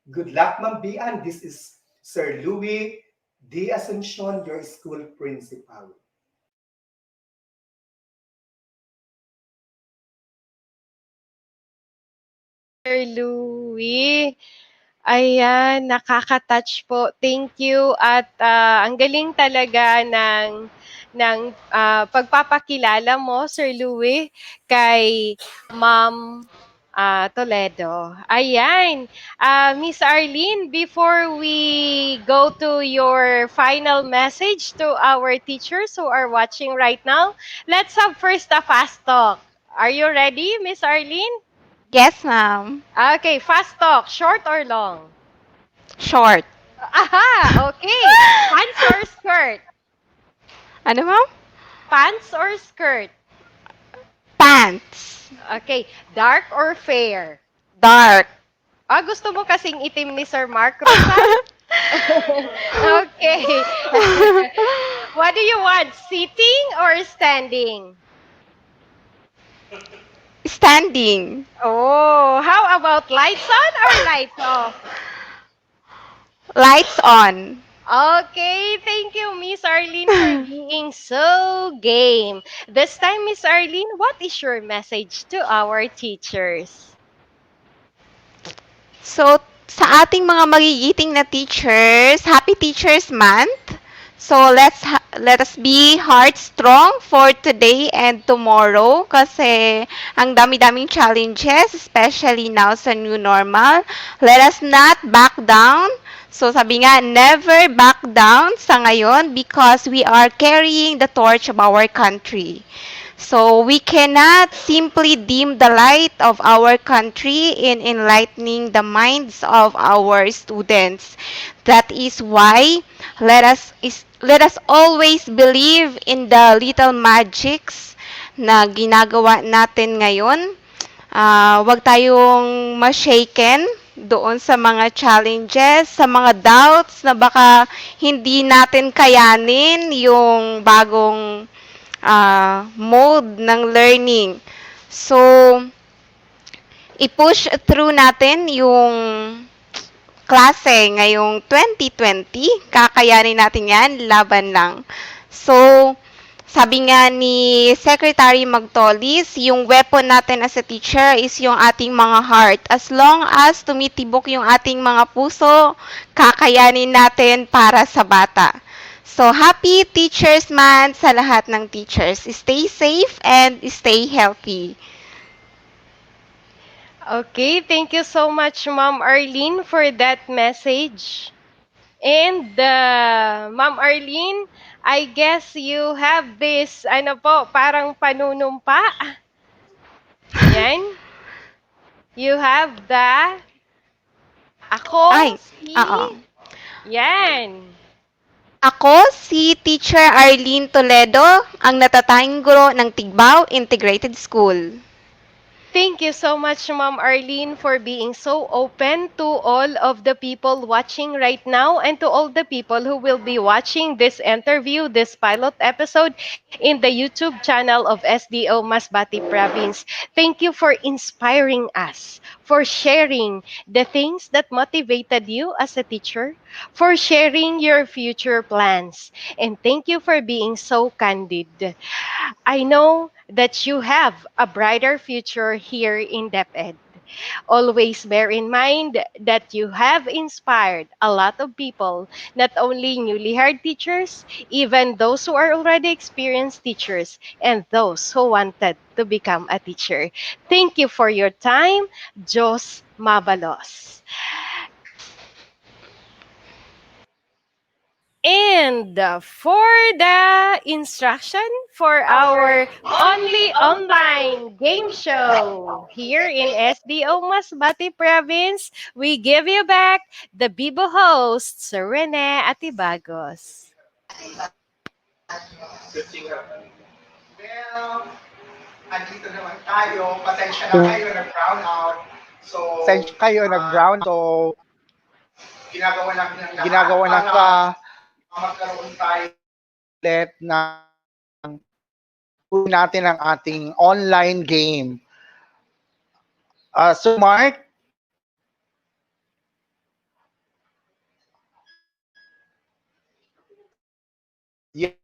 Good luck, Mambian. This is Sir Louis D. Asuncion, your school principal. Sir Louie. Ayan, nakaka-touch po. Thank you at ang galing talaga ng pagpapakilala mo, Sir Louie, kay Ma'am Toledo. Ayan, Miss Arlene, before we go to your final message to our teachers who are watching right now, let's have first a fast talk. Are you ready, Miss Arlene? Yes, ma'am. Okay, fast talk, short or long? Short. Aha, okay. Pants or skirt? Ano, ma'am? Pants or skirt? Pants. Okay, dark or fair? Dark. Gusto mo kasing itim ni Sir Mark Rosan? Okay. What do you want, sitting or standing? Standing. Oh, how about lights on or lights off? Lights on. Okay, thank you, Miss Arlene, for being so game. This time, Miss Arlene, what is your message to our teachers? So, sa ating mga magigiting na teachers, Happy Teachers Month. So, let us be heart strong for today and tomorrow kasi ang dami-daming challenges, especially now sa new normal. Let us not back down. So, sabi nga, never back down sa ngayon because we are carrying the torch of our country. So we cannot simply dim the light of our country in enlightening the minds of our students. That is why let us always believe in the little magics na ginagawa natin ngayon. Wag tayong ma-shaken doon sa mga challenges, sa mga doubts na baka hindi natin kayanin yung bagong mode ng learning. So, i-push through natin yung klase ngayong 2020. Kakayanin natin yan, laban lang. So, sabi nga ni Secretary Magtolis, yung weapon natin as a teacher is yung ating mga heart. As long as tumitibok yung ating mga puso, kakayanin natin para sa bata. So, happy Teachers Month sa lahat ng teachers. Stay safe and stay healthy. Okay, thank you so much, Ma'am Arlene, for that message. And Ma'am Arlene, I guess you have this, ano po, parang panunumpa. Yan. You have the ako Ay, si oo. yan. Ako si Teacher Arlene Toledo, ang natatanging guro ng Tigbao Integrated School. Thank you so much, Ma'am Arlene, for being so open to all of the people watching right now and to all the people who will be watching this interview, this pilot episode in the YouTube channel of SDO Masbati Province. Thank you for inspiring us, for sharing the things that motivated you as a teacher, for sharing your future plans, and thank you for being so candid. I know that you have a brighter future here in DepEd. Always bear in mind that you have inspired a lot of people, not only newly hired teachers, even those who are already experienced teachers, and those who wanted to become a teacher. Thank you for your time, Jos Mabalos. And for the instruction for our only online game show here in SDO Masbati Province, we give you back the Bibo hosts, Rene Atibagos. Well, andito naman tayo. Pasensya na kayo, nag-brown out. So, ginagawa lang para magkaroon tayo ulit ng tuloy natin ang ating online game. Sir Mark, yeah.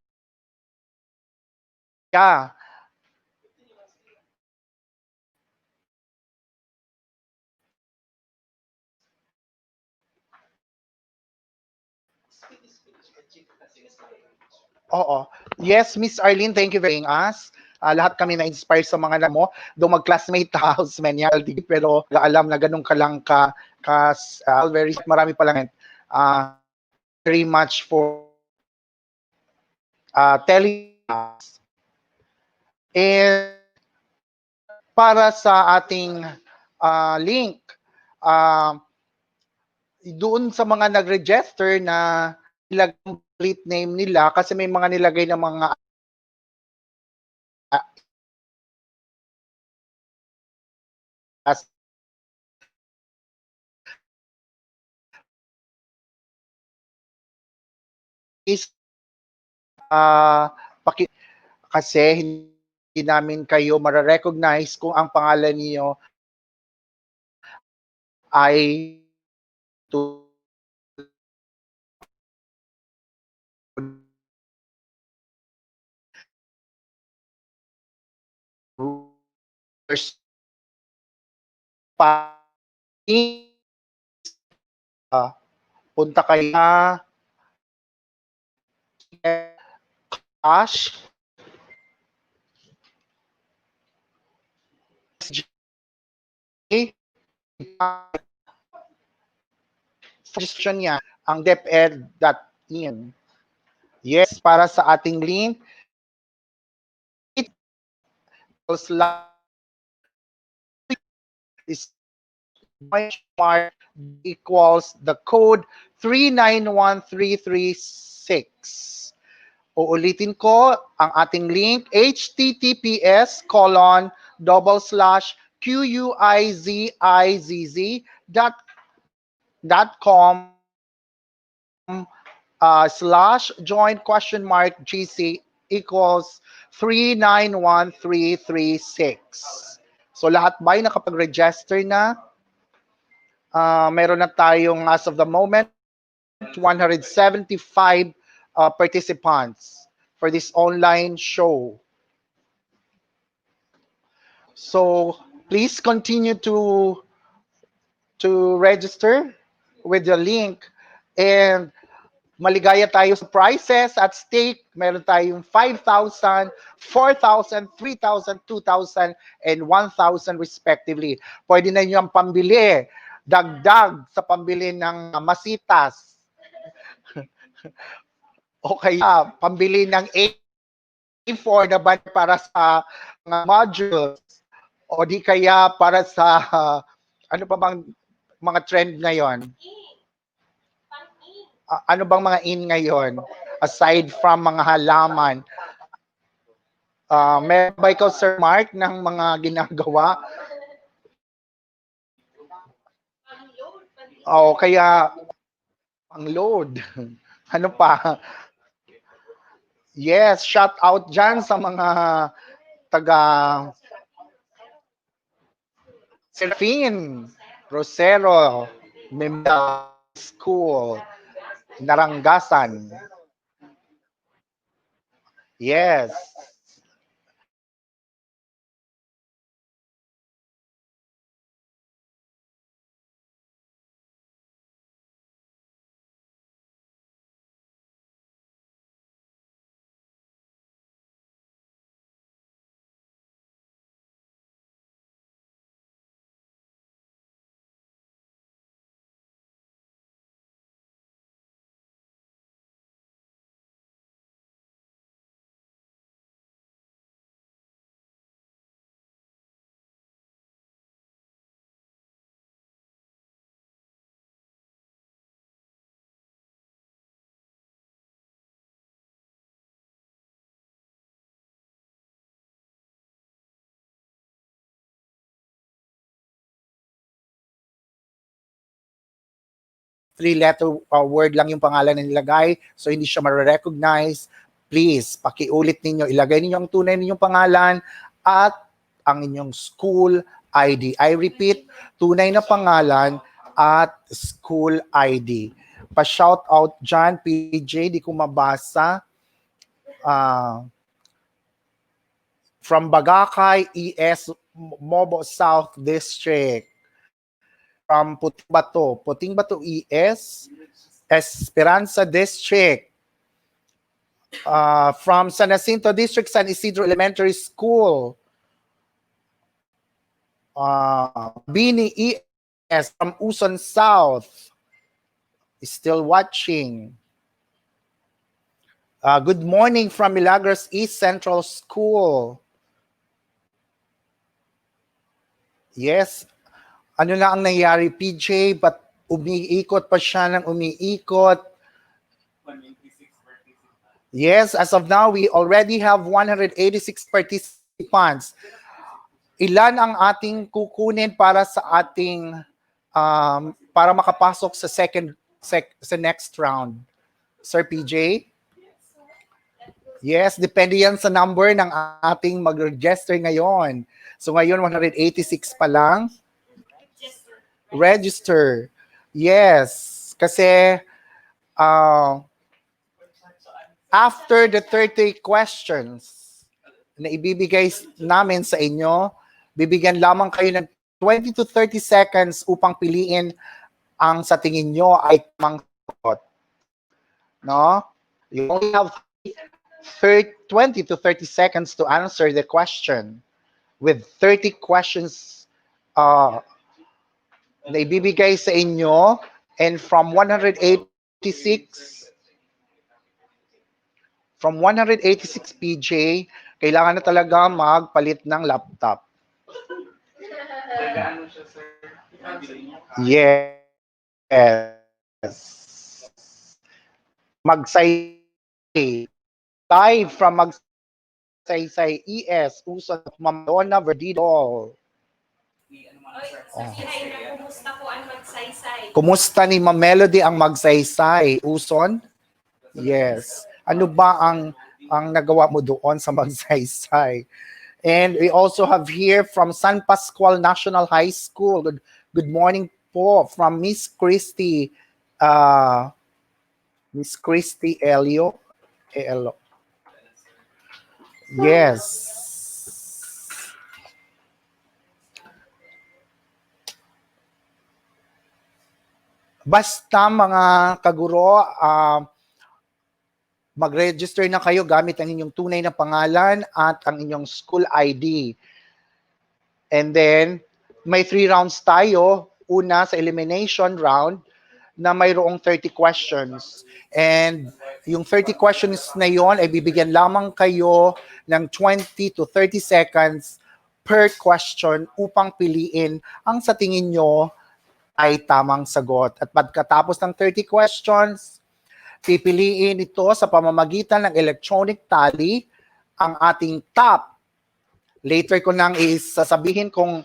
Oo. Yes, Miss Arlene, thank you very much us. Lahat kami na-inspire sa mga mo. Though mag-classmate houseman yan, pero alam na ganun ka lang very marami pa lang. Very much for telling us. And para sa ating link, doon sa mga nag-register na nilagay complete name nila kasi may mga nilagay ng mga as is paki kasi namin kayo mare-recognize kung ang pangalan niyo ay pa punta kayo na cash suggestion niya ang deped.in. Yes, para sa ating link, is benchmark equals the code 391336. Uulitin ko ang ating link, https://quizizz.com/join?GC equals 391336. So lahat ba ay nakapag-register na? Meron na tayong as of the moment 175 participants for this online show. So please continue to register with the link, and maligaya tayo sa prizes at stake. Meron tayong 5,000, 4,000, 3,000, 2,000, and 1,000 respectively. Pwede na nyo ang pambili, dagdag sa pambili ng masitas. O kaya pambili ng A4 na ban para sa mga modules. O di kaya para sa ano pa bang mga trend ngayon? Ano bang mga in ngayon? Aside from mga halaman. Meron ba ikaw, Sir Mark, ng mga ginagawa? O kaya ang load. Ano pa? Yes, shout out dyan sa mga taga Serafin, Rosero, Memda School, Narangasan. Yes. Three-letter word lang yung pangalan na nilagay, so hindi siya ma-recognize. Please, pakiulit ninyo, ilagay ninyo ang tunay ninyong pangalan at ang inyong school ID. I repeat, tunay na pangalan at school ID. Pa-shout out dyan, PJ, di ko mabasa. From Bagakay, ES, Mobo South District. From Puting Bato ES, Esperanza District. From San Jacinto District, San Isidro Elementary School. Bini ES from Uson South. Still watching. Good morning from Milagros East Central School. Yes. Ano na ang nangyari, PJ? But umiikot pa siya ng umiikot. Yes, as of now, we already have 186 participants. Ilan ang ating kukunin para sa ating, para makapasok sa sa next round? Sir PJ? Yes, depende yan sa number ng ating mag-register ngayon. So ngayon, 186 pa lang. Register. Yes. Kasi uh, after the 30 questions na ibibigay namin sa inyo, bibigyan lamang kayo ng 20 to 30 seconds upang piliin ang sa tingin nyo ay tamang sagot. No? You only have 20 to 30 seconds to answer the question with 30 questions na ibibigay sa inyo, and from 186 PJ, kailangan na talaga magpalit ng laptop. Yes. Magsaysay. Live from Magsaysay ES, Uson at Ma'am Donna Verdidol. Kumusta ni Ma'am Melody ang Magsaysay? Uson? Yes. Ano ba ang nagawa mo doon sa Magsaysay? And we also have here from San Pascual National High School. Good morning po from Miss Christy. Miss Christy Elio. Yes. Basta mga kaguro, mag-register na kayo gamit ang inyong tunay na pangalan at ang inyong school ID. And then, may 3 rounds tayo. Una, sa elimination round, na mayroong 30 questions. And yung 30 questions na yon ay bibigyan lamang kayo ng 20 to 30 seconds per question upang piliin ang sa tingin nyo ay tamang sagot. At pagkatapos ng 30 questions, pipiliin ito sa pamamagitan ng electronic tally ang ating top. Later ko nang isasabihin kung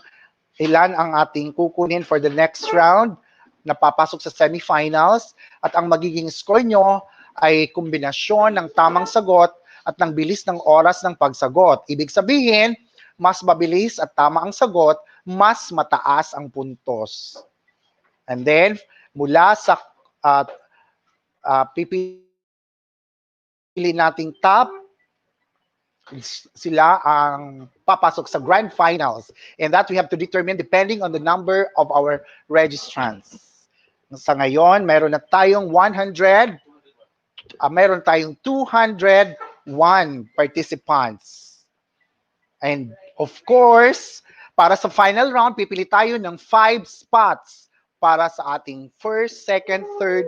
ilan ang ating kukunin for the next round na papasok sa semifinals, at ang magiging score nyo ay kombinasyon ng tamang sagot at ng bilis ng oras ng pagsagot. Ibig sabihin, mas mabilis at tama ang sagot, mas mataas ang puntos. And then, mula sa pipili nating top, sila ang papasok sa grand finals. And that we have to determine depending on the number of our registrants. Sa ngayon, meron na tayong 201 participants. And of course, para sa final round, pipili tayo ng 5 spots para sa ating first, second, third,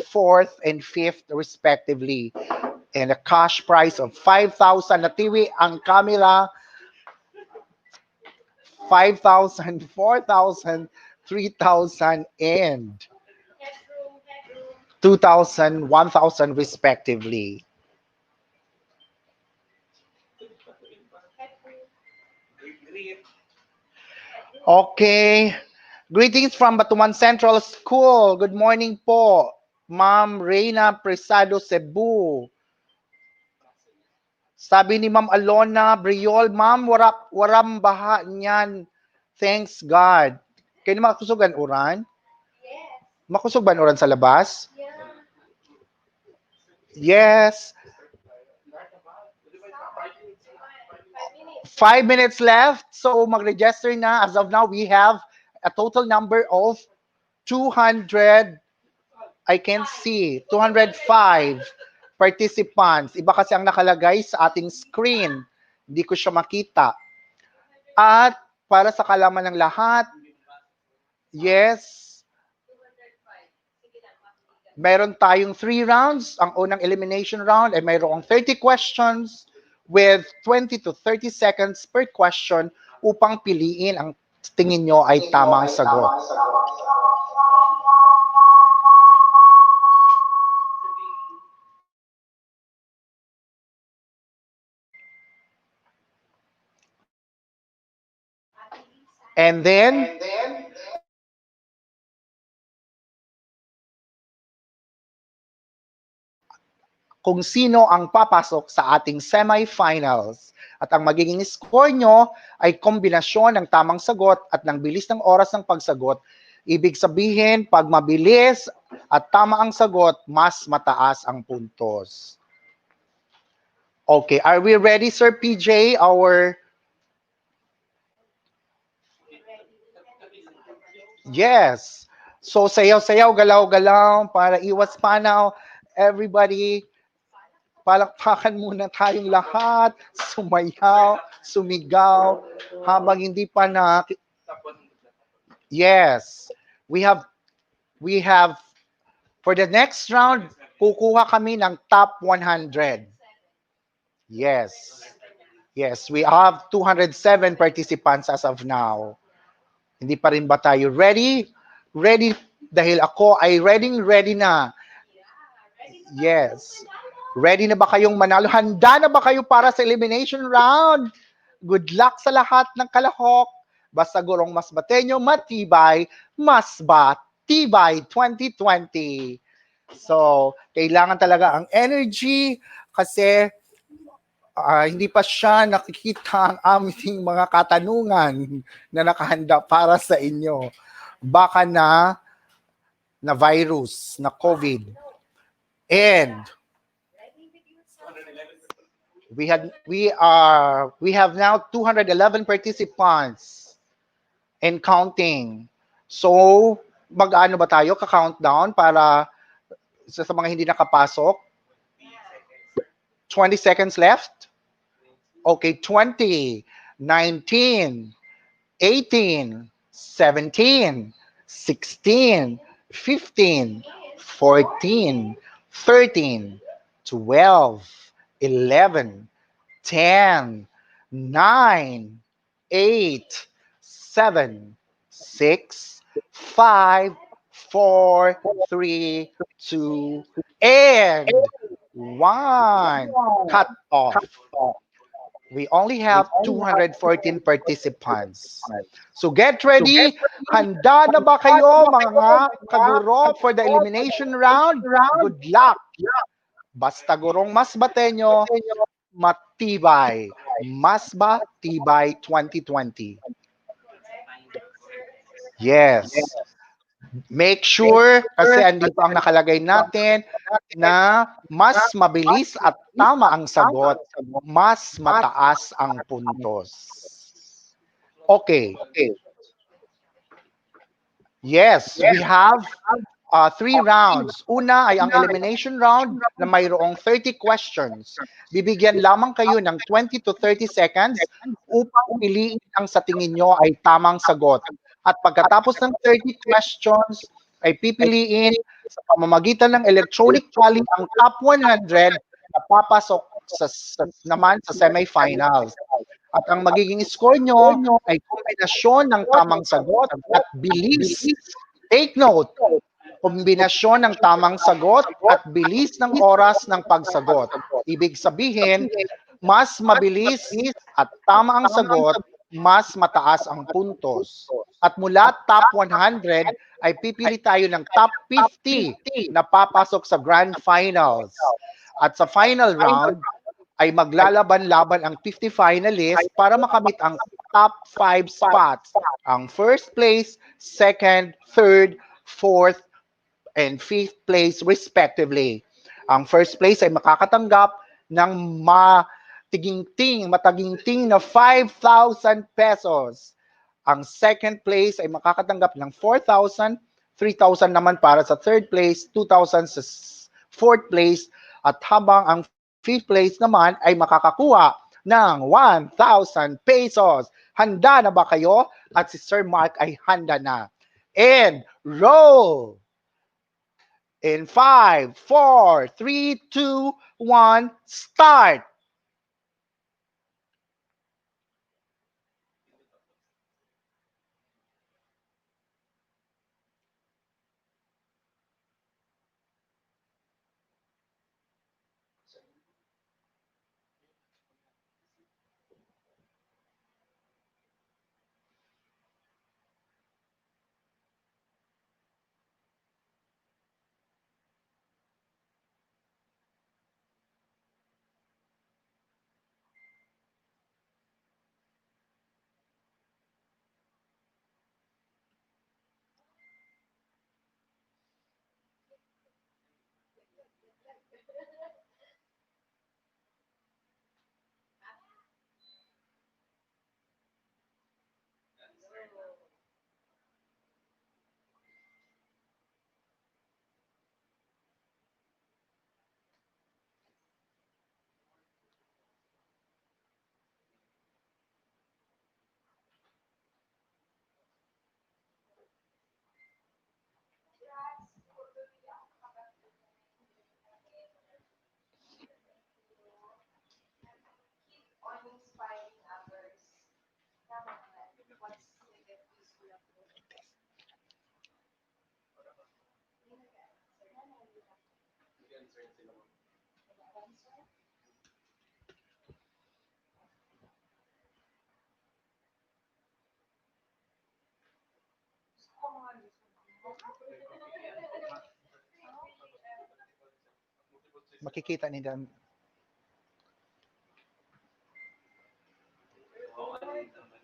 fourth, and fifth respectively. And a cash prize of 5,000. Natiwi ang camera. 5,000, 4,000, 3,000, and 2,000, 1,000 respectively. Okay. Greetings from Batuan Central School. Good morning po, Ma'am Reyna Presado Cebu. Sabi ni Ma'am Alona Briol, Ma'am, waram baha niyan. Thanks God. Kayo na makusugan uran? Makusog ba uran sa labas? Yes. 5 minutes left. So mag-register na. As of now, we have a total number of 200, I can see, 205 participants. Iba kasi ang nakalagay sa ating screen. Hindi ko siya makita. At para sa kalaman ng lahat, yes, meron tayong 3 rounds. Ang unang elimination round ay mayroong 30 questions with 20 to 30 seconds per question upang piliin ang tingin nyo ay tamang sagot. And then, kung sino ang papasok sa ating semifinals. At ang magiging score nyo ay kombinasyon ng tamang sagot at ng bilis ng oras ng pagsagot. Ibig sabihin, pag mabilis at tama ang sagot, mas mataas ang puntos. Okay, are we ready, Sir PJ? Yes. So, sayaw-sayaw, galaw-galaw, para iwas panaw. Everybody, palakpakan muna tayong lahat. Sumayaw, sumigaw, habang hindi pa na... Yes. We have, we have, for the next round, kukuha kami ng top 100. Yes. Yes, we have 207 participants as of now. Hindi pa rin ba tayo ready? Ready dahil ako ay ready na. Yes. Ready na ba kayong manalo? Handa na ba kayo para sa elimination round? Good luck sa lahat ng kalahok. Basta Gurong mas batenyo, matibay, mas tibay 2020. So, kailangan talaga ang energy kasi hindi pa siya nakikita ang aming mga katanungan na nakahanda para sa inyo. Baka na virus, na COVID. And we have now 211 participants and counting. So, mag-ano ba tayo? Ka-countdown para sa mga hindi nakapasok? 20 seconds left? Okay, 20, 19, 18, 17, 16, 15, 14, 13, 12, 11, 10, 9, 8, 7, 6, 5, 4, 3, 2, and 1. Cut off. We only have 214 participants. So get ready. Handa na ba kayo mga kaguro for the elimination round? Good luck. Basta Gurong mas batenyo, matibay. MasbaTibay 2020. Yes. Make sure, kasi andito ang nakalagay natin, na mas mabilis at tama ang sagot, mas mataas ang puntos. Okay. Yes, we have 3 rounds. Una ay ang elimination round na mayroong 30 questions. Bibigyan lamang kayo ng 20 to 30 seconds upang piliin ang sa tingin nyo ay tamang sagot. At pagkatapos ng 30 questions, ay pipiliin sa pamamagitan ng electronic tally ang top 100 na papasok naman sa semifinals. At ang magiging score nyo ay kombinasyon ng tamang sagot at bilis. Take note, kombinasyon ng tamang sagot at bilis ng oras ng pagsagot. Ibig sabihin, mas mabilis at tama ang sagot, mas mataas ang puntos. At mula top 100 ay pipili tayo ng top 50 na papasok sa grand finals. At sa final round, ay maglalaban-laban ang 50 finalists para makamit ang top 5 spots. Ang first place, second, third, fourth, and fifth place respectively. Ang first place ay makakatanggap ng mataginting na 5,000 pesos. Ang second place ay makakatanggap ng 4,000, 3,000 naman para sa third place, 2,000 sa fourth place, at habang ang fifth place naman ay makakakuha ng 1,000 pesos. Handa na ba kayo? At si Sir Mark ay handa na. And roll! In 5, 4, 3, 2, 1, start! Makikita nila.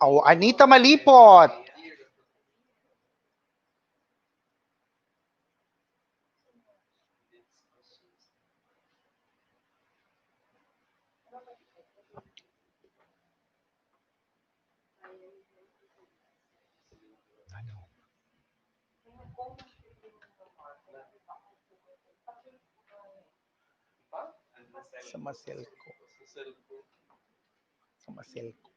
Oh, Anita Malipot. Sa masel ko. Sa masel ko.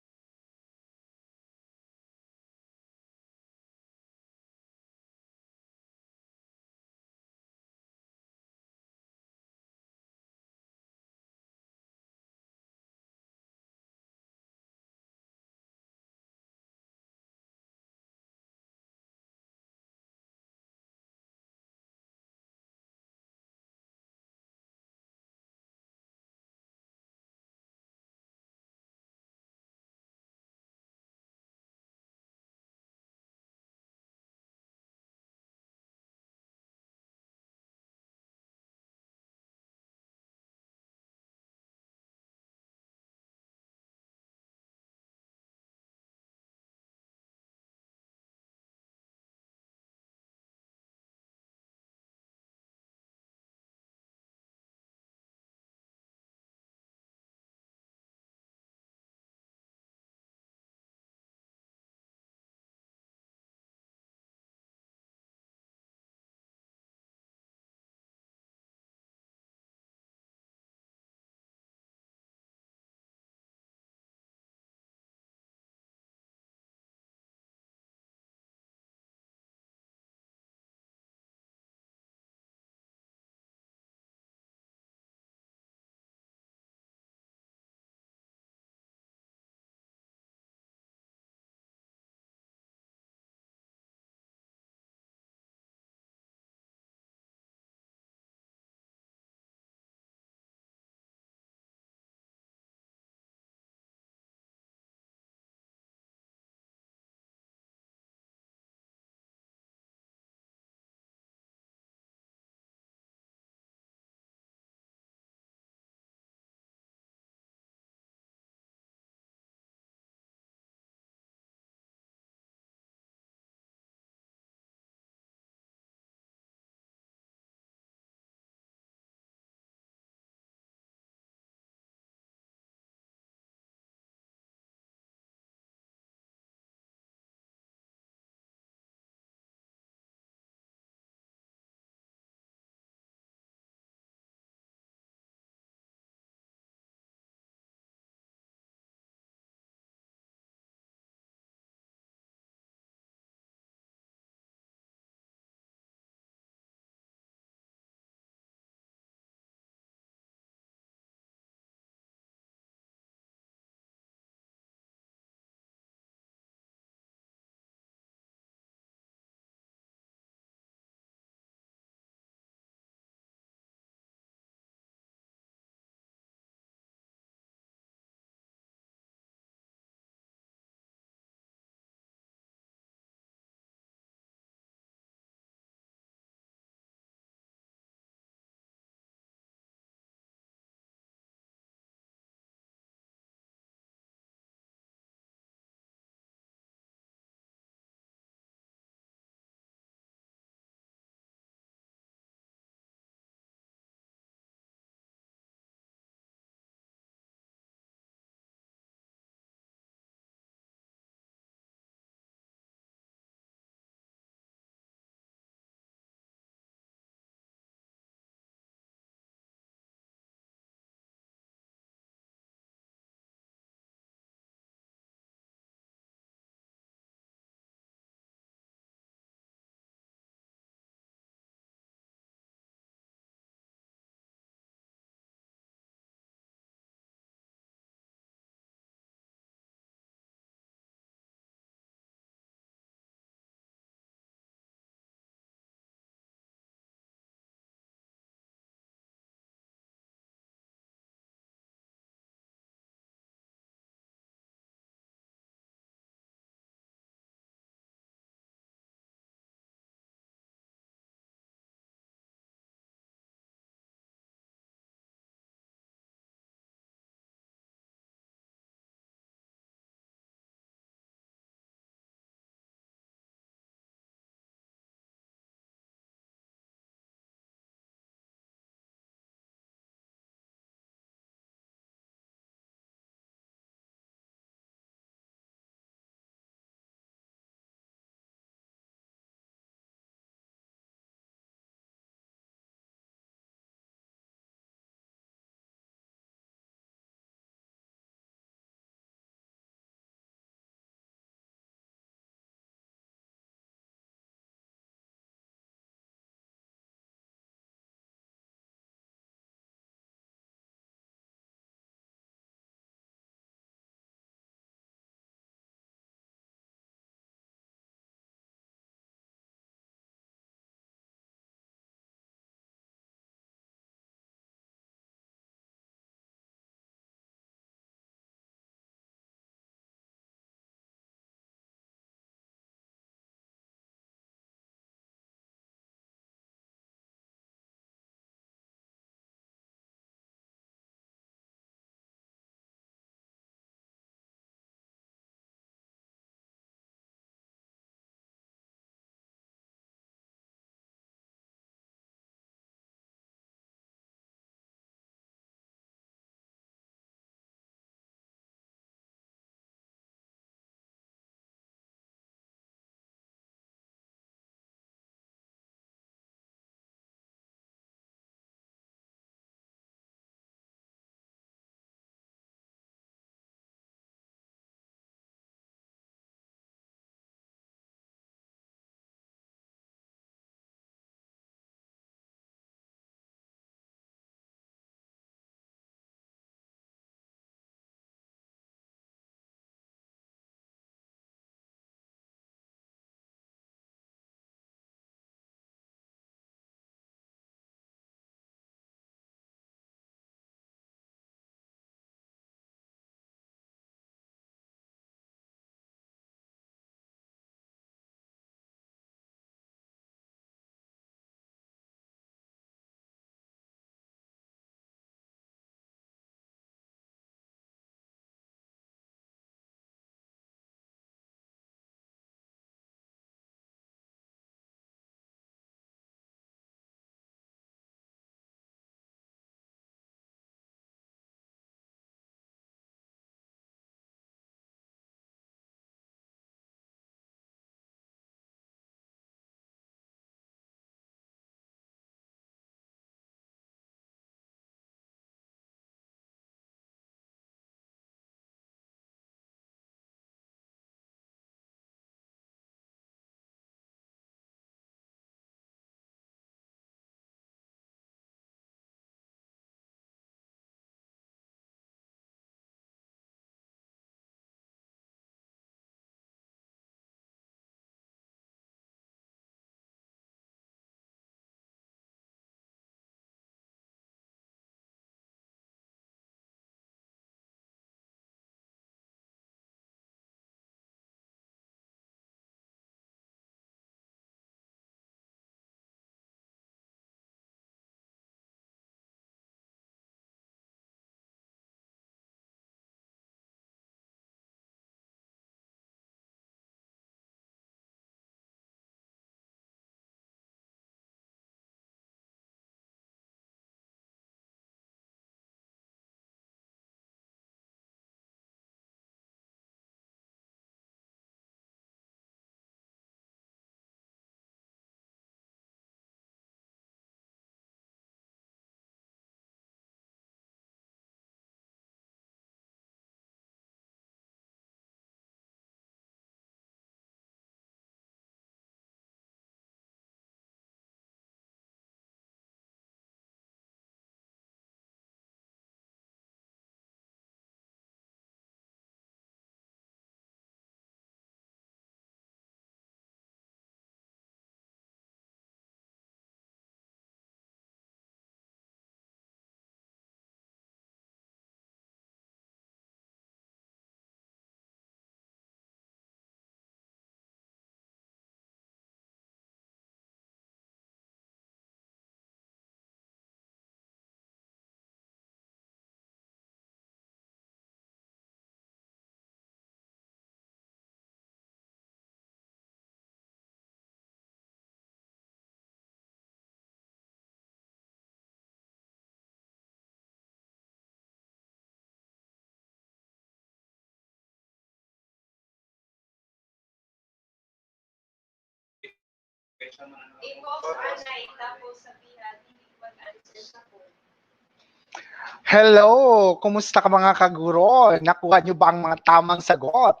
Hello! Kumusta ka mga kaguro? Nakuha niyo ba ang mga tamang sagot?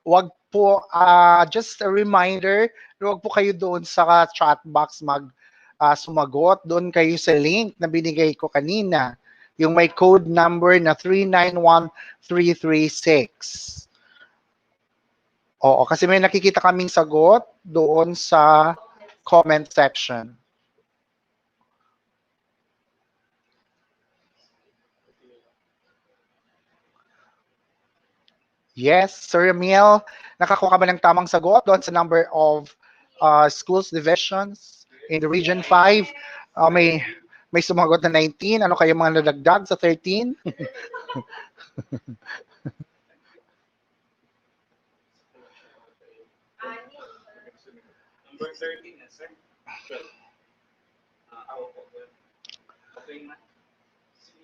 Wag po, just a reminder, wag po kayo doon sa chat box sumagot. Doon kayo sa link na binigay ko kanina. Yung may code number na 391336. Oo, kasi may nakikita kaming sagot doon sa comment section. Yes, Sir Emil, nakakuha ka ba ng tamang sagot doon sa number of schools divisions in the Region 5? May sumagot na 19. Ano kayo mga nadagdag sa 13?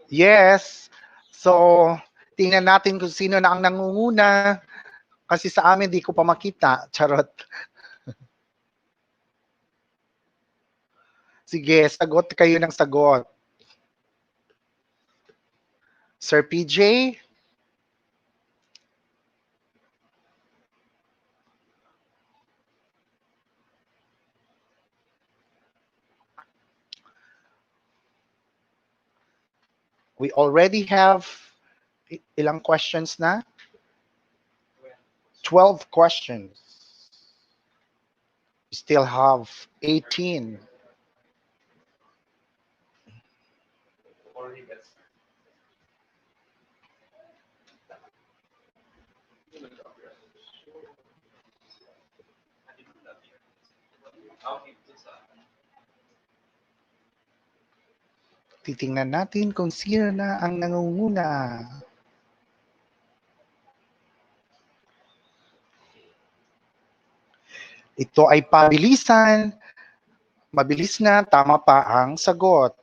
Yes. So, tingnan natin kung sino na ang nangunguna. Kasi sa amin, di ko pa makita. Charot. Sige, sagot kayo ng sagot. Sir PJ? We already have ilang questions na? 12 questions. We still have 18. Titingnan natin kung sino na ang nangunguna. Ito ay pabilisan. Mabilis na, tama pa ang sagot.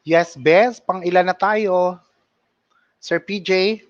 Yes, Bes, pang ilan na tayo? Sir PJ?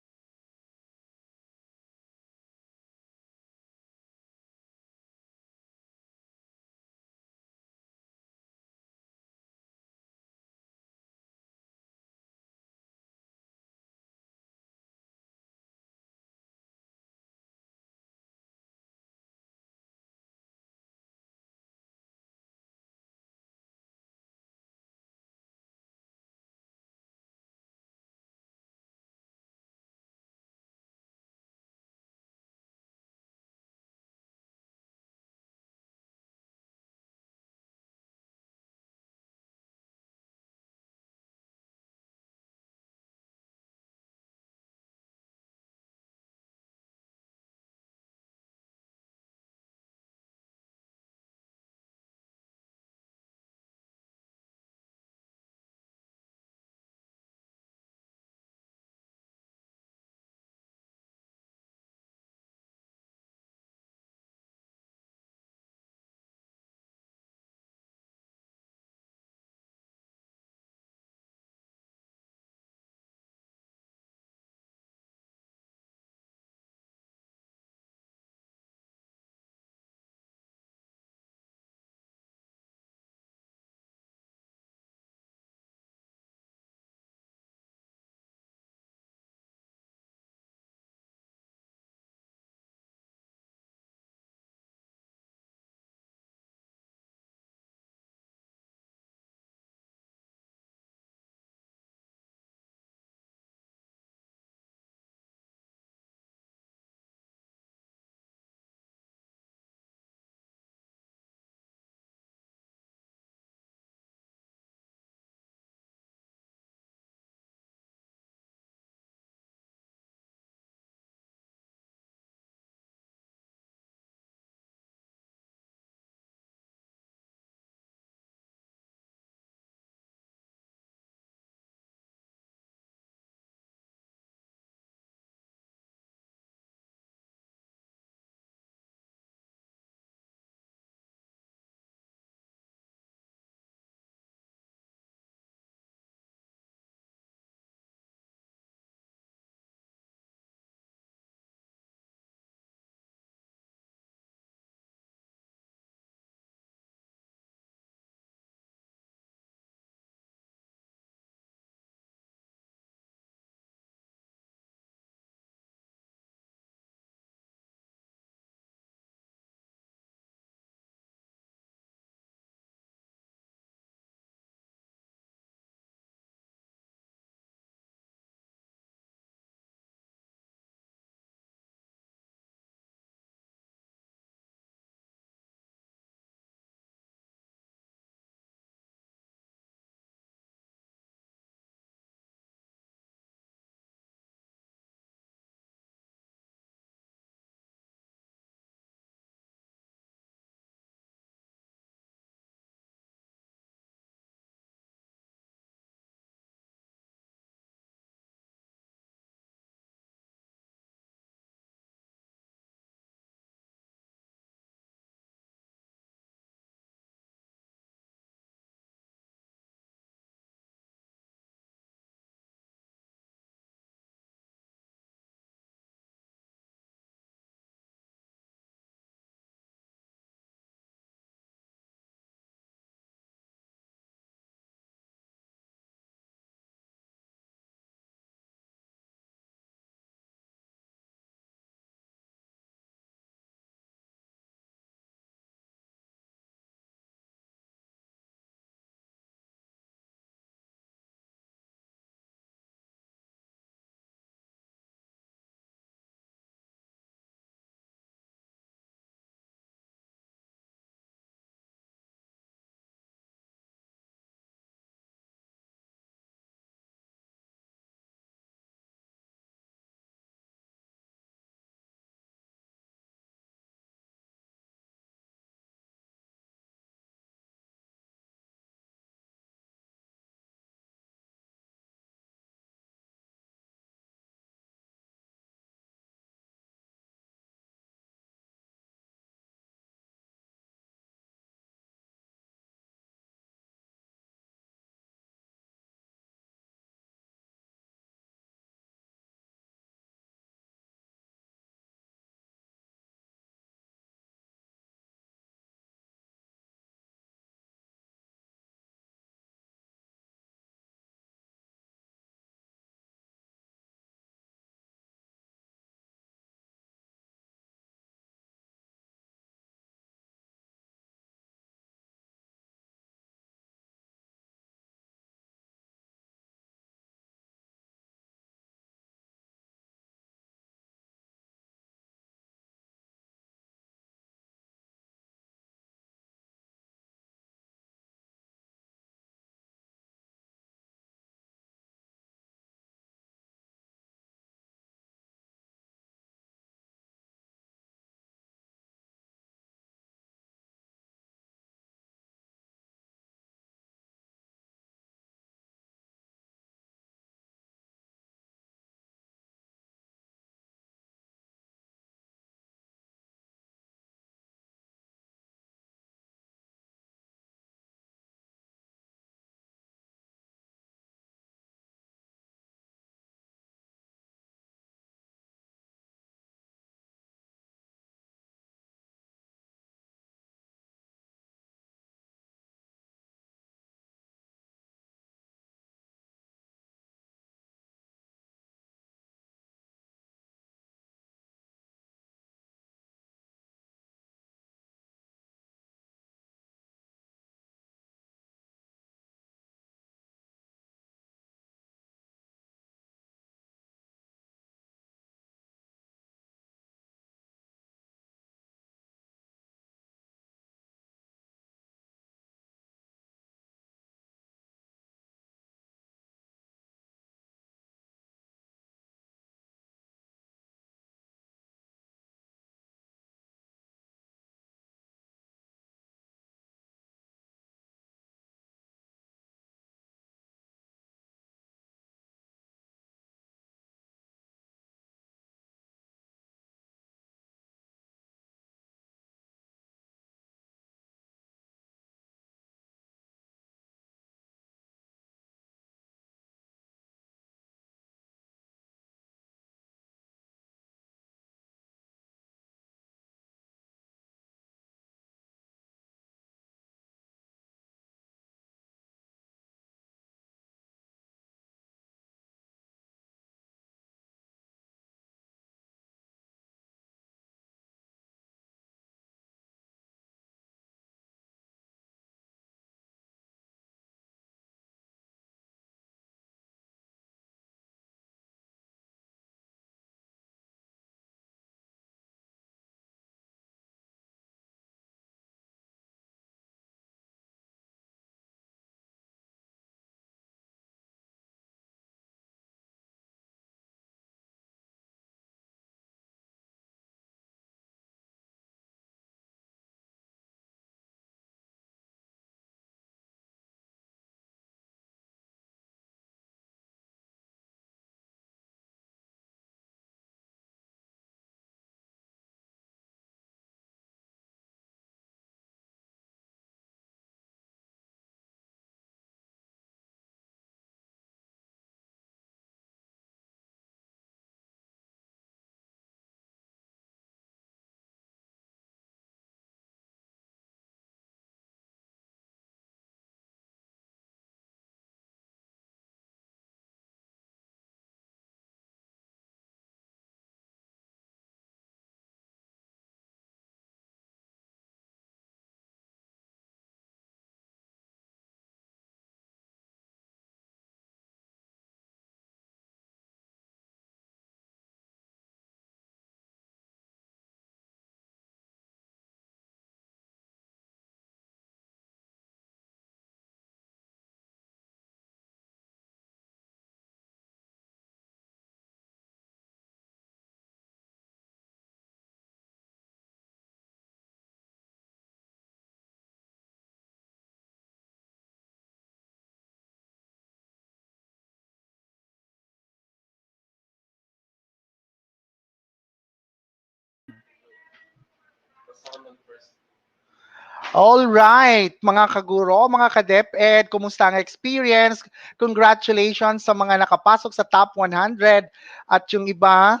All right, mga kaguro, mga ka-DepEd, kumusta ang experience? Congratulations sa mga nakapasok sa top 100 at yung iba,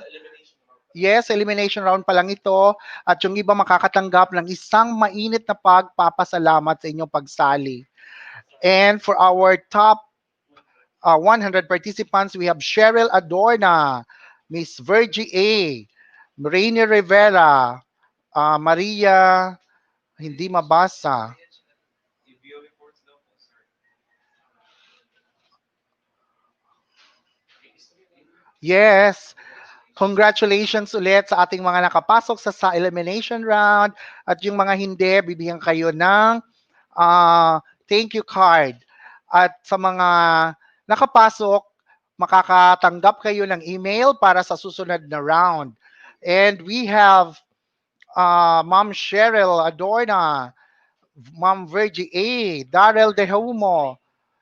yes, elimination round pa lang ito at yung iba makakatanggap ng isang mainit na pagpapasalamat sa inyong pagsali. And for our top 100 participants, we have Cheryl Adorna, Miss Virgie A, Rainier Rivera, Maria, hindi mabasa. Yes, congratulations ulit sa ating mga nakapasok sa elimination round at yung mga hindi, bibigyan kayo ng thank you card. At sa mga nakapasok, makakatanggap kayo ng email para sa susunod na round. And we have Ma'am Cheryl Adorna, Ma'am Virgie A, Darrell De Humo,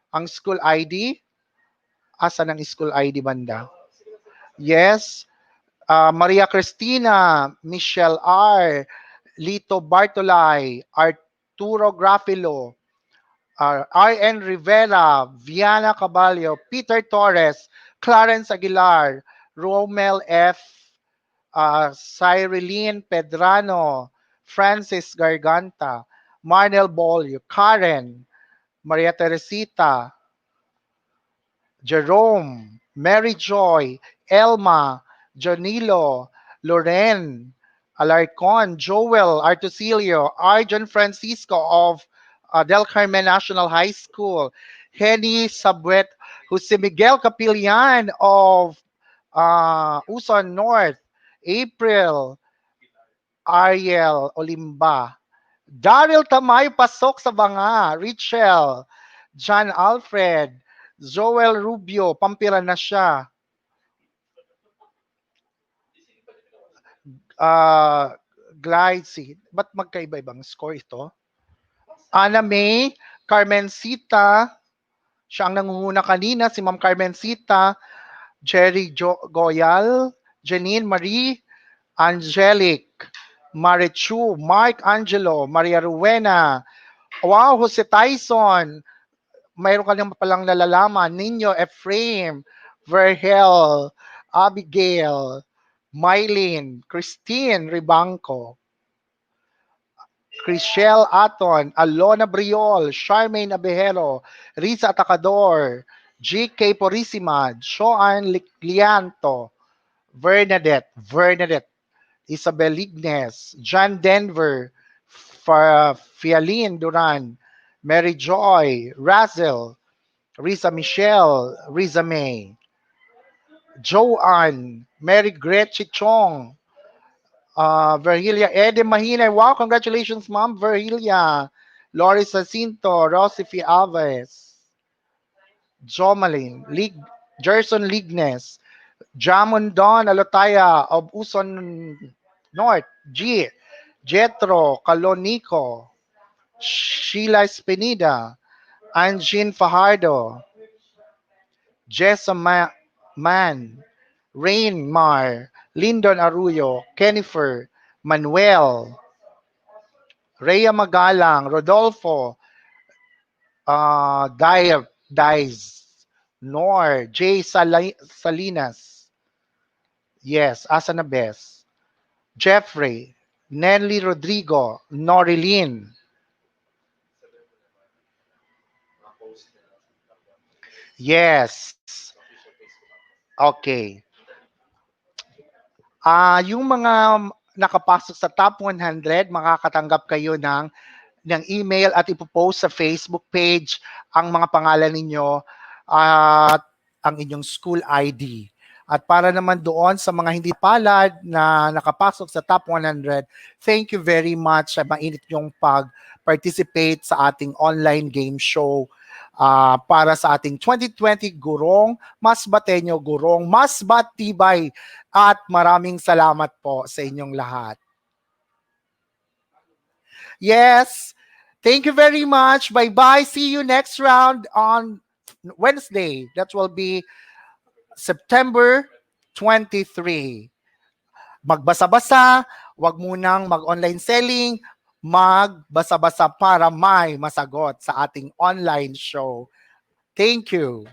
ang school ID. Asa ng school ID banda? Yes, Maria Cristina, Michelle R., Lito Bartolay, Arturo Grafilo, R.N. Rivera, Viana Caballo, Peter Torres, Clarence Aguilar, Romel F., Cyrilene Pedrano, Francis Garganta, Marnel Bolio, Karen, Maria Teresita, Jerome, Mary Joy, Elma, Jonilo, Loren, Alarcon, Joel, Artusilio, Arjun Francisco of Del Carmen National High School, Henny Sabuet, Jose Miguel Capillan of Uson North, April, Ariel Olimba, Daryl Tamay pasok sa banga, Richel, John Alfred, Joel Rubio, pampira na siya. Uh, Glide Seed. Ba't magkaiba-ibang score ito? Ana May, Carmencita, siya ang nangunguna kanina, si Ma'am Carmencita, Jerry Goyal, Janine Marie, Angelic, Marichu, Mark Angelo, Maria Ruena, wow, Jose Tyson, mayroon ka lang palang nalalaman, Nino Ephraim, Verhel, Abigail, Mylene, Christine Ribanco, Chriselle Aton, Alona Briol, Charmaine Abejero, Risa Atacador, G.K. Porissima, Joan Lianto, Bernadette, Isabel Lignes, John Denver, Fialin Duran, Mary Joy, Razel, Risa Michelle, Risa May, Joanne, Mary Gretchen Chong, Verhilia Ede Mahinay. Wow, congratulations, Mom Verhilia. Loris Jacinto, Rosifi Alves, Jomalin, Gerson Lignes, Jamon Don Alotaya of Uson North, G. Jetro Calonico, Sheila Espinida, Anjin Fajardo, Jessa Man, Rain Mar, Lyndon Arroyo, Kennifer, Manuel, Rhea Magalang, Rodolfo, Dies, Nor, Salinas, yes, asa na best, Jeffrey, Nelly Rodrigo, Norilyn, yes, okay. Yung mga nakapasok sa top 100, makakatanggap kayo ng email at ipopost sa Facebook page ang mga pangalan ninyo at ang inyong school ID. At para naman doon sa mga hindi palad na nakapasok sa top 100, thank you very much sa mainit yung pag-participate sa ating online game show para sa ating 2020 Gurong, MasbaTibay at maraming salamat po sa inyong lahat. Yes. Thank you very much. Bye-bye. See you next round on Wednesday. That will be September 23. Magbasa-basa, Huwag munang mag-online selling, magbasa-basa para may masagot sa ating online show. Thank you.